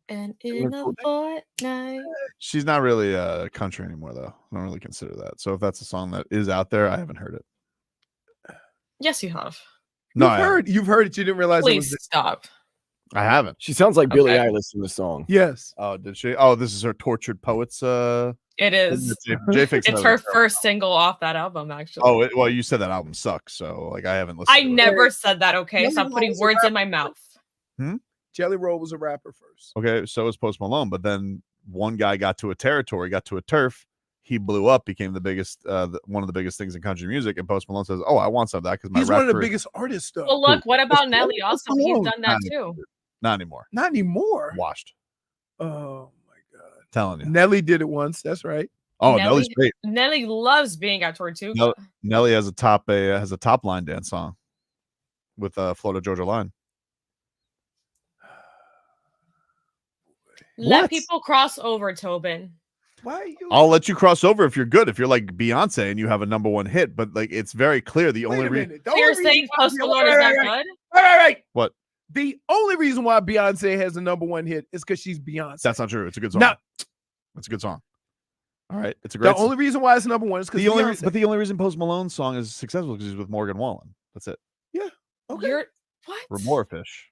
And in a fortnight. She's not really country anymore, though. I don't really consider that. So if that's a song that is out there, I haven't heard it. Yes, you have. No, You've heard it. You didn't realize it Please was stop. I haven't. She sounds like Billie Okay. Eilish in the song. Yes. Oh, did she? Oh, this is her Tortured Poets. It is. JFig It's her first single off that album, actually. Oh, well, you said that album sucks, so like I haven't listened. I to it. never said that. Okay, Jelly stop Roll putting was a words in rapper. my mouth. Jelly Roll was a rapper first. Okay, so is Post Malone, but then one guy got to a territory, got to a turf. He blew up, became the biggest, one of the biggest things in country music. And Post Malone says, "Oh, I want some of that because my He's one of the biggest artists, though. Well, look, what about Post Nelly? Malone? Also, he's done that too. Not anymore. Not anymore. Washed. Oh my God. Telling you. Nelly did it once. That's right. Oh, Nelly's great. Nelly loves being at tour too. Nelly has a top line dance song with Florida Georgia Line. Let What? people cross over, Tobin. Why are you? I'll let you cross over if you're good. If you're like Beyonce and you have a #1 hit, but like it's very clear the Wait only a reason. minute. The So only you're reason saying why- Post Malone is not good? Right. What? The only reason why Beyonce has a #1 hit is because she's Beyonce. That's not true. It's a good song. Now, It's a good song. All right, it's a great. the only reason why it's #1 is because Beyonce. But the only reason Post Malone's song is successful because he's with Morgan Wallen. That's it. Yeah. Okay. You're what? Remora Fish.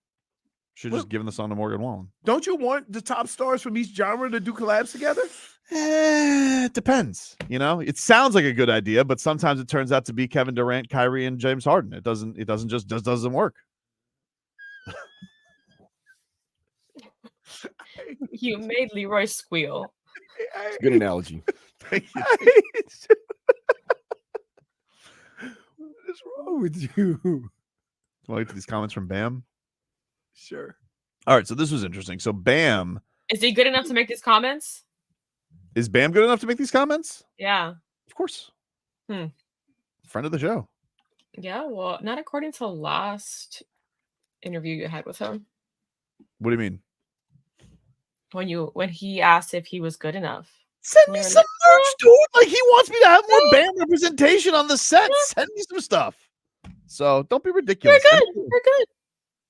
Should Well- just given the song to Morgan Wallen. Don't you want the top stars from each genre to do collabs together? It depends. You know, it sounds like a good idea, but sometimes it turns out to be Kevin Durant, Kyrie, and James Harden. It doesn't work. You made Leroy squeal. It's a good analogy. Thank you. What is wrong with you? Want to get to these comments from Bam? Sure. All right, so this was interesting. So Bam, Is he good enough to make these comments? is Bam good enough to make these comments? Yeah. Of course. Hmm. Friend of the show. Yeah, well, not according to the last interview you had with him. What do you mean? When he asked if he was good enough. Send me some merch, dude. Like, he wants me to have more Bam representation on the set. Send me some stuff. So don't be ridiculous. You're good. You're good.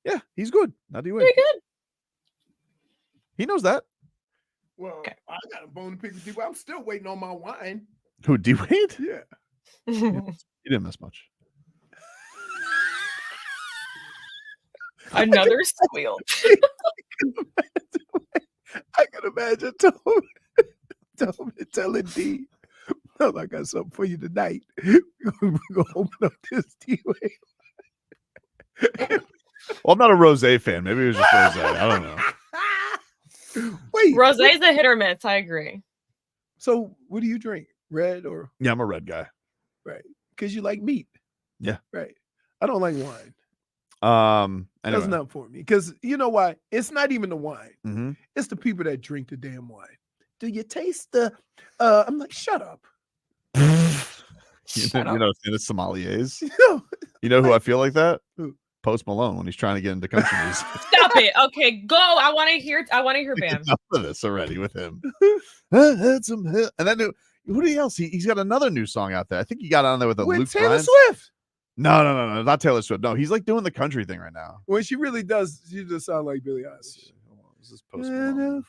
Yeah, he's good. Not D Wade. You're good. He knows that. Well, I got a bone to pick with D-Wade. I'm still waiting on my wine. Who, D Wade? Yeah. He didn't miss much. Another squeal. I can imagine Tobin telling D, "No, I got something for you tonight. We're gonna open up this D-Wade." Well, I'm not a rosé fan. Maybe it was just rosé. I don't know. Wait, Rosé's a hit or miss. I agree. So, what do you drink? Red or Yeah, I'm a red guy. right? Because you like meat. Yeah. Right. I don't like wine. Anyway. That's not for me. Because you know why? It's not even the wine. Mm-hmm. It's the people that drink the damn wine. Do you taste the? I'm like, shut up. You know, it's sommeliers. No. You know who I feel like that? Who? Post Malone when he's trying to get into country music. Stop it. Okay, go. I want to hear Bam. Enough of this already with him. I had some hit. And then who else? He's got another new song out there. I think he got on there with a Luke Taylor Bryan. Swift. No, not Taylor Swift. No, he's like doing the country thing right now. When she really does, she just sound like Billie Eilish. This is Post Malone.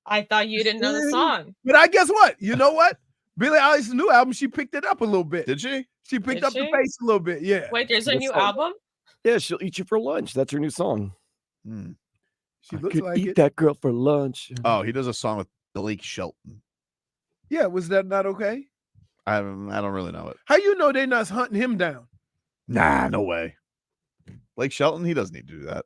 I thought you didn't know the song. But I guess what? You know what? Billie Eilish's new album, she picked it up a little bit. Did she? She picked Did up the she? pace a little bit. Yeah. Wait, there's a This new song. album? Yeah, she'll eat you for lunch. That's her new song. She I looks could like eat it. that girl for lunch. Oh, he does a song with Blake Shelton. Yeah, was that not okay? I don't really know it. How you know they not hunting him down? Nah, no way. Blake Shelton, he doesn't need to do that.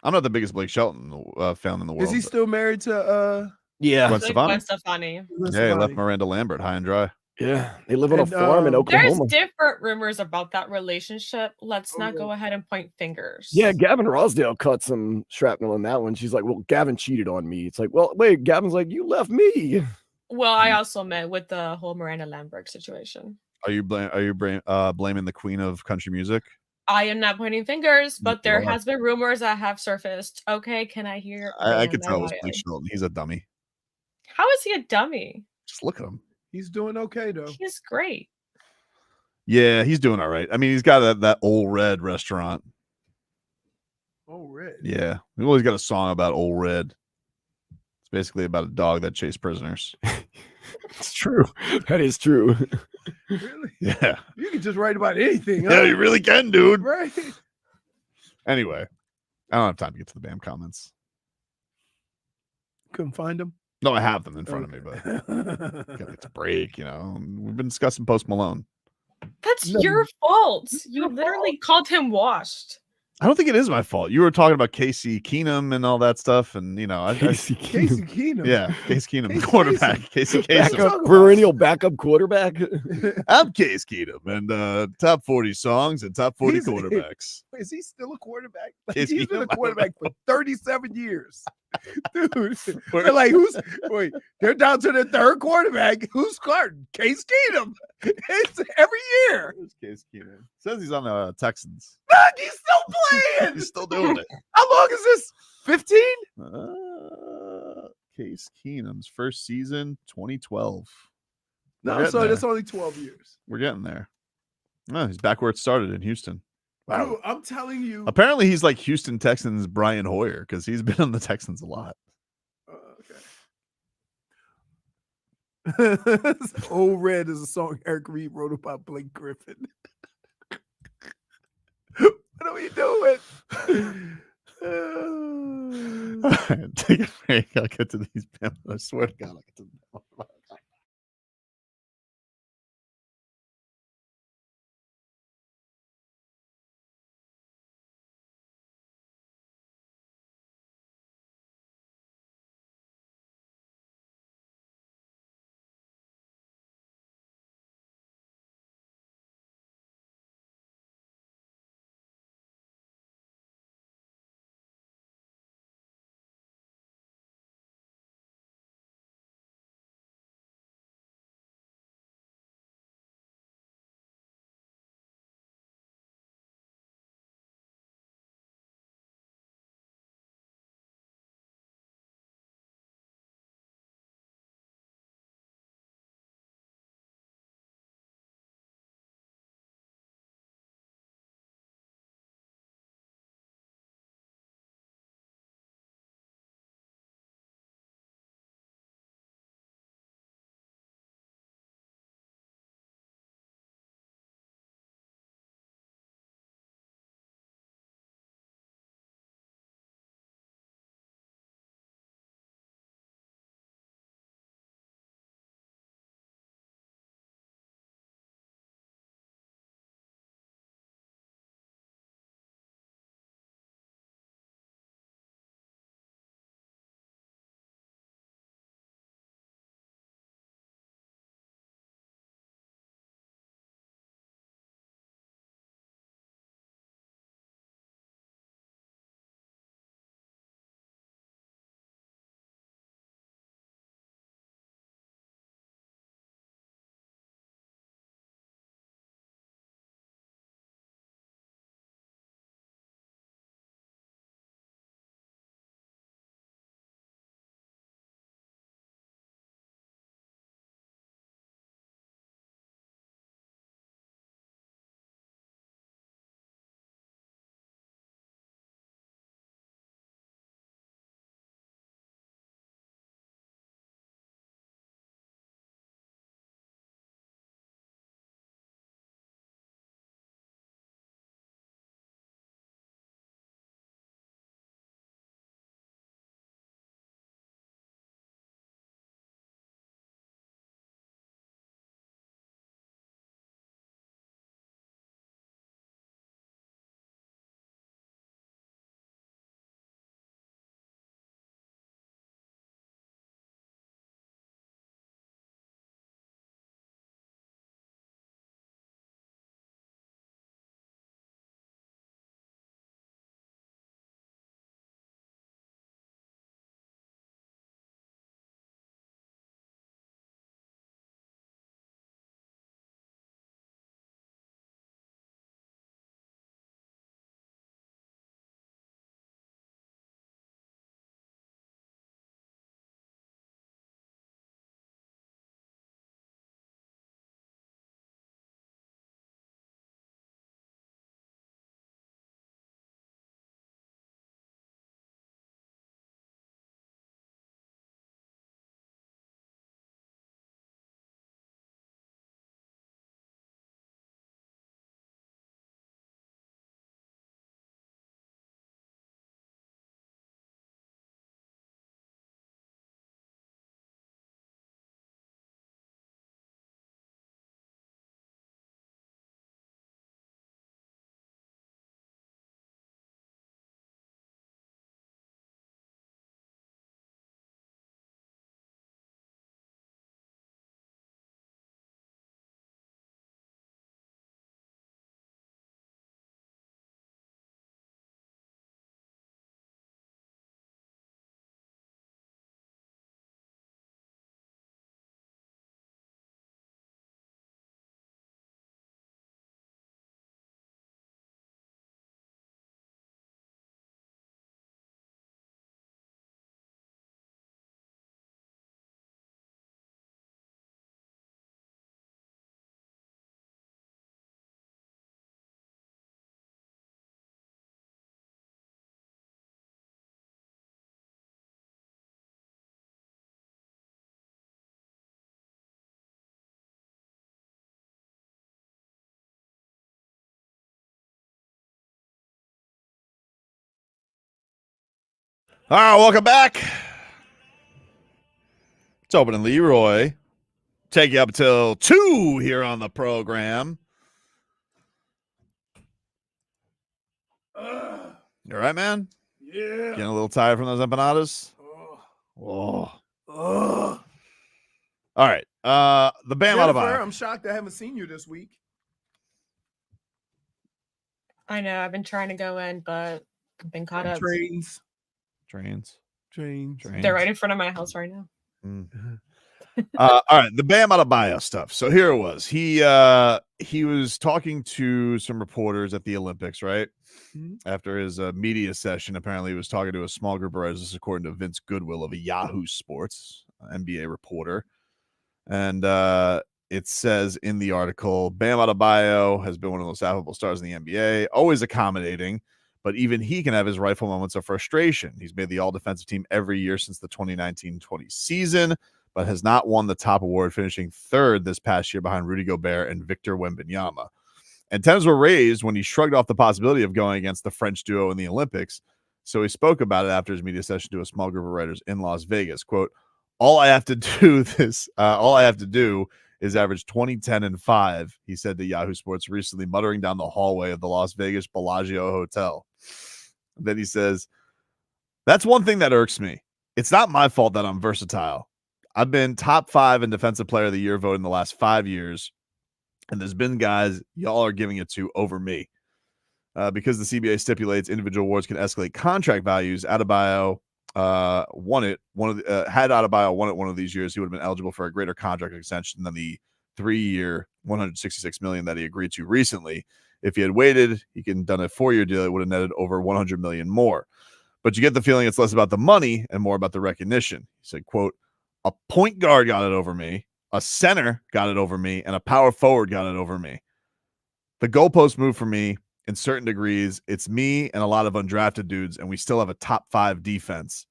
I'm not the biggest Blake Shelton fan in the world. Is he still married to Yeah. Gwen Like Stefani? Gwen Stefani. Yeah, he left Miranda Lambert high and dry. Yeah. They live on a And, farm in There's There's Oklahoma. different rumors about that relationship. Let's not go ahead and point fingers. Yeah, Gavin Rosdale cut some shrapnel in that one. She's like, well, Gavin cheated on me. It's like, well, wait, Gavin's like, you left me. Well, I also meant with the whole Miranda Lambert situation. Are you blaming the queen of country music? I am not pointing fingers, but there You are. has been rumors that have surfaced. Okay, can I hear? I Bam could tell it was Adebayo? Blake Shelton. He's a dummy. How is he a dummy? Just look at him. He's doing okay though. He's great. Yeah, he's doing all right. I mean, he's got that Old Red restaurant. Oh, red. Yeah, we always got a song about Old Red. It's basically about a dog that chased prisoners. It's true. That is true. Really? Yeah. You can just write about anything. Yeah, huh? you really can, dude. Right. Anyway, I don't have time to get to the Bam comments. Couldn't find him. No, I have them in front of me, but gotta get to break. You know, we've been discussing Post Malone. That's No, your fault. You your literally called him washed. I don't think it is my fault. You were talking about Casey Keenum and all that stuff, and you know, Casey Keenum. yeah, Case Keenum, Casey quarterback, Casey Backup. Kasem. Perennial backup quarterback. I'm Case Keenum, and top 40 songs and top 40 He's- quarterbacks. Is he still a quarterback? Like, Case he's been a Keenum? quarterback for 37 years. Dude, they're like, they're down to their third quarterback. Who's starting? Case Keenum. It's every year. Where's Case Keenum? Says he's on the Texans. Look, he's still playing. He's still doing it. How long is this? 15? Case Keenum's first season, 2012. We're No, getting so there. that's only 12 years. We're getting there. Oh, he's back where it started in Houston. Wow. Dude, I'm telling you. Apparently, he's like Houston Texans Brian Hoyer because he's been on the Texans a lot. Okay. Old Red is a song Eric Reed wrote about Blake Griffin. What are we doing? All right, take a break. I'll get to these. I swear to God, I'll get to them. All right, welcome back. Tobin and Leroy take you up till 2 here on the program. You all right, man? Yeah. Getting a little tired from those empanadas? Oh. All right. The Bam Jennifer, Adebayo. I'm shocked I haven't seen you this week. I know. I've been trying to go in, but I've been caught up. Trains. They're right in front of my house right now. All right, the Bam Adebayo stuff. So here it was. He was talking to some reporters at the Olympics, right? After his media session, apparently he was talking to a small group of writers, according to Vince Goodwill of Yahoo Sports, NBA reporter. And it says in the article, Bam Adebayo has been one of the most affable stars in the NBA, always accommodating, but even he can have his rightful moments of frustration. He's made the all-defensive team every year since the 2019-20 season, but has not won the top award, finishing third this past year behind Rudy Gobert and Victor Wembanyama. Antennas were raised when he shrugged off the possibility of going against the French duo in the Olympics. So he spoke about it after his media session to a small group of writers in Las Vegas. Quote, all I have to do is average 20, 10, and 5, he said to Yahoo Sports recently, muttering down the hallway of the Las Vegas Bellagio Hotel. Then he says, that's one thing that irks me. It's not my fault that I'm versatile. I've been top 5 in Defensive Player of the Year vote in the last 5 years, and there's been guys y'all are giving it to over me. Because the CBA stipulates individual awards can escalate contract values, Adebayo won it. Had Adebayo won it one of these years, he would have been eligible for a greater contract extension than the 3-year, $166 million that he agreed to recently. If he had waited, he could have done a 4-year deal. It would have netted over $100 million more. But you get the feeling it's less about the money and more about the recognition. He said, quote, a point guard got it over me, a center got it over me, and a power forward got it over me. The goalpost moved for me in certain degrees. It's me and a lot of undrafted dudes, and we still have a top 5 defense.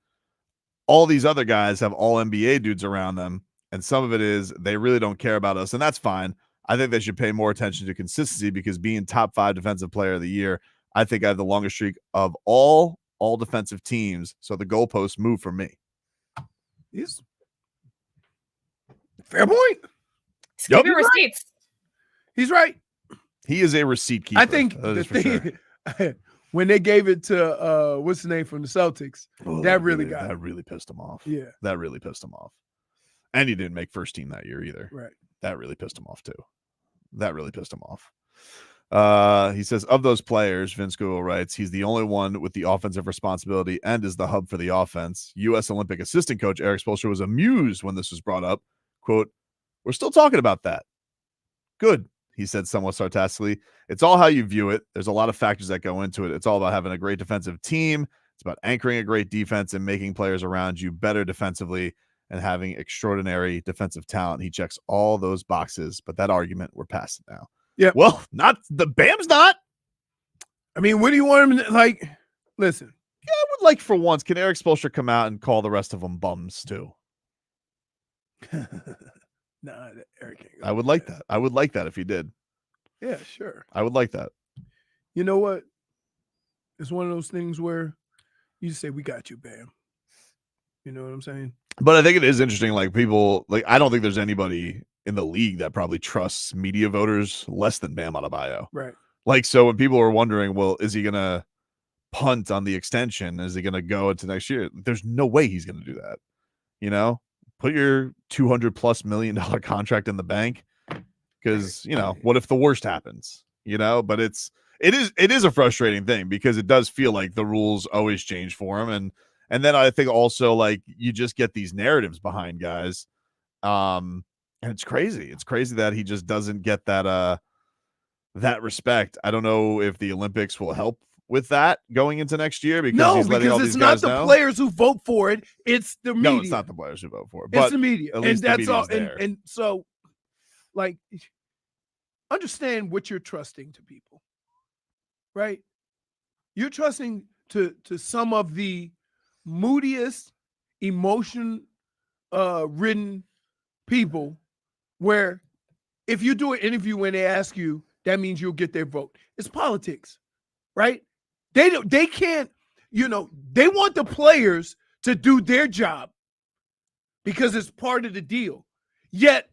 All these other guys have all NBA dudes around them, and some of it is they really don't care about us, and that's fine. I think they should pay more attention to consistency because being top 5 defensive player of the year, I think I have the longest streak of all defensive teams, so the goalposts move for me. Yes. Fair point. Keep your receipts. He's right. He is a receipt keeper. I think the thing when they gave it to what's the name from the Celtics, that really pissed him off. Yeah. That really pissed him off. And he didn't make first team that year either. Right. That really pissed him off too. He says, of those players, Vince Goodwill writes, he's the only one with the offensive responsibility and is the hub for the offense. U.S. Olympic assistant coach Eric Spoelstra was amused when this was brought up. Quote, we're still talking about that. Good, he said somewhat sarcastically. It's all how you view it. There's a lot of factors that go into it. It's all about having a great defensive team. It's about anchoring a great defense and making players around you better defensively and having extraordinary defensive talent. He checks all those boxes, but that argument, we're past it now. Yeah. Well, not the Bam's not. I mean, what do you want him to like? Listen. Yeah, I would like for once, can Eric Spoelstra come out and call the rest of them bums too? Nah, Eric can't. I would like that. I would like that if he did. Yeah, sure. I would like that. You know what? It's one of those things where you just say, we got you, Bam. You know what I'm saying? But I think it is interesting. Like people, like I don't think there's anybody in the league that probably trusts media voters less than Bam Adebayo. Right. Like, so when people are wondering, well, is he going to punt on the extension? Is he going to go into next year? There's no way he's going to do that. You know, put your $200+ million contract in the bank because, you know, what if the worst happens, you know, but it is a frustrating thing because it does feel like the rules always change for him. And then I think also like you just get these narratives behind guys. And it's crazy. It's crazy that he just doesn't get that respect. I don't know if the Olympics will help with that going into next year because he's letting all these guys know. It's not the players who vote for it. It's the media. No, it's not the players who vote for it. But it's the media. At least and that's all. there. And so, like, understand what you're trusting to people, right? You're trusting to some of the moodiest, emotion-ridden people where if you do an interview when they ask you, that means you'll get their vote. It's politics, right? They can't. they want the players to do their job because it's part of the deal. Yet,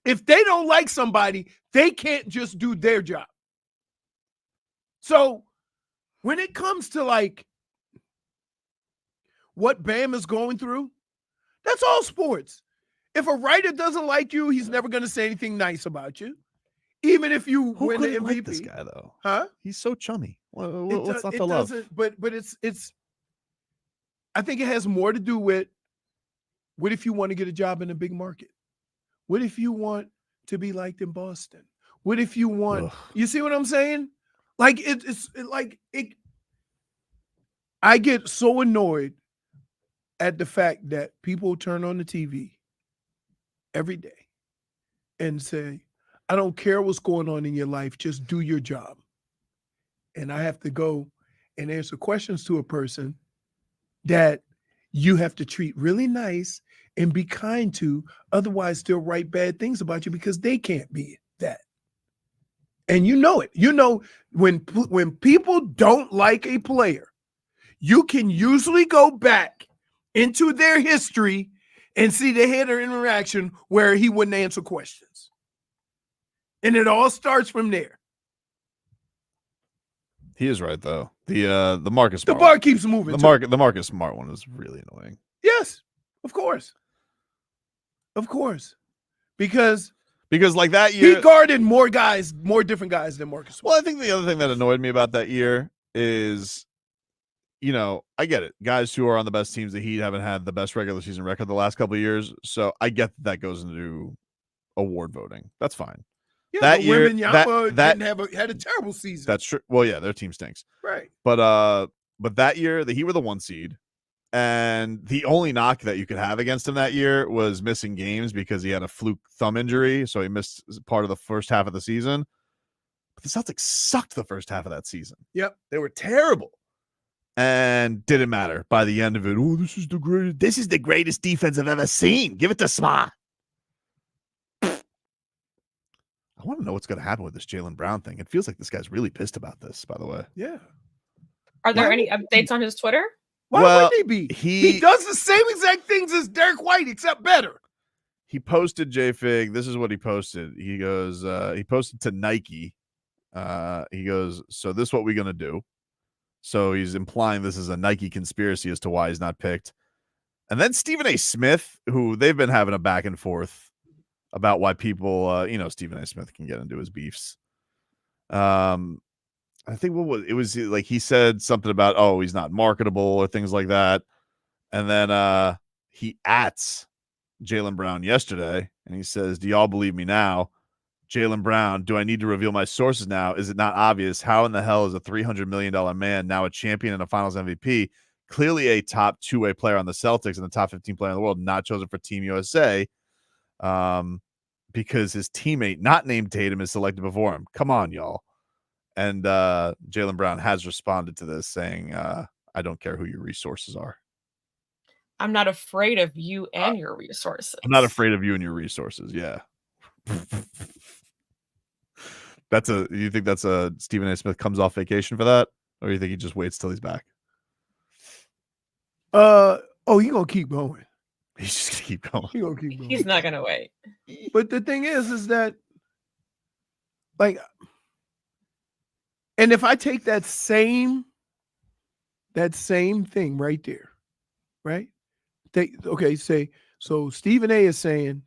if they don't like somebody, they can't just do their job. So, when it comes to like what Bam is going through, that's all sports. If a writer doesn't like you, he's never going to say anything nice about you, even if you win the MVP. Like this guy though, huh? He's so chummy. What's not to love? But it's. I think it has more to do with what if you want to get a job in a big market? What if you want to be liked in Boston? What if you want? You see what I'm saying? Like I get so annoyed at the fact that people turn on the TV every day and say, I don't care what's going on in your life, just do your job. And I have to go and answer questions to a person that you have to treat really nice and be kind to, otherwise they'll write bad things about you because they can't be that. And you know it. You know, when people don't like a player, you can usually go back into their history and see they had an interaction where he wouldn't answer questions. And it all starts from there. He is right though. The Marcus Smart. The bar keeps moving. The Marcus Smart one is really annoying. Yes, of course. Of course. Because like that year he guarded more different guys than Marcus Smart. Well, I think the other thing that annoyed me about that year is, I get it. Guys who are on the best teams, the Heat haven't had the best regular season record the last couple of years. So I get that goes into award voting. That's fine. Yeah, that but year, Wembanyama had a terrible season. That's true. Well, yeah, their team stinks. Right. But that year, the Heat were the 1 seed. And the only knock that you could have against him that year was missing games because he had a fluke thumb injury. So he missed part of the first half of the season. But the Celtics sucked the first half of that season. Yep. They were terrible. And didn't matter by the end of it. Oh, this is the greatest defense I've ever seen. Give it to Smart. I want to know what's going to happen with this Jaylen Brown thing. It feels like this guy's really pissed about this, by the way. Yeah. Are there any updates on his Twitter? Why would he be? He does the same exact things as Derek White, except better. He posted JFig. This is what he posted. He goes, he posted to Nike. He goes, so this is what we're going to do. So he's implying this is a Nike conspiracy as to why he's not picked. And then Stephen A. Smith, who they've been having a back and forth about why people, Stephen A. Smith can get into his beefs. I think it was like he said something about, oh, he's not marketable or things like that. And then he ats Jaylen Brown yesterday and he says, do y'all believe me now? Jaylen Brown, do I need to reveal my sources now? Is it not obvious? How in the hell is a $300 million man now a champion and a finals MVP, clearly a top two-way player on the Celtics and the top 15 player in the world, not chosen for Team USA because his teammate, not named Tatum, is selected before him? Come on, y'all. And Jaylen Brown has responded to this saying, I don't care who your resources are. I'm not afraid of you and your resources. I'm not afraid of you and your resources. Yeah. You think that's a Stephen A. Smith comes off vacation for that? Or you think he just waits till he's back? He's gonna keep going. He's just gonna keep going. He's gonna keep going. He's not gonna wait. But the thing is that like, and if I take that same thing right there, right? So Stephen A is saying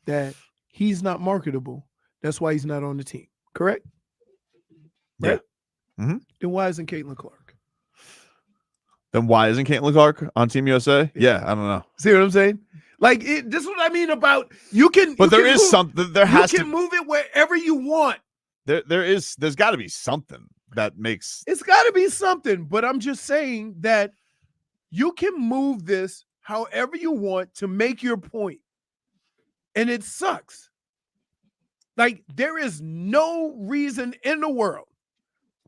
that he's not marketable. That's why he's not on the team. Correct? Right? Yeah. Mm-hmm. Then why isn't Caitlin Clark? Then why isn't Caitlin Clark on Team USA? Yeah, I don't know. See what I'm saying? Like, this is what I mean about you can. But you there can is move, something. There has you to can move it wherever you want. There's got to be something that makes. It's got to be something. But I'm just saying that you can move this however you want to make your point, and it sucks. Like, there is no reason in the world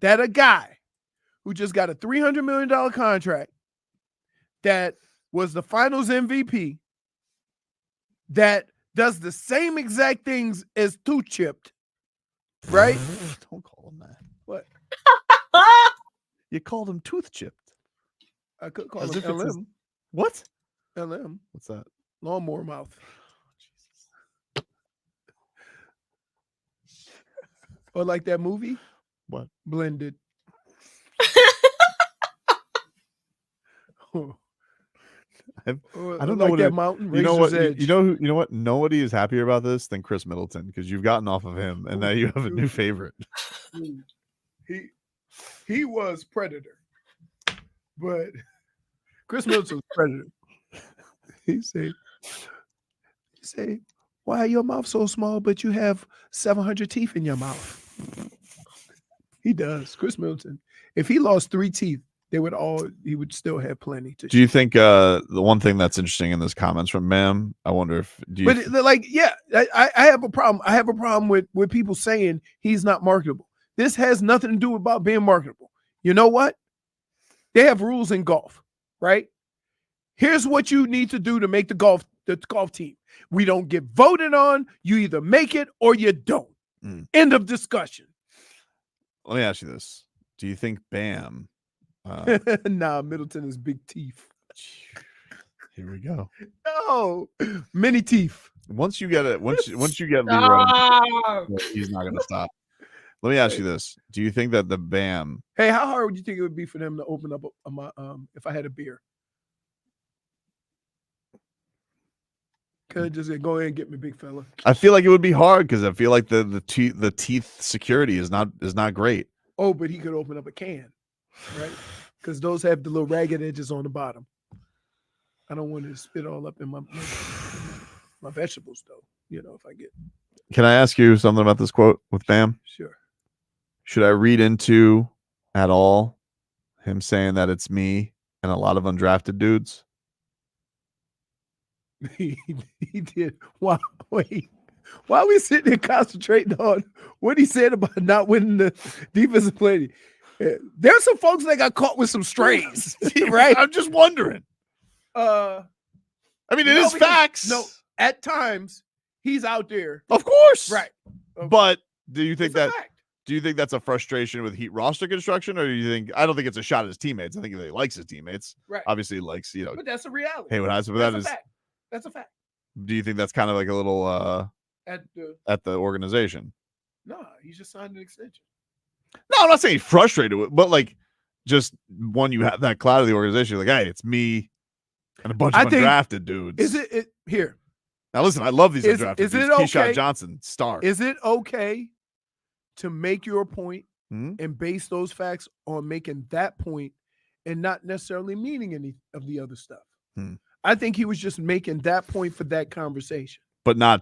that a guy who just got a $300 million contract, that was the finals MVP, that does the same exact things as Two Chipped, right? Don't call him that. What? You called him Tooth Chipped. I could call As him if it's his- LM. What? LM. What's that? Lawnmower mouth. Or like that movie? What? Blended. I don't Like know what that it, mountain. you know what Razor's Edge. you know what, nobody is happier about this than Chris Middleton, because you've gotten off of him and now you have a new favorite. He was Predator, but Chris Middleton was Predator. He said, why your mouth so small, but you have 700 teeth in your mouth? He does. Chris Middleton. If he lost 3 teeth, he would still have plenty to Do you think the one thing that's interesting in this comments from Bam, I wonder if I have a problem. I have a problem with people saying he's not marketable. This has nothing to do about being marketable. You know what? They have rules in golf, right? Here's what you need to do to make the golf team. We don't get voted on. You either make it or you don't. End of discussion. Let me ask you this. Do you think Bam Nah, Middleton is big teeth. Here we go. No, many teeth. Once you get Leroy, he's not gonna stop. Let me ask you this. Do you think that the Bam Hey, how hard would you think it would be for them to open up if I had a beer? Could I just say, go ahead and get me, big fella? I feel like it would be hard because I feel like the teeth security is not great. Oh, but he could open up a can, right? Because those have the little ragged edges on the bottom. I don't want to spit all up in my vegetables, though. You know, if I get. Can I ask you something about this quote with Bam? Sure. Should I read into at all him saying that it's me and a lot of undrafted dudes? He did. Why? Wait. Why are we sitting there concentrating on what he said about not winning the defensive player? There's some folks that got caught with some strays, right? I'm just wondering. I mean, it is facts. No, at times he's out there. Of course. Right. But do you think that's a frustration with Heat roster construction, or do you think? I don't think it's a shot at his teammates. I think he likes his teammates. Right. Obviously, he likes But that's a reality. Hey, what happens? But That's a fact. That's a fact. Do you think that's kind of like a little at the organization? No, he's just signed an extension. No, I'm not saying he's frustrated with, but like just when you have that cloud of the organization, like, hey, it's me and a bunch of undrafted dudes. Is it here? Now listen, I love these undrafted is dudes. it okay? Keshad Johnson, star. Is it okay to make your point Hmm? and base those facts on making that point and not necessarily meaning any of the other stuff? I think he was just making that point for that conversation. But not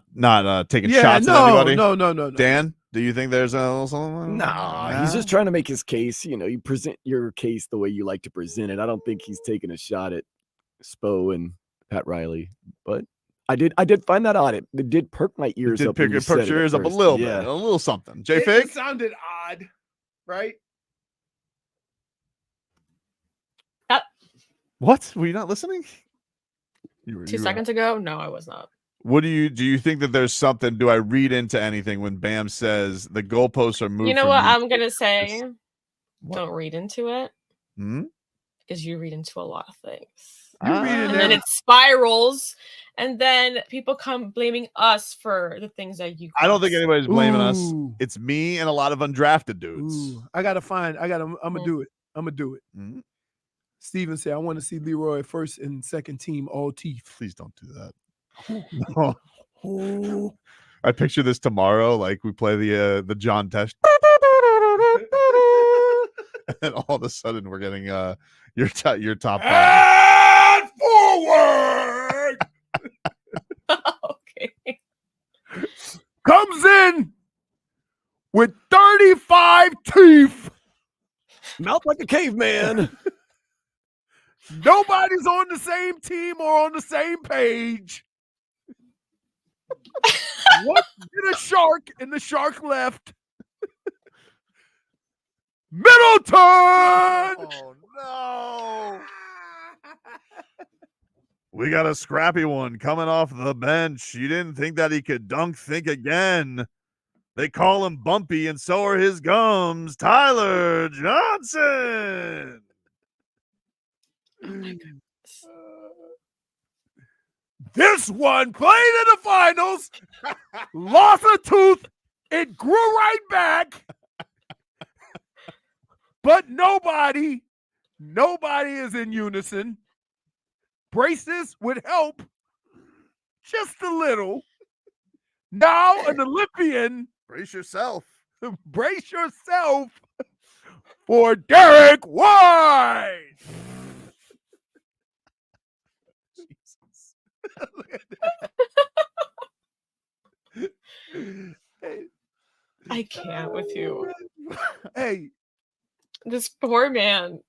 taking shots at anybody? No. Dan, do you think there's something? No, he's just trying to make his case. You know, you present your case the way you like to present it. I don't think he's taking a shot at Spo and Pat Riley, but I did find that odd. It did perk my ears up. It perked your ears up a little bit, a little something. JFig? It sounded odd, right? What? Were you not listening? 2 seconds ago? No, I was not. What do you think that there's something? Do I read into anything when Bam says the goalposts are moving? You know what I'm gonna say? Don't read into it. Hmm? Because you read into a lot of things. And then it spirals, and then people come blaming us for the things that you. I don't think anybody's blaming us. It's me and a lot of undrafted dudes. I'm gonna do it. Mm-hmm. Steven said, I want to see Leroy first and second team all teeth. Please don't do that. I picture this tomorrow, like we play the John test, and all of a sudden we're getting your top five. And forward. Okay. Comes in with 35 teeth. Mouth like a caveman. Nobody's on the same team or on the same page. What did a shark and the shark left? Middleton! Oh no. We got a scrappy one coming off the bench. You didn't think that he could dunk, think again. They call him Bumpy, and so are his gums. Tyler Johnson. This one played in the finals, lost a tooth, it grew right back, but nobody is in unison. Braces would help just a little. Now an Olympian. Brace yourself. Brace yourself for Derek White. Jesus. Look at that. Hey. I can't with you. Hey. This poor man.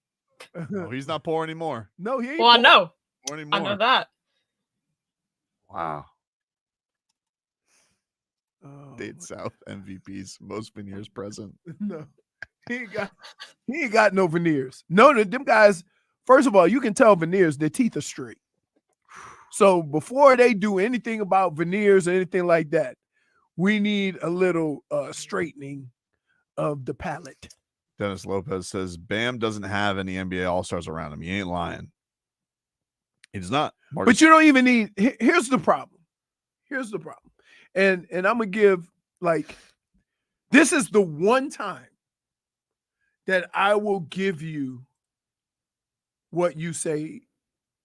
No, he's not poor anymore. No, he ain't Well, I know. Poor I anymore. know that. Wow. Oh, Date South MVPs, most veneers present. no, he ain't got no veneers. No, them guys. First of all, you can tell veneers, their teeth are straight. So before they do anything about veneers or anything like that, we need a little straightening of the palate. Dennis Lopez says Bam doesn't have any NBA All-Stars around him. He ain't lying. He does not. But you don't even need. Here's the problem. Here's the problem. And I'm gonna give, like, this is the one time that I will give you what you say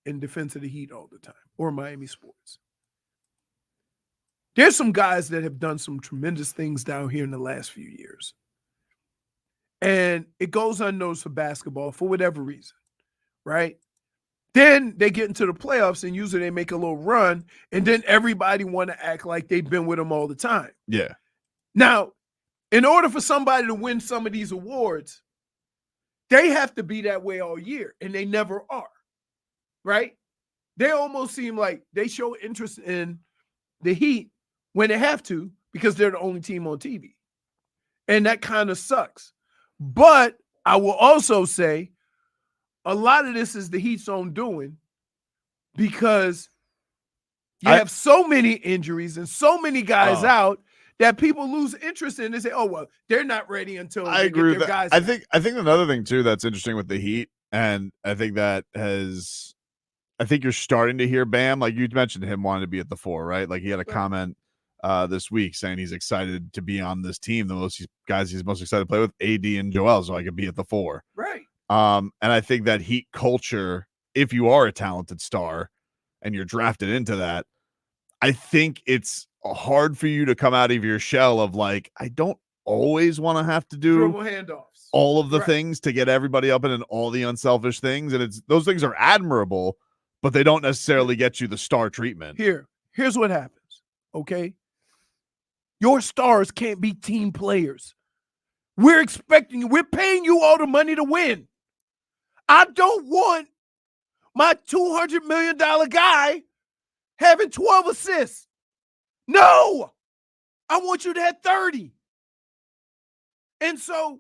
in defense of the Heat all the time, or Miami sports. There's some guys that have done some tremendous things down here in the last few years. And it goes unnoticed for basketball for whatever reason, right? Then they get into the playoffs and usually they make a little run, and then everybody want to act like they've been with them all the time. Yeah. Now, in order for somebody to win some of these awards, they have to be that way all year, and they never are, right? They almost seem like they show interest in the Heat when they have to because they're the only team on TV. And that kind of sucks. But I will also say a lot of this is the Heat's own doing because you have so many injuries and so many guys out that people lose interest in and say, oh, well, they're not ready until I they agree get with their that. guys. I think another thing too that's interesting with the Heat, and I think that has, I think you're starting to hear Bam, like you mentioned him wanting to be at the 4, right? Like he had a comment this week saying he's excited to be on this team. The most guys he's most excited to play with, AD and Joel, so I could be at the 4. Right. And I think that Heat culture, if you are a talented star and you're drafted into that, I think it's hard for you to come out of your shell of like, I don't always want to have to do Dribble handoffs, all of the things to get everybody up and all the unselfish things. And it's those things are admirable, but they don't necessarily get you the star treatment. Here's what happens, okay? Your stars can't be team players. We're paying you all the money to win. I don't want my $200 million guy having 12 assists. No, I want you to have 30. And so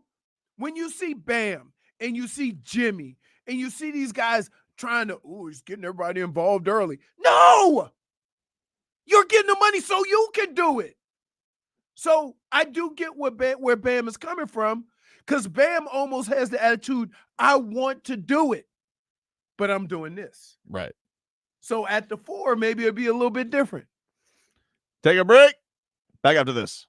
when you see Bam and you see Jimmy and you see these guys trying to, he's getting everybody involved early. No, you're getting the money so you can do it. So I do get where Bam is coming from, because Bam almost has the attitude, I want to do it, but I'm doing this. Right. So at the 4, maybe it'll be a little bit different. Take a break. Back after this.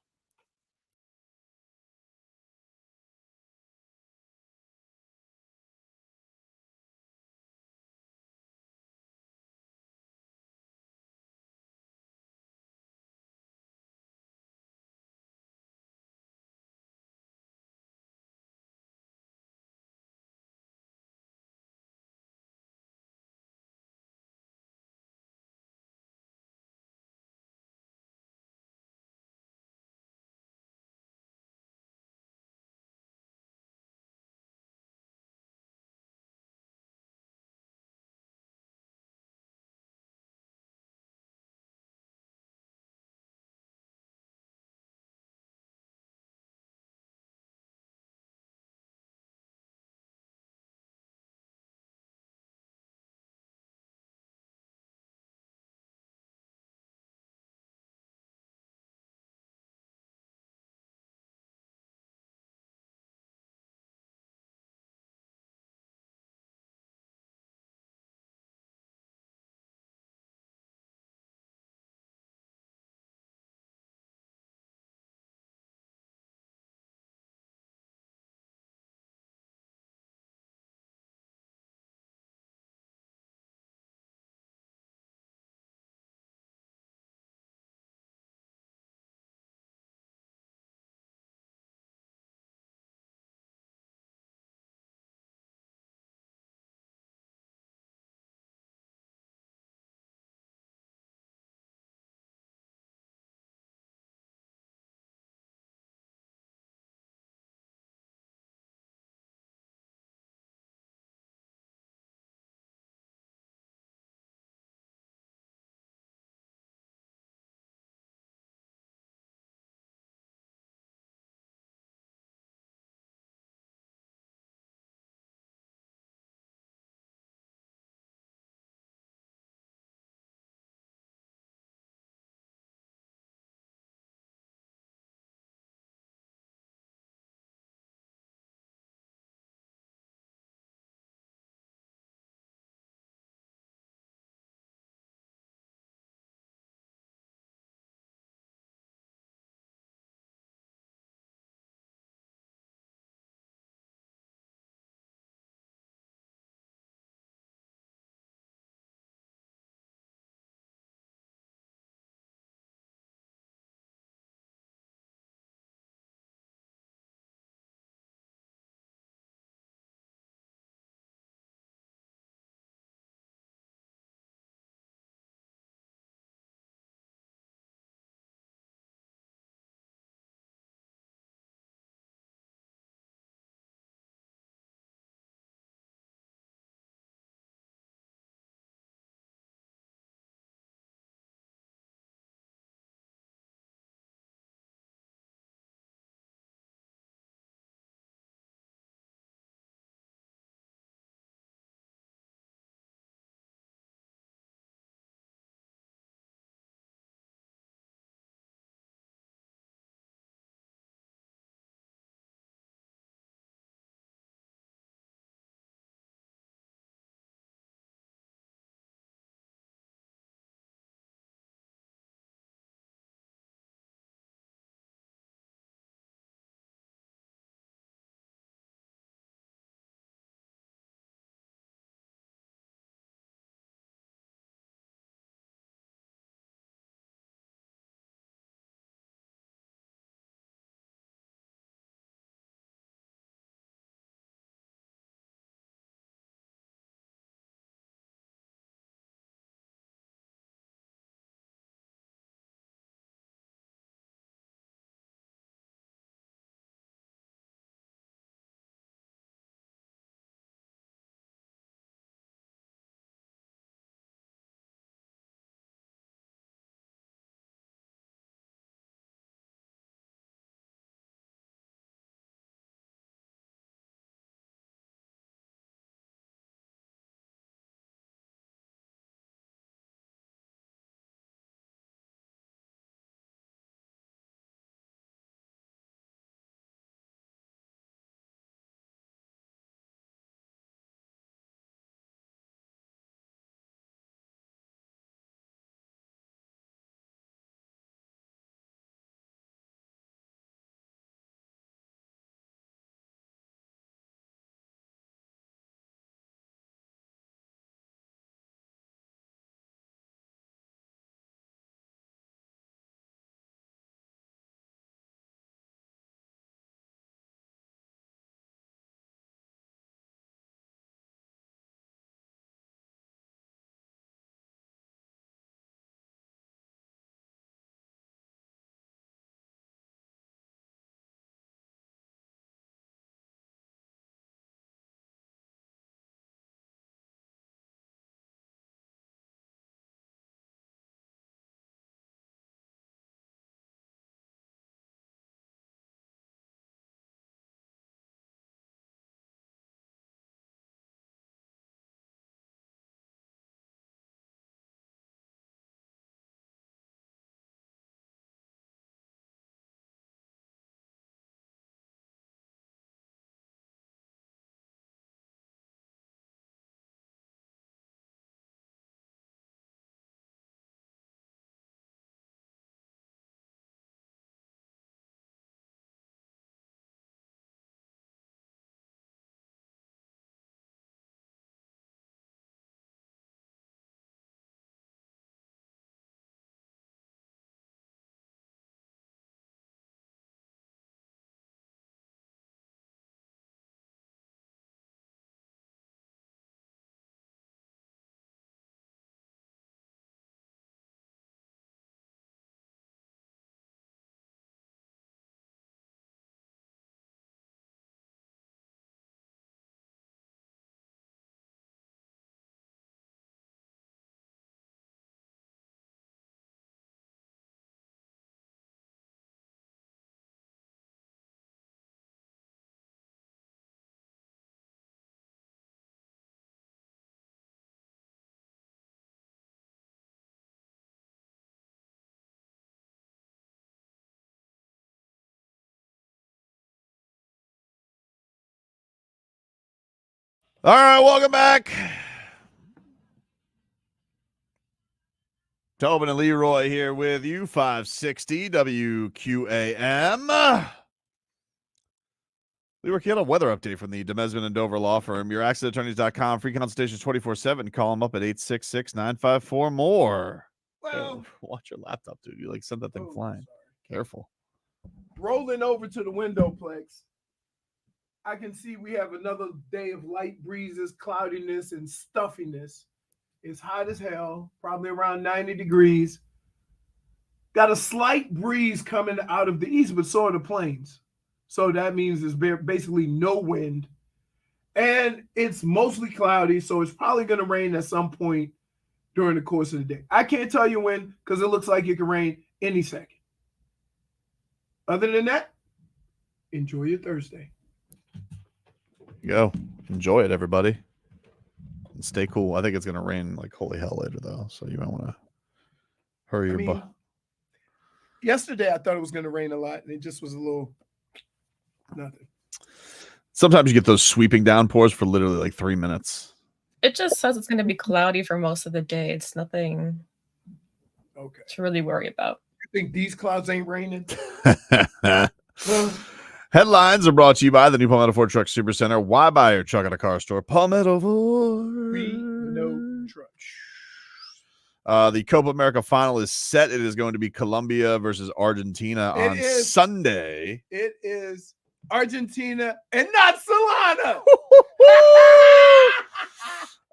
All right, welcome back. Tobin and Leroy here with you, 560 WQAM. Leroy, can you get a weather update from the Demesman and Dover Law Firm? Your accidentattorneys.com. Free consultations 24/7. Call them up at 866-954-MORE. Well, Watch your laptop, dude. You like sent that thing flying. Careful. Rolling over to the window plex, I can see we have another day of light breezes, cloudiness, and stuffiness. It's hot as hell, probably around 90 degrees. Got a slight breeze coming out of the east, but so are the plains. So that means there's basically no wind. And it's mostly cloudy, so it's probably going to rain at some point during the course of the day. I can't tell you when because it looks like it can rain any second. Other than that, enjoy your Thursday. Go. Enjoy it, everybody. And stay cool. I think it's going to rain like holy hell later, though. So you might want to hurry your butt. Yesterday, I thought it was going to rain a lot, and it just was a little nothing. Sometimes you get those sweeping downpours for literally like 3 minutes. It just says it's going to be cloudy for most of the day. It's nothing to really worry about. You think these clouds ain't raining? Headlines are brought to you by the new Palmetto Ford Truck Super Center. Why buy your truck at a car store? Palmetto Ford. No truck. The Copa América final is set. It is going to be Colombia versus Argentina on Sunday. It is Argentina and not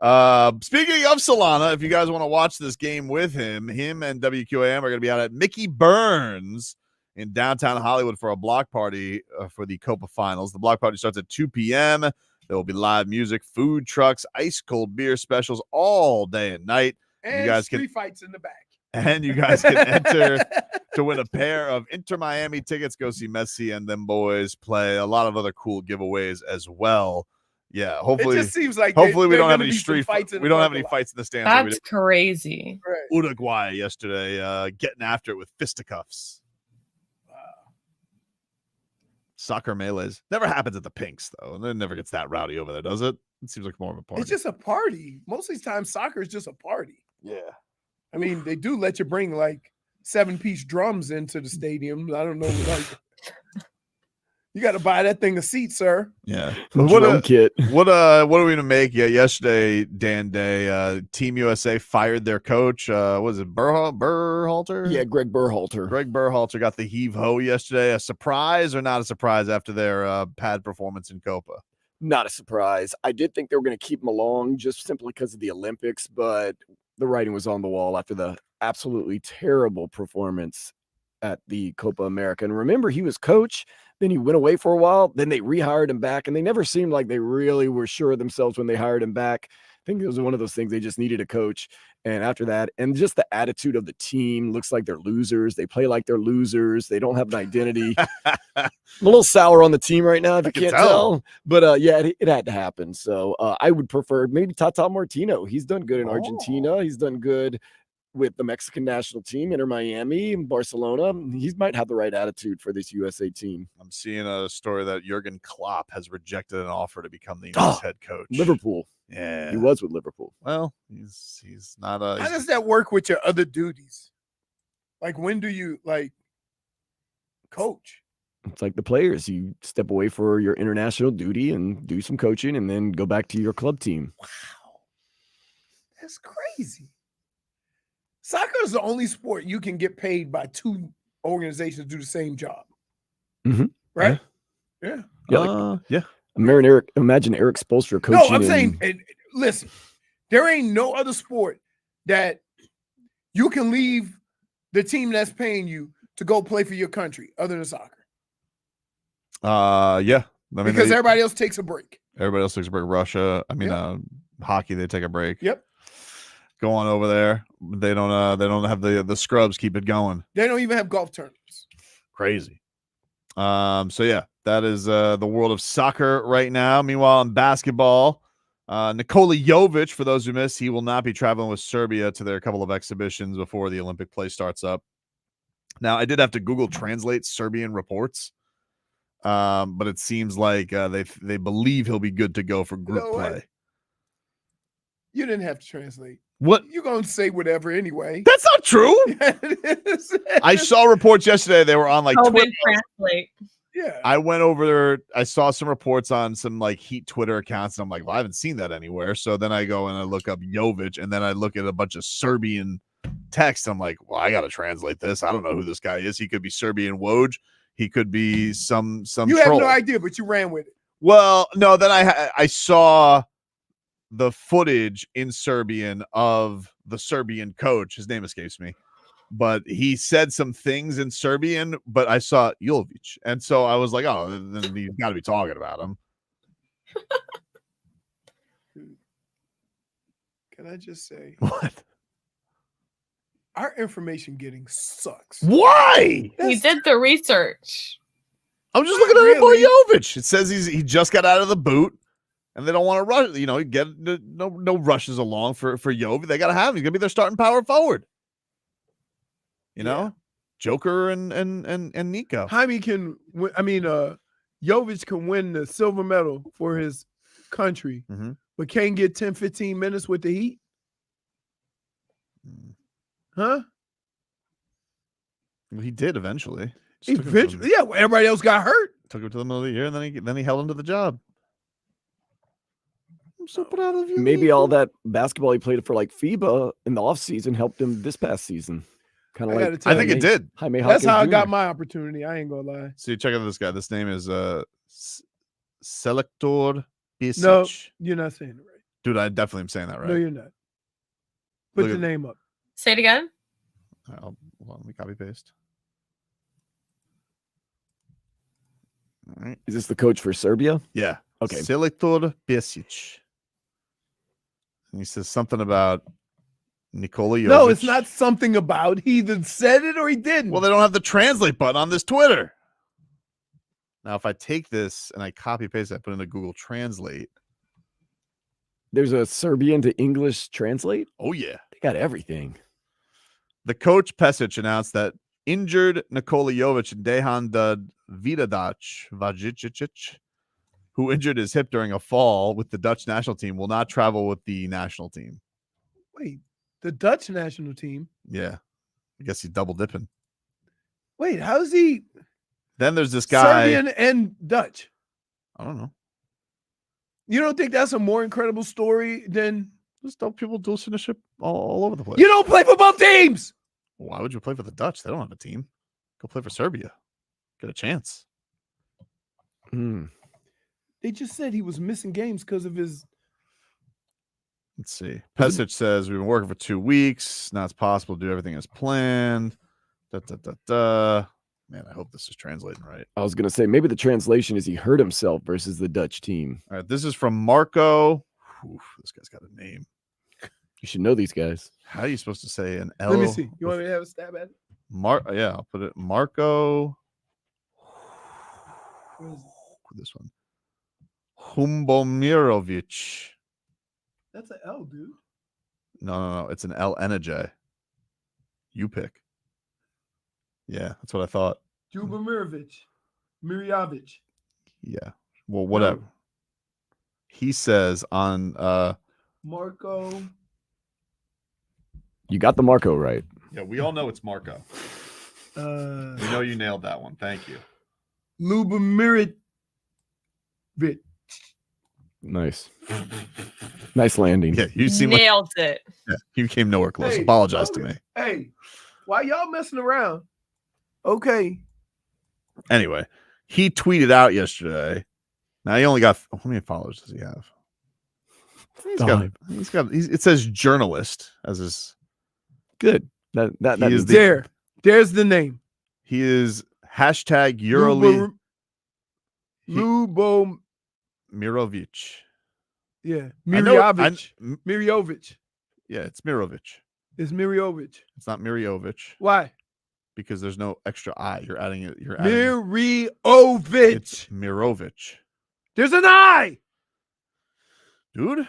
Solana. Speaking of Solana, if you guys want to watch this game with him and WQAM are going to be out at Mickey Burns in downtown Hollywood for a block party for the Copa Finals. The block party starts at 2 p.m. There will be live music, food trucks, ice cold beer specials all day and night. And you guys street fights in the back. And you guys can enter to win a pair of Inter Miami tickets. Go see Messi and them boys play. A lot of other cool giveaways as well. Yeah, hopefully. It just seems like hopefully we don't have any street fights. We don't have any fights in the stands. That's crazy. Right. Uruguay yesterday, getting after it with fisticuffs. Soccer melees never happens at the Pinks though, and it never gets that rowdy over there, does it? It seems like more of a party. It's just a party. Most of these times, soccer is just a party. Yeah. I mean, they do let you bring like 7-piece drums into the stadium. I don't know, like you got to buy that thing a seat, sir. Yeah. Drum kit. What are we gonna make? Yeah, yesterday, Dan Day, Team USA fired their coach. Was it Berhalter? Yeah, Gregg Berhalter. Gregg Berhalter got the heave ho yesterday. A surprise or not a surprise after their pad performance in Copa? Not a surprise. I did think they were going to keep him along just simply because of the Olympics, but the writing was on the wall after the absolutely terrible performance at the Copa América. And remember, he was coach, then he went away for a while, then they rehired him back, and they never seemed like they really were sure of themselves when they hired him back. I think it was one of those things they just needed a coach. And after that, and just the attitude of the team looks like they're losers. They play like they're losers. They don't have an identity. I'm a little sour on the team right now, if you can't tell. But yeah, it had to happen. So I would prefer maybe Tata Martino. He's done good in Argentina. He's done good with the Mexican national team, Inter Miami and Barcelona. He might have the right attitude for this USA team. I'm seeing a story that Jurgen Klopp has rejected an offer to become the U.S. head coach. Liverpool. Yeah. He was with Liverpool. Well, he's not a... How does that work with your other duties? Like, when do you, like, coach? It's like the players. You step away for your international duty and do some coaching and then go back to your club team. Wow. That's crazy. Soccer is the only sport you can get paid by two organizations to do the same job. Mm-hmm. Right? Yeah. Yeah. Imagine Eric Spoelstra coaching. No, I'm saying, listen, there ain't no other sport that you can leave the team that's paying you to go play for your country other than soccer. Yeah. I mean, because everybody else takes a break. Everybody else takes a break. Russia. I mean, hockey, they take a break. Yep. Go on over there. They don't have the scrubs keep it going. They don't even have golf tournaments. Crazy. So yeah, that is the world of soccer right now. Meanwhile, in basketball, Nikola Jovic, for those who missed, he will not be traveling with Serbia to their couple of exhibitions before the Olympic play starts up. Now, I did have to Google translate Serbian reports, but it seems like they believe he'll be good to go for group play. You didn't have to translate. What? You're going to say whatever anyway. That's not true. I saw reports yesterday. They were on like Tobin Twitter. translate. Yeah. I went over there. I saw some reports on some like Heat Twitter accounts. And I'm like, well, I haven't seen that anywhere. So then I go and I look up Jovic, and then I look at a bunch of Serbian text. I'm like, well, I got to translate this. I don't know who this guy is. He could be Serbian Woj. He could be some You troll. have no idea, but you ran with it. Well, no, then I saw the footage in Serbian of the Serbian coach. His name escapes me, but he said some things in Serbian, but I saw Jovic. And so I was like, oh, then he's got to be talking about him. Can I just say, What? Our information getting sucks. Why? He did the research. I'm just looking at it for Jovic. It says he just got out of the boot, and they don't want to rush. You know, get no rushes along for Jovic. They got to have him. He's gonna be their starting power forward. You know, Joker and Nico. Jaime can. Jovic can win the silver medal for his country, but can't get 10, 15 minutes with the Heat. Huh? Well, he did eventually. Eventually, yeah. Well, everybody else got hurt. Took him to the middle of the year, and then he held him to the job. I'm so proud of you. Maybe all that basketball he played for like FIBA in the offseason helped him this past season. Kind of like I think it did. Jaime That's Jaquez how I Jr. got my opportunity. I ain't gonna lie. See, check out this guy. This name is Selector Bisic. No, you're not saying it right. Dude, I definitely am saying that right. No, you're not. Put Look the at- name up. Say it again. Hold on, let me copy paste. All right. Is this the coach for Serbia? Yeah. Okay. Selector Bisic. And he says something about Nikola Jovic. No, it's not something about. He either said it or he didn't. Well, they don't have the translate button on this Twitter. Now, if I take this and I copy paste, I put into Google Translate. There's a Serbian to English translate? Oh, yeah. They got everything. The coach Pesic announced that injured Nikola Jovic and Dejan Vajic, who injured his hip during a fall with the Dutch national team, will not travel with the national team. Wait, the Dutch national team? Yeah. I guess he's double dipping. Wait, how's he Then there's this guy. Serbian and Dutch? I don't know. You don't think that's a more incredible story than Just don't people do citizenship all over the place. you don't play for both teams? Why would you play for the Dutch? They don't have a team. Go play for Serbia. Get a chance. They just said he was missing games because of his. Let's see. Pesic says we've been working for 2 weeks. Now it's possible to do everything as planned. Man, I hope this is translating right. I was going to say, maybe the translation is he hurt himself versus the Dutch team. All right. This is from Marco. Oof, this guy's got a name. You should know these guys. How are you supposed to say an L? Let me see. You want me to have a stab at it? Yeah, I'll put it. Marco. This one. Humbomirovic. That's an L, dude. No. It's an L and a J. You pick. Yeah, that's what I thought. Ljubimirovic. Mirjovic. Yeah. Well, whatever. He says on Marco. You got the Marco right. Yeah, we all know it's Marco. We know you nailed that one. Thank you. Ljubimirovic. Nice. Nice landing. Yeah, you seem Nailed it. Yeah, you came nowhere close. Hey, Apologize to okay. me. Hey, why y'all messing around? Okay. Anyway, he tweeted out yesterday. Now he only got how many followers does he have? It says journalist as his good. That is there's the name. He is hashtag EuroLeague Mirovic. Yeah. Mirjovic. Mirjovic. Yeah, it's Mirovic. It's Mirjovic. It's not Mirjovic. Why? Because there's no extra I. You're adding it. Mirjovic. It's Mirovic. There's an I. Dude,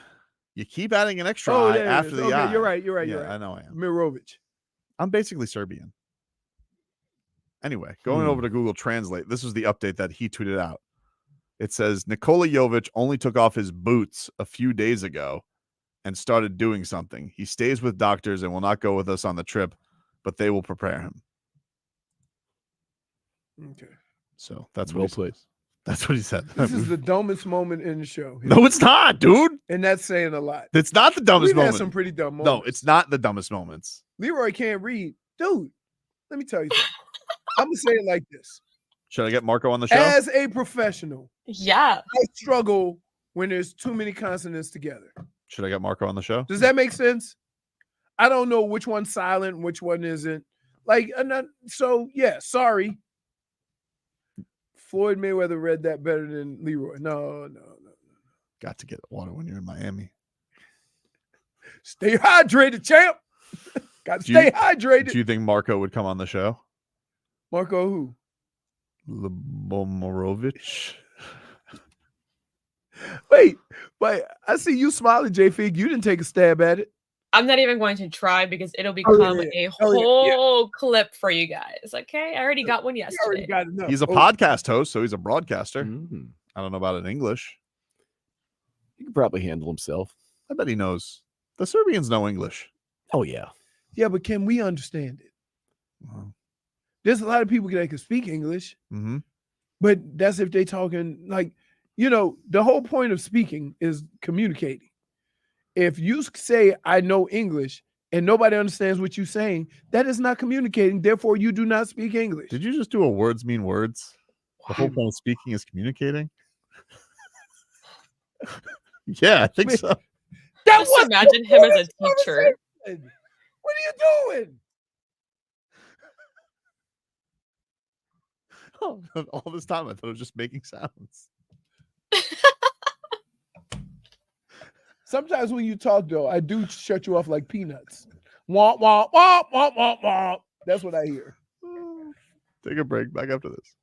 you keep adding an extra I after the I. You're right. Yeah, You're right. I know I am. Mirovic. I'm basically Serbian. Anyway, going over to Google Translate, this was the update that he tweeted out. It says Nikola Jovic only took off his boots a few days ago and started doing something. He stays with doctors and will not go with us on the trip, but they will prepare him. Okay. So that's Well what he put. says. That's what he said. This is the dumbest moment in the show. No, it's not, dude. And that's saying a lot. It's not the dumbest We've had moment. some pretty dumb moments. No, it's not the dumbest moments. Leroy can't read. Dude, let me tell you something. I'm going to say it like this. Should I get Marco on the show? As a professional, Yeah. I struggle when there's too many consonants together. Should I get Marco on the show? Does that make sense? I don't know which one's silent and which one isn't. Like, so yeah, sorry. Floyd Mayweather read that better than Leroy. No. Got to get water when you're in Miami. Stay hydrated, champ. Got to stay hydrated. Do you think Marco would come on the show? Marco who? Lubomirovic. Wait, I see you smiling, JFig. You didn't take a stab at it. I'm not even going to try because it'll become a whole clip for you guys. Okay, I already got one yesterday. He's a podcast host, so he's a broadcaster. I don't know about it in English. He could probably handle himself. I bet he knows. The Serbians know English. Oh, yeah. Yeah, but can we understand it? Wow. There's a lot of people that can speak English, Mm-hmm. but that's if they talking like, the whole point of speaking is communicating. If you say, I know English, and nobody understands what you're saying, that is not communicating. Therefore, you do not speak English. Did you just do a words mean words? The whole point of speaking is communicating? Yeah, I think so. Just imagine him as a teacher. What are you doing? Oh, all this time I thought it was just making sounds. Sometimes when you talk, though, I do shut you off like peanuts. Womp, womp, womp, womp, womp, womp. That's what I hear. Take a break. Back after this.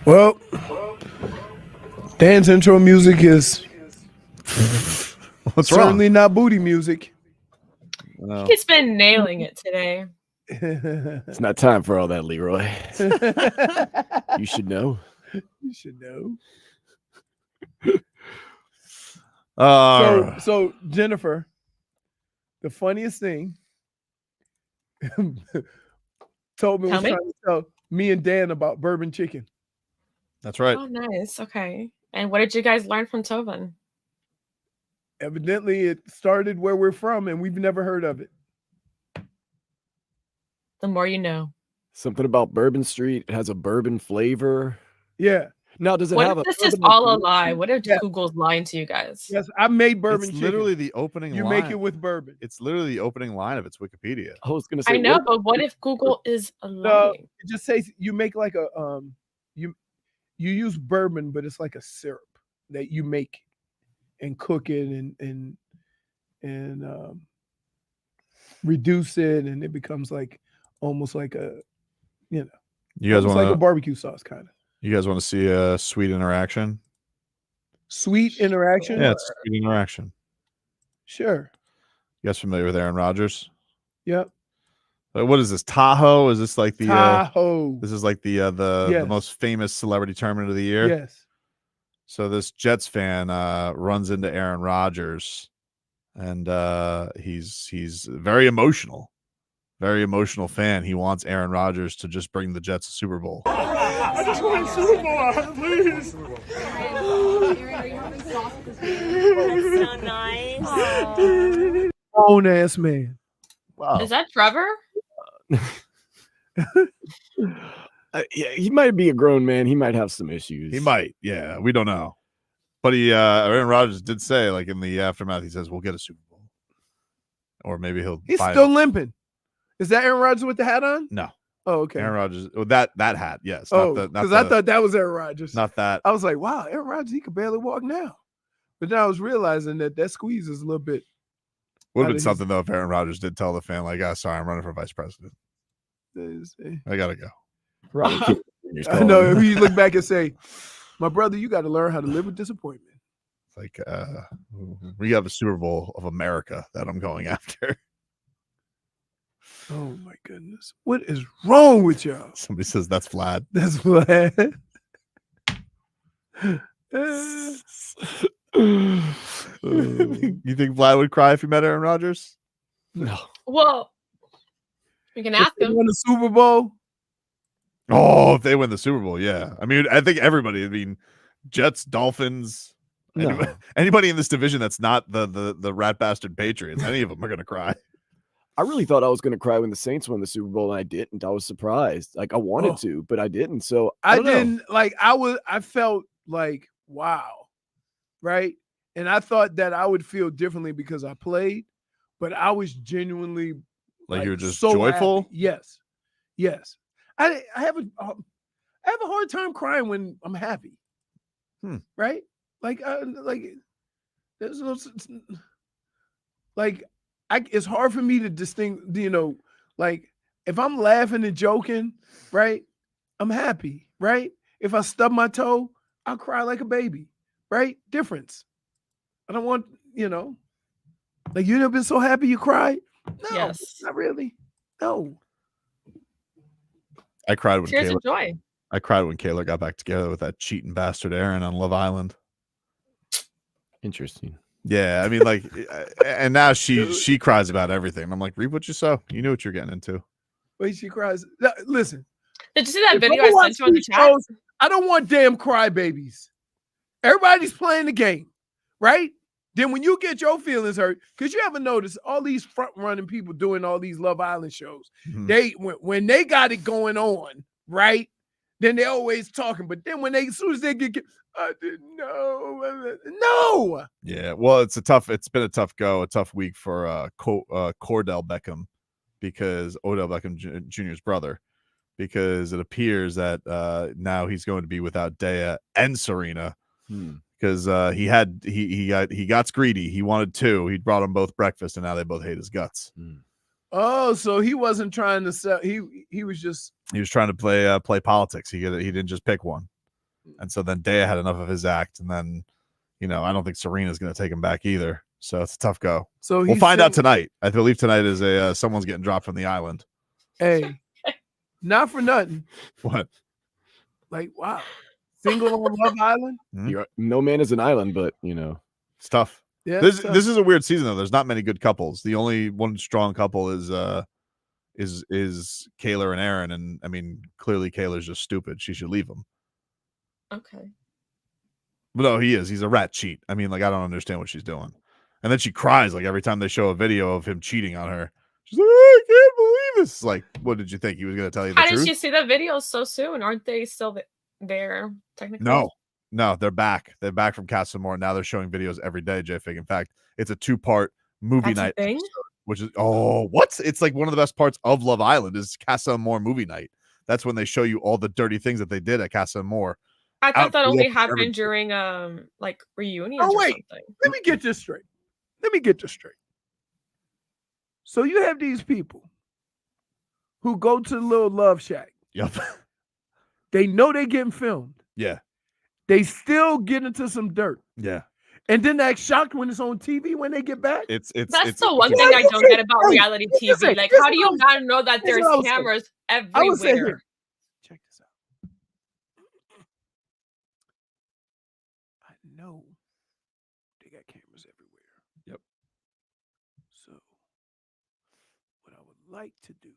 Well, Dan's intro music is What's certainly not booty music. No. He's been nailing it today. It's not time for all that, Leroy. You should know. You should know. Uh, So Jennifer, the funniest thing, Tobin was Tell me. trying to tell me and Dan about Bourbon Chicken. That's right. Oh, nice. Okay. And what did you guys learn from Tobin? Evidently, it started where we're from, and we've never heard of it. The more you know. Something about Bourbon Street. It has a bourbon flavor. Yeah. Now, does it What have if a this is bourbon all a flavor? lie? What if Yeah. Google's lying to you guys? Yes, I made Bourbon It's Chicken. literally the opening You line. make it with bourbon. It's literally the opening line of its Wikipedia. I was gonna say I know, what- but what if Google is No, lying? it just says you make like a you use bourbon, but it's like a syrup that you make and cook it and reduce it, and it becomes like almost like a You guys almost want like a barbecue sauce kind of You guys want to see a sweet interaction? sweet interaction. Yeah, it's a sweet interaction. Sure. You guys familiar with Aaron Rodgers? Yep. What is this? Tahoe? Is this like the Tahoe. this is like the Yes. most famous celebrity tournament of the year? Yes. So this Jets fan runs into Aaron Rodgers, and he's very emotional fan. He wants Aaron Rodgers to just bring the Jets a Super Bowl. I just want a Super Bowl, please. So nice. Grown ass man. Wow. Is that Trevor? Yeah, he might be a grown man. He might have some issues. He might. Yeah, we don't know. But Aaron Rodgers did say, like in the aftermath, he says we'll get a Super Bowl, or maybe he'll. He's buy still it. limping. Is that Aaron Rodgers with the hat on? No. Oh, okay. Aaron Rodgers. Oh, that hat. Yes. Oh, not because the, I thought that was Aaron Rodgers. not that. I was like, wow, Aaron Rodgers, he could barely walk now. But then I was realizing that squeeze is a little bit. Would have out been of something though if Aaron Rodgers did tell the fan, like, sorry, I'm running for vice president. I gotta go. I know. If you look back and say, my brother, you got to learn how to live with disappointment. Like we have a Super Bowl of America that I'm going after. Oh my goodness. What is wrong with y'all? Somebody says that's Vlad. That's Vlad. You think Vlad would cry if he met Aaron Rodgers? No. Well, we can ask him. Won the Super Bowl. Oh, if they win the Super Bowl, yeah. I mean, I think everybody. I mean, Jets, Dolphins, anybody in this division that's not the rat bastard Patriots, any of them are gonna cry. I really thought I was going to cry when the Saints won the Super Bowl, and I didn't. I was surprised. Like I wanted to, but I didn't. So I don't know. didn't like. I felt like wow, right? And I thought that I would feel differently because I played, but I was genuinely Like you were just so joyful. happy. Yes. I have a hard time crying when I'm happy. Right? Like there's no like it's hard for me to distinguish, like if I'm laughing and joking, right? I'm happy, right? If I stub my toe, I'll cry like a baby, right? Difference. I don't want, like you never been so happy you cried? No, Yes. not really. No. I cried when Tears Kayla. of joy. I cried when Kayla got back together with that cheating bastard Aaron on Love Island. Interesting. Yeah, I mean, like, and now she cries about everything. I'm like, reap what you sow. You knew what you're getting into. Wait, she cries. No, listen. Did you see that If video I I watch sent you on the these chat? shows, I don't want damn crybabies. Everybody's playing the game, right? Then when you get your feelings hurt, because you ever notice all these front running people doing all these Love Island shows, they when they got it going on, right? Then they always talking, but then as soon as they get, I didn't know. No. Yeah, well, it's been a tough week for Cordell Beckham, because Odell Beckham Jr.'s brother, because it appears that now he's going to be without Dea and Serena, because he got greedy. He wanted two. He brought them both breakfast, and now they both hate his guts. Oh, so he wasn't trying to sell. He was just He was trying to play politics. He didn't just pick one. And so then Daya had enough of his act, and then, you know, I don't think Serena's going to take him back either. So it's a tough go. So we'll find out tonight. I believe tonight is someone's getting dropped from the island. Hey, not for nothing. What? Like, wow. Single on Love Island? No man is an island, but, you know. It's tough. Yeah, this is a weird season, though. There's not many good couples. The only one strong couple is Kayla and Aaron. And, I mean, clearly Kayla's just stupid. She should leave him. Okay. But no, he is. He's a rat cheat. I mean, like, I don't understand what she's doing. And then she cries, like, every time they show a video of him cheating on her. She's like, I can't believe this. Like, what did you think? He was going to tell you the How truth? did you see the videos so soon? Aren't they still there technically? No, they're back. They're back from Casa Amor. Now they're showing videos every day, JFig. In fact, it's a 2-part movie night thing? episode, which is, what? It's like one of the best parts of Love Island is Casa Amor movie night. That's when they show you all the dirty things that they did at Casa Amor. I thought that only happened during like reunions or something. Let me get this straight. So you have these people who go to the little love shack. Yep. They know they're getting filmed. Yeah. They still get into some dirt. Yeah. And then act shocked when it's on TV when they get back. That's the one thing I don't get about reality TV. Like, how do you not know that there's cameras everywhere? Check this out. I know they got cameras everywhere. Yep. So what I would like to do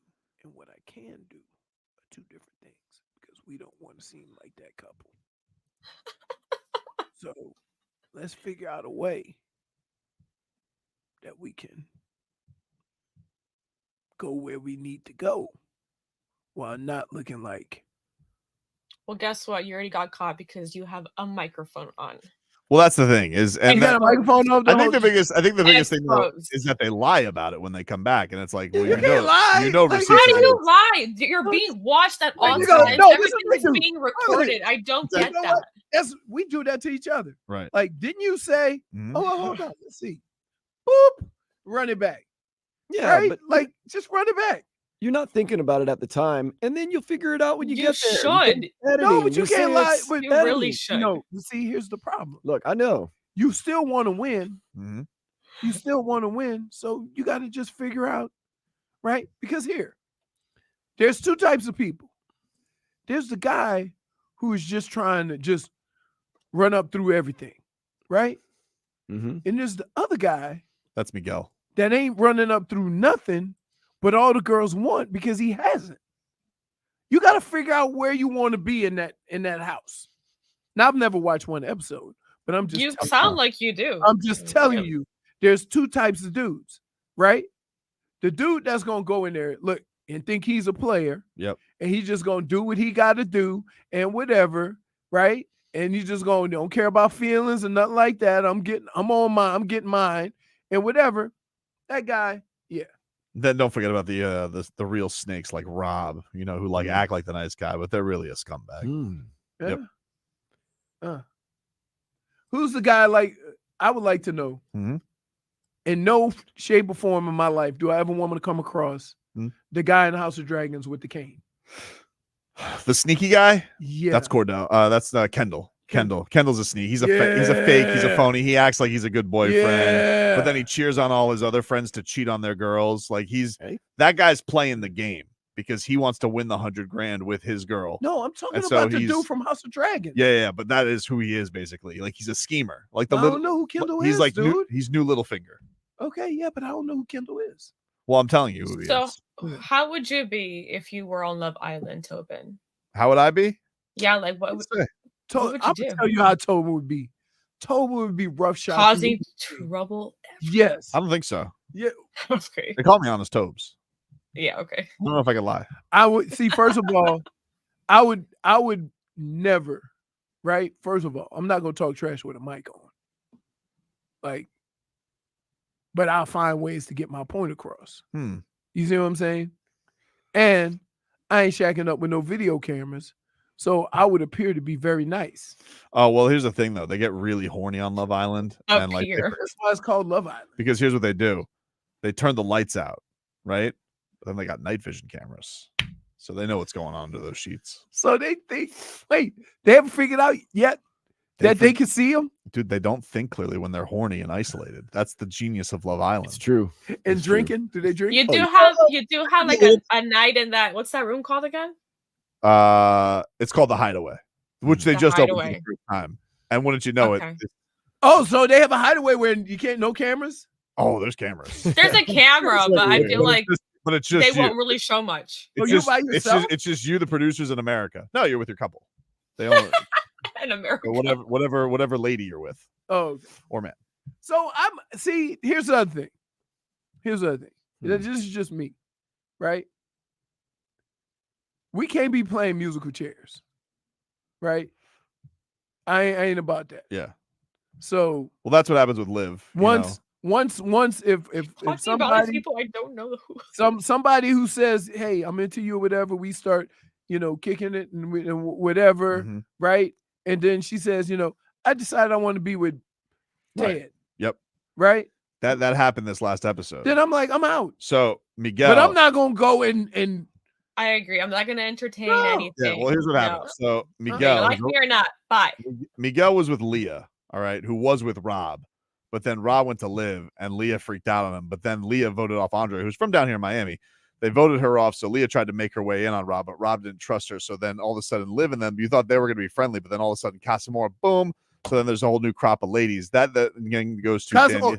and what I can do are two different things because we don't want to seem like that couple. So let's figure out a way that we can go where we need to go while not looking like. Well, guess what? You already got caught because you have a microphone on. Well, that's the thing is, and you got a microphone on. I think the biggest thing though, is that they lie about it when they come back, and it's like, well, you can't lie. You know, How do you lie? You're being watched at all times. Everything's being recorded. I don't get that. We do that to each other, right? Like, didn't you say? Mhm. Oh, hold on. Let's see. Boop. Run it back. Yeah, right? but like, just run it back. You're not thinking about it at the time, and then you'll figure it out when you get there. Should. No, but you can't lie. But You really should. No, see, here's the problem. Look, I know. You still want to win. Mm-hmm. You still want to win. So you got to just figure out, right? Because there's two types of people. There's the guy who is just trying to just run up through everything, right? Mm-hmm. And there's the other guy. That's Miguel. That ain't running up through nothing, but all the girls want because he hasn't. You got to figure out where you want to be in that house. Now, I've never watched one episode, but I'm just. You sound like you do. I'm just telling you, there's two types of dudes, right? The dude that's gonna go in there, look, and think he's a player. Yep. And he's just gonna do what he got to do and whatever, right? And he's just gonna don't care about feelings and nothing like that. I'm getting mine and whatever. That guy, yeah. Then don't forget about the real snakes like Rob, you know, who like act like the nice guy, but they're really a scumbag. Yeah. Yep. Who's the guy like? I would like to know. Mm-hmm. In no shape or form in my life do I ever want to come across the guy in the House of Dragons with the cane. The sneaky guy? Yeah. That's Cordell. That's Kendall. Kendall's a sneak. He's a fake. He's a phony. He acts like he's a good boyfriend, but then he cheers on all his other friends to cheat on their girls. Like that guy's playing the game because he wants to win the $100,000 with his girl. No, I'm talking about the dude from House of Dragons. Yeah, but that is who he is basically. Like he's a schemer. Like I don't know who Kendall is. He's like dude. he's new Littlefinger. Okay, yeah, but I don't know who Kendall is. Well, I'm telling you who he is. How would you be if you were on Love Island, Tobin? How would I be? Yeah, like what would you I'm gonna tell you how Tobin would be. Tobin would be rough shot. Causing trouble? Yes. I don't think so. Yeah. Okay. They call me Honest Tobes. Yeah, okay. I don't know if I can lie. I would see, first of all, I would never, right? First of all, I'm not gonna talk trash with a mic on. Like, but I'll find ways to get my point across. You see what I'm saying? And I ain't shacking up with no video cameras. So I would appear to be very nice. Oh, well, here's the thing though. They get really horny on Love Island. And like that's why it's called Love Island. Because here's what they do. They turn the lights out, right? But then they got night vision cameras. So they know what's going on under those sheets. So they haven't figured out yet that they can see them? Dude, they don't think clearly when they're horny and isolated. That's the genius of Love Island. It's true. And drinking? Do they drink? You do have like a night in that. What's that room called again? It's called the Hideaway, which they just opened for Hideaway. the first time. And wouldn't you know Okay. it? Oh, so they have a hideaway where you can't, no cameras? Oh, there's cameras. There's a camera, but I feel like But it's just they you. won't really show much. It's you just, by it's yourself? just you, the producers in America. No, you're with your couple. They own In America. whatever lady you're with Oh, or man. so here's the other thing. This is just me, right? We can't be playing musical chairs, right? I ain't about that. Yeah. So Well, that's what happens with Liv. once if Talking about somebody these people I don't know who. somebody who says, "Hey, I'm into you," or whatever, we start, kicking it and whatever, Mhm. right? And then she says, I decided I want to be with Ted, Right. Yep. right? That happened this last episode. Then I'm like, I'm out. So Miguel. But I'm not gonna go and I agree. I'm not going to entertain No. anything. Yeah. Well, here's what happened. So You Miguel. like me or not? Bye. Miguel was with Leah, all right, who was with Rob. But then Rob went to Liv, and Leah freaked out on him. But then Leah voted off Andre, who's from down here in Miami. They voted her off, so Leah tried to make her way in on Rob, but Rob didn't trust her. So then all of a sudden, Liv and them, you thought they were going to be friendly, but then all of a sudden, Casamora, boom. So then there's a whole new crop of ladies. That again goes to Daniel.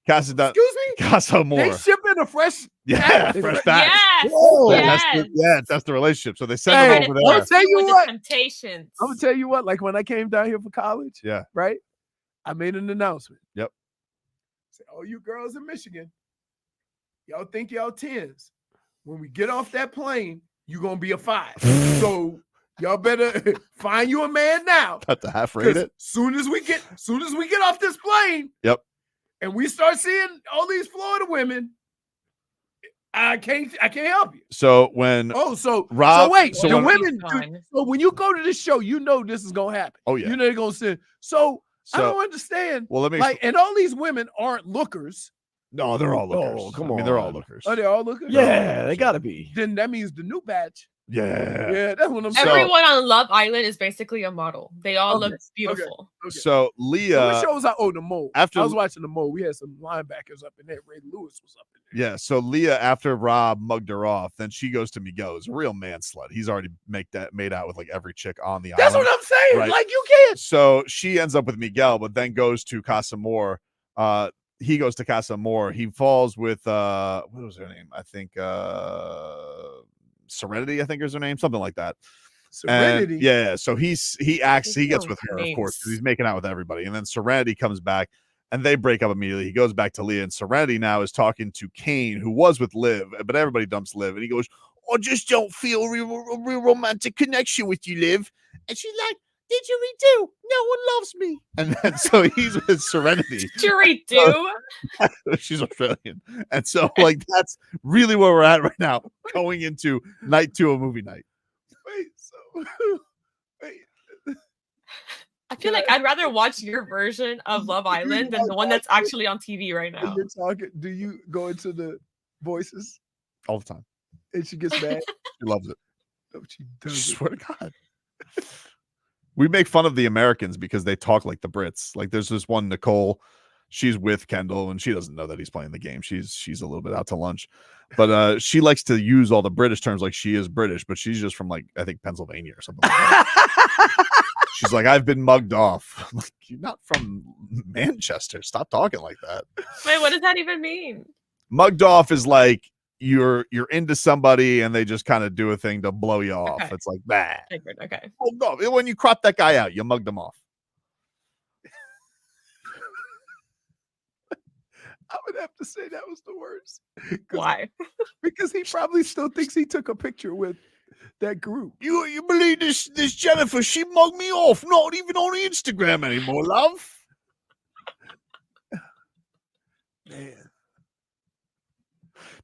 excuse me? Casamora. They shipping a fresh Yeah, cat? fresh batch. Yes. Whoa. Yes. That's the relationship. So they send Hey, them over I'll there. tell you With the what. Temptations. I'm gonna tell you what. Like when I came down here for college, Yeah. right? I made an announcement. Yep. Say, oh, you girls in Michigan, y'all think y'all 10s. When we get off that plane, you gonna be a 5. So y'all better find you a man now. Got to half rate 'Cause it. soon as we get off this plane, Yep. and we start seeing all these Florida women, I can't help you. So when So Rob, wait, so the when- women. Fine. So when you go to this show, you know this is gonna happen. Oh, yeah. You know they're gonna say. So I So- don't understand. well, let me Like, and all these women aren't lookers. no, they're all lookers. Oh, come I mean, they're all on. lookers. Are they all lookers? Yeah, they gotta be. Then that means the new batch. Yeah. Yeah, that's what I'm saying. Everyone on Love Island is basically a model. They all Okay, look beautiful. Okay. So So Leah, what shows out? Oh, the Mole. after- I was watching the Mole. We had some linebackers up in there. Ray Lewis was up in there. yeah. So Leah, after Rob mugged her off, then she goes to Miguel. Who's a real man slut. He's already made out with like every chick on the That's island. what I'm saying. Right. Like you can't. So she ends up with Miguel, but then goes to Casamore. He goes to Casamore. He falls with what was her name? I think Serenity, I think is her name, something like that. Serenity. And, yeah, so he gets Those with her, of course, 'cause names. he's making out with everybody. And then Serenity comes back and they break up immediately. He goes back to Leah, and Serenity now is talking to Kane, who was with Liv, but everybody dumps Liv. And he goes, I just don't feel a real romantic connection with you, Liv. And she's like, didgeridoo, no one loves me. And then so he's with Serenity. Didgeridoo. She's Australian. And so like that's really where we're at right now, going into night 2 of movie night. Wait. So wait. I feel like I'd rather watch your version of Love Island than the one that's actually on TV right When now. you're talking, do you go into the voices All the time. and she gets mad? She loves it. No, she I doesn't. swear to God. We make fun of the Americans because they talk like the Brits. Like there's this one Nicole, she's with Kendall and she doesn't know that he's playing the game. She's a little bit out to lunch, but she likes to use all the British terms like she is British, but she's just from like I think Pennsylvania or something. Like that. She's like, I've been mugged off. I'm like, you're not from Manchester. Stop talking like that. Wait, what does that even mean? Mugged off is like you're into somebody and they just kind of do a thing to blow you off. Okay. It's like that. Figured, okay. Oh no! When you crop that guy out, you mugged him off. I would have to say that was the worst. Why? Because he probably still thinks he took a picture with that group. You believe this Jennifer? She mugged me off. Not even on Instagram anymore, love. Man.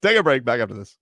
Take a break. Back after this.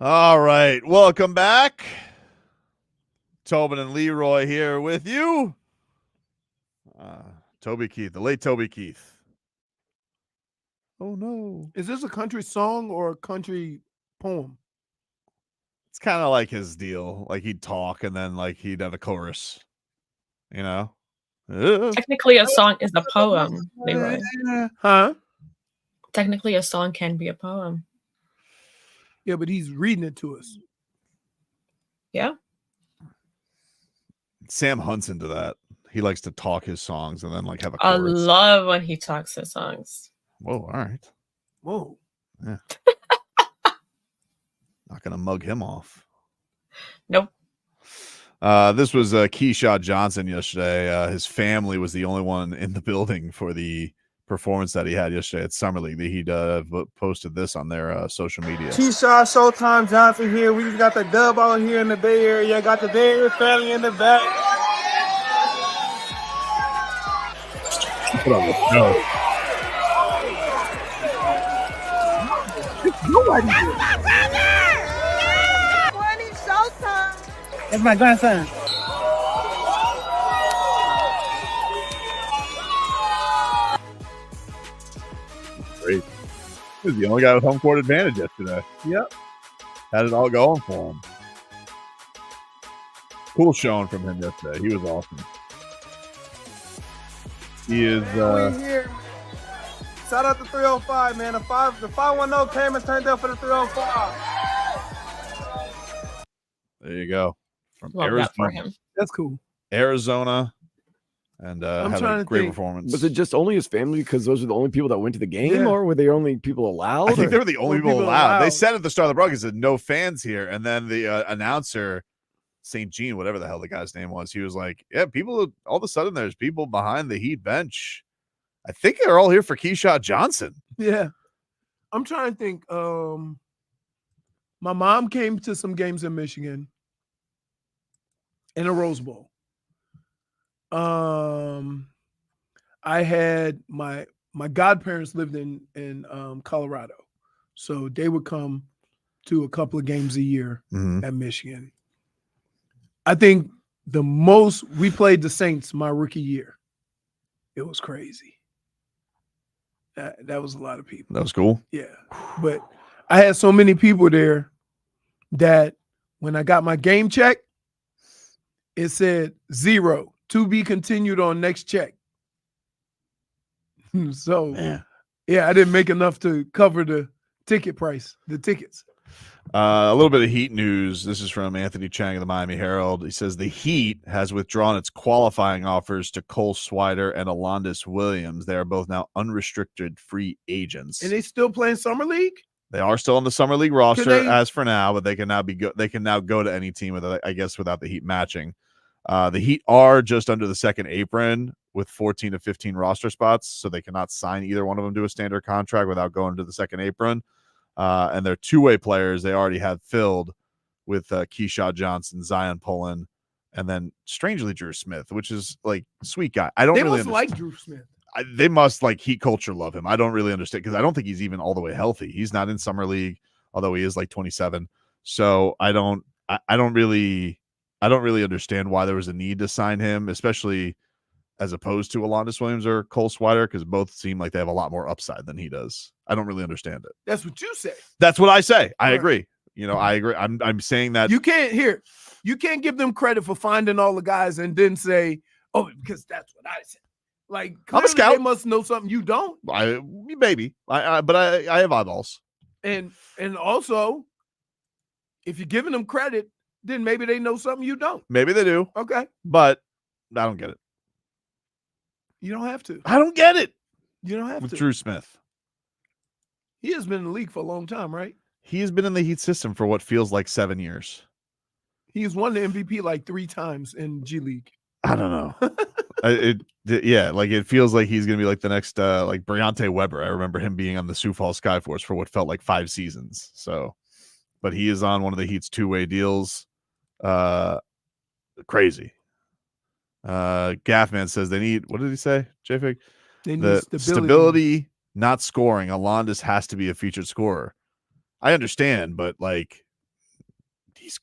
All right. Welcome back. Tobin and Leroy here with you. Toby Keith, the late Toby Keith. Oh, no. Is this a country song or a country poem? It's kind of like his deal. Like he'd talk and then like he'd have a chorus. You know? Technically, a song is a poem, Leroy. Huh? Technically, a song can be a poem. Yeah, but he's reading it to us. Yeah. Sam hunts into that. He likes to talk his songs and then like have a I chorus. love when he talks his songs. Whoa, all right. Whoa. Yeah. Not gonna mug him off. Nope. This was Keshad Johnson yesterday. His family was the only one in the building for the performance that he had yesterday at Summer League. He'd posted this on their social media. Keshad Showtime Johnson here. We just got the dub out here in the Bay Area. Got the Bay Area family in the back. Put on the show. Nobody did. Showtime. That's my grandson. Great. He was the only guy with home court advantage yesterday. Yep. Had it all going for him. Cool showing from him yesterday. He was awesome. He is We here. Shout out to 305, man. The 510 came and turned up for the 305. There you go. From Love Arizona. that for him. That's cool. Arizona. And had a great performance. Was it just only his family because those are the only people that went to the game, Yeah. or were they only people allowed? I think or- they were the only More people people allowed. They allowed. said at the start of the broadcast that no fans here. And then the announcer, St. Jean, whatever the hell the guy's name was, he was like, yeah, people, all of a sudden there's people behind the Heat bench. I think they're all here for Keshad Johnson. Yeah. I'm trying to think. My mom came to some games in Michigan in a Rose Bowl. I had my godparents lived in Colorado, so they would come to a couple of games a year at Michigan. I think the most we played the Saints my rookie year. It was crazy. That was a lot of people. That was cool. Yeah, but I had so many people there that when I got my game check, it said 0 to be continued on next check. So, yeah, I didn't make enough to cover the ticket price, the tickets. A little bit of Heat news. This is from Anthony Chang of the Miami Herald. He says the Heat has withdrawn its qualifying offers to Cole Swider and Alondis Williams. They are both now unrestricted free agents. And they still playing Summer League? They are still on the Summer League roster they- as for now, but they can now go to any team with, I guess, without the Heat matching. The Heat are just under the second apron with 14 to 15 roster spots, so they cannot sign either one of them to a standard contract without going to the second apron. And their two-way players they already had filled with Keshad Johnson, Zion Pullen, and then strangely Drew Smith, which is like sweet guy. I don't They really must understand. like Drew Smith. They must like Heat culture love him. I don't really understand because I don't think he's even all the way healthy. He's not in summer league, although he is like 27. So I don't really understand why there was a need to sign him, especially as opposed to Alondis Williams or Cole Swider, because both seem like they have a lot more upside than he does. I don't really understand it. That's what you say. That's what I say. I Right. agree. I agree. I'm saying that You can't give them credit for finding all the guys and then say, oh, because that's what I said. Like, I'm a clearly scout. they must know something you don't. but I have eyeballs. And also, if you're giving them credit, then maybe they know something you don't. Maybe they do, Okay. but I don't get it. You don't have to. I don't get it You don't have with to. Drew Smith. He has been in the league for a long time, right? He has been in the Heat system for what feels like 7 years. He's won the MVP like 3 times in G League. I don't know. It feels like he's gonna be like the next like Briante Weber. I remember him being on the Sioux Falls Skyforce for what felt like 5 seasons. So, but he is on one of the Heat's 2-way deals. Crazy. Gaffman says they need, what did he say, JFig? They need The stability, not scoring. Alondis has to be a featured scorer. I understand, but like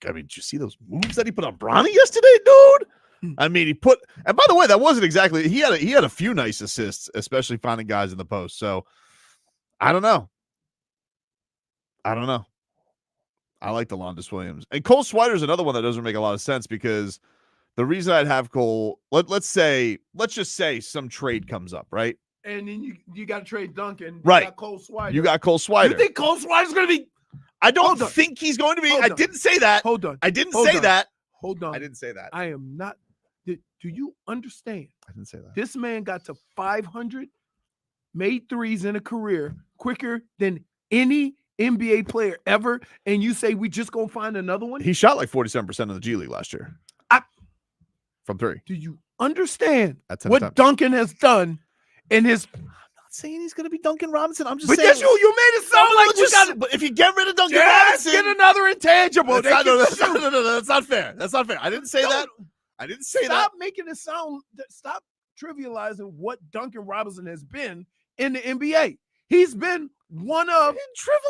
did you see those moves that he put on Bronny yesterday, dude? I mean, and by the way, that wasn't exactly, he had a few nice assists, especially finding guys in the post. So I don't know. I like DeLondis Williams. And Cole Swider's another one that doesn't make a lot of sense because the reason I'd have Cole, let's just say some trade comes up, right? And then you got to trade Duncan. Right. You got Cole Swider. You got Cole Swider. You think Cole Swider's going to be? I don't think he's going to be. I didn't say that. Hold on. I didn't say that. Hold on. I didn't say that. I am not. Do you understand? I didn't say that. This man got to 500 made threes in a career quicker than any NBA player ever, and you say we just gonna find another one? He shot like 47% in the G League last year. From 3. Do you understand what attempts. Duncan has done in his? I'm not saying he's gonna be Duncan Robinson. I'm just but saying. But you made it sound like we got. But if you get rid of Duncan Robinson, Robinson, get another intangible. No, that's not fair. That's not fair. I didn't say that. I didn't say that. Stop making it sound. Stop trivializing what Duncan Robinson has been in the NBA. He's been one of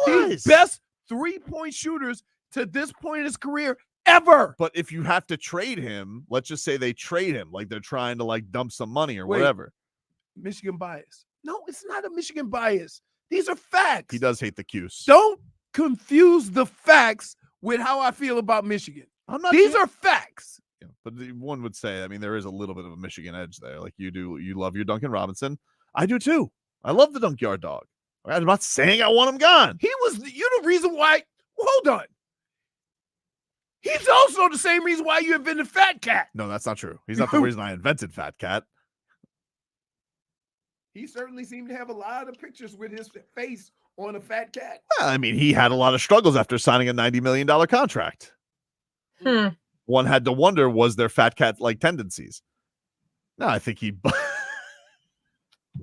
the best 3-point shooters to this point in his career ever. But if you have to trade him, let's just say they trade him, like they're trying to like dump some money or whatever. Michigan bias. No, it's not a Michigan bias. These are facts. He does hate the Cuse. Don't confuse the facts with how I feel about Michigan. These are facts. Yeah, but one would say, I mean, there is a little bit of a Michigan edge there. Like you do, you love your Duncan Robinson. I do too. I love the Dunkyard Dog. I'm not saying I want him gone. You're the reason why. Hold on. He's also the same reason why you invented Fat Cat. No, that's not true. He's not the reason I invented Fat Cat. He certainly seemed to have a lot of pictures with his face on a fat cat. Well, I mean, he had a lot of struggles after signing a $90 million contract. One had to wonder, was there Fat Cat-like tendencies? No, I think he...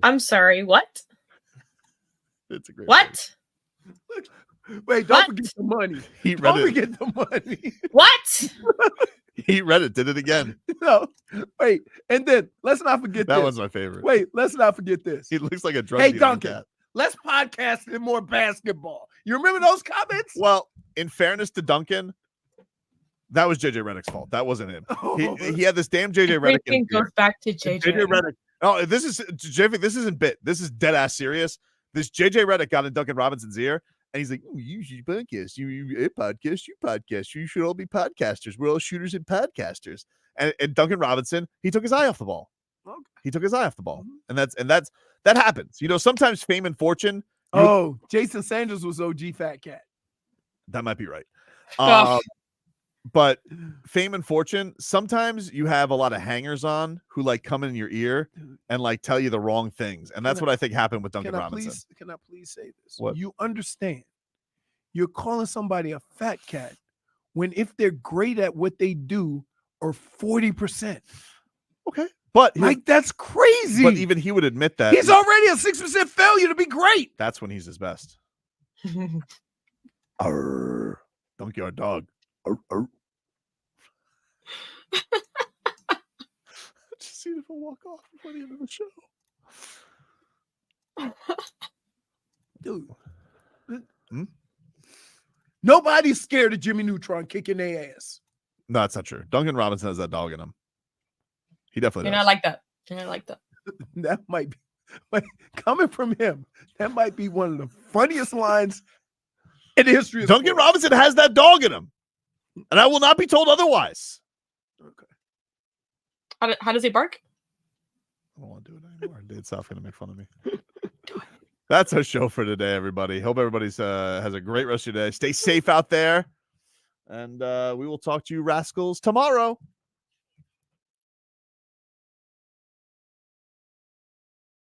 I'm sorry, what? It's a great what? Wait, don't forget the money. Don't forget the money. What? He read it, did it again. No, wait, and then let's not forget that this. one's my favorite. Wait, let's not forget this. He looks like a drug Hey, dealer Duncan, cat. let's podcast in more basketball. You remember those comments? Well, in fairness to Duncan, that was JJ Redick's fault. That wasn't him. He had this damn JJ Redick. Everything goes back to JJ Redick. Oh, this is JFig. This isn't bit. This is dead ass serious. This JJ Redick got in Duncan Robinson's ear, and he's like, "You should podcast. You podcast. You podcast. You should all be podcasters. We're all shooters and podcasters." And Duncan Robinson, he took his eye off the ball. Okay. He took his eye off the ball, and that happens. You know, sometimes fame and fortune. Jason Sanders was OG Fat Cat. That might be right. But fame and fortune, sometimes you have a lot of hangers on who like come in your ear and like tell you the wrong things. And that's what I think happened with Duncan Robinson. Can I please say this? What? You understand, you're calling somebody a fat cat when if they're great at what they do or 40%. Okay. But like that's crazy. But even he would admit that. He's already a 6% failure to be great. That's when he's his best. Arr, Dunkyard Dog. Just see if he'll walk off before the end of the show. Dude. Nobody's scared of Jimmy Neutron kicking their ass. No, that's not true. Duncan Robinson has that dog in him. He definitely does. You're not like that. You're not like that. That might be coming from him. That might be one of the funniest lines in the history of Duncan Robinson has that dog in him. And I will not be told otherwise. Okay. How does he bark? I don't want to do it anymore. Dave South going to make fun of me. That's our show for today, everybody. Hope everybody's has a great rest of your day. Stay safe out there. And we will talk to you rascals tomorrow.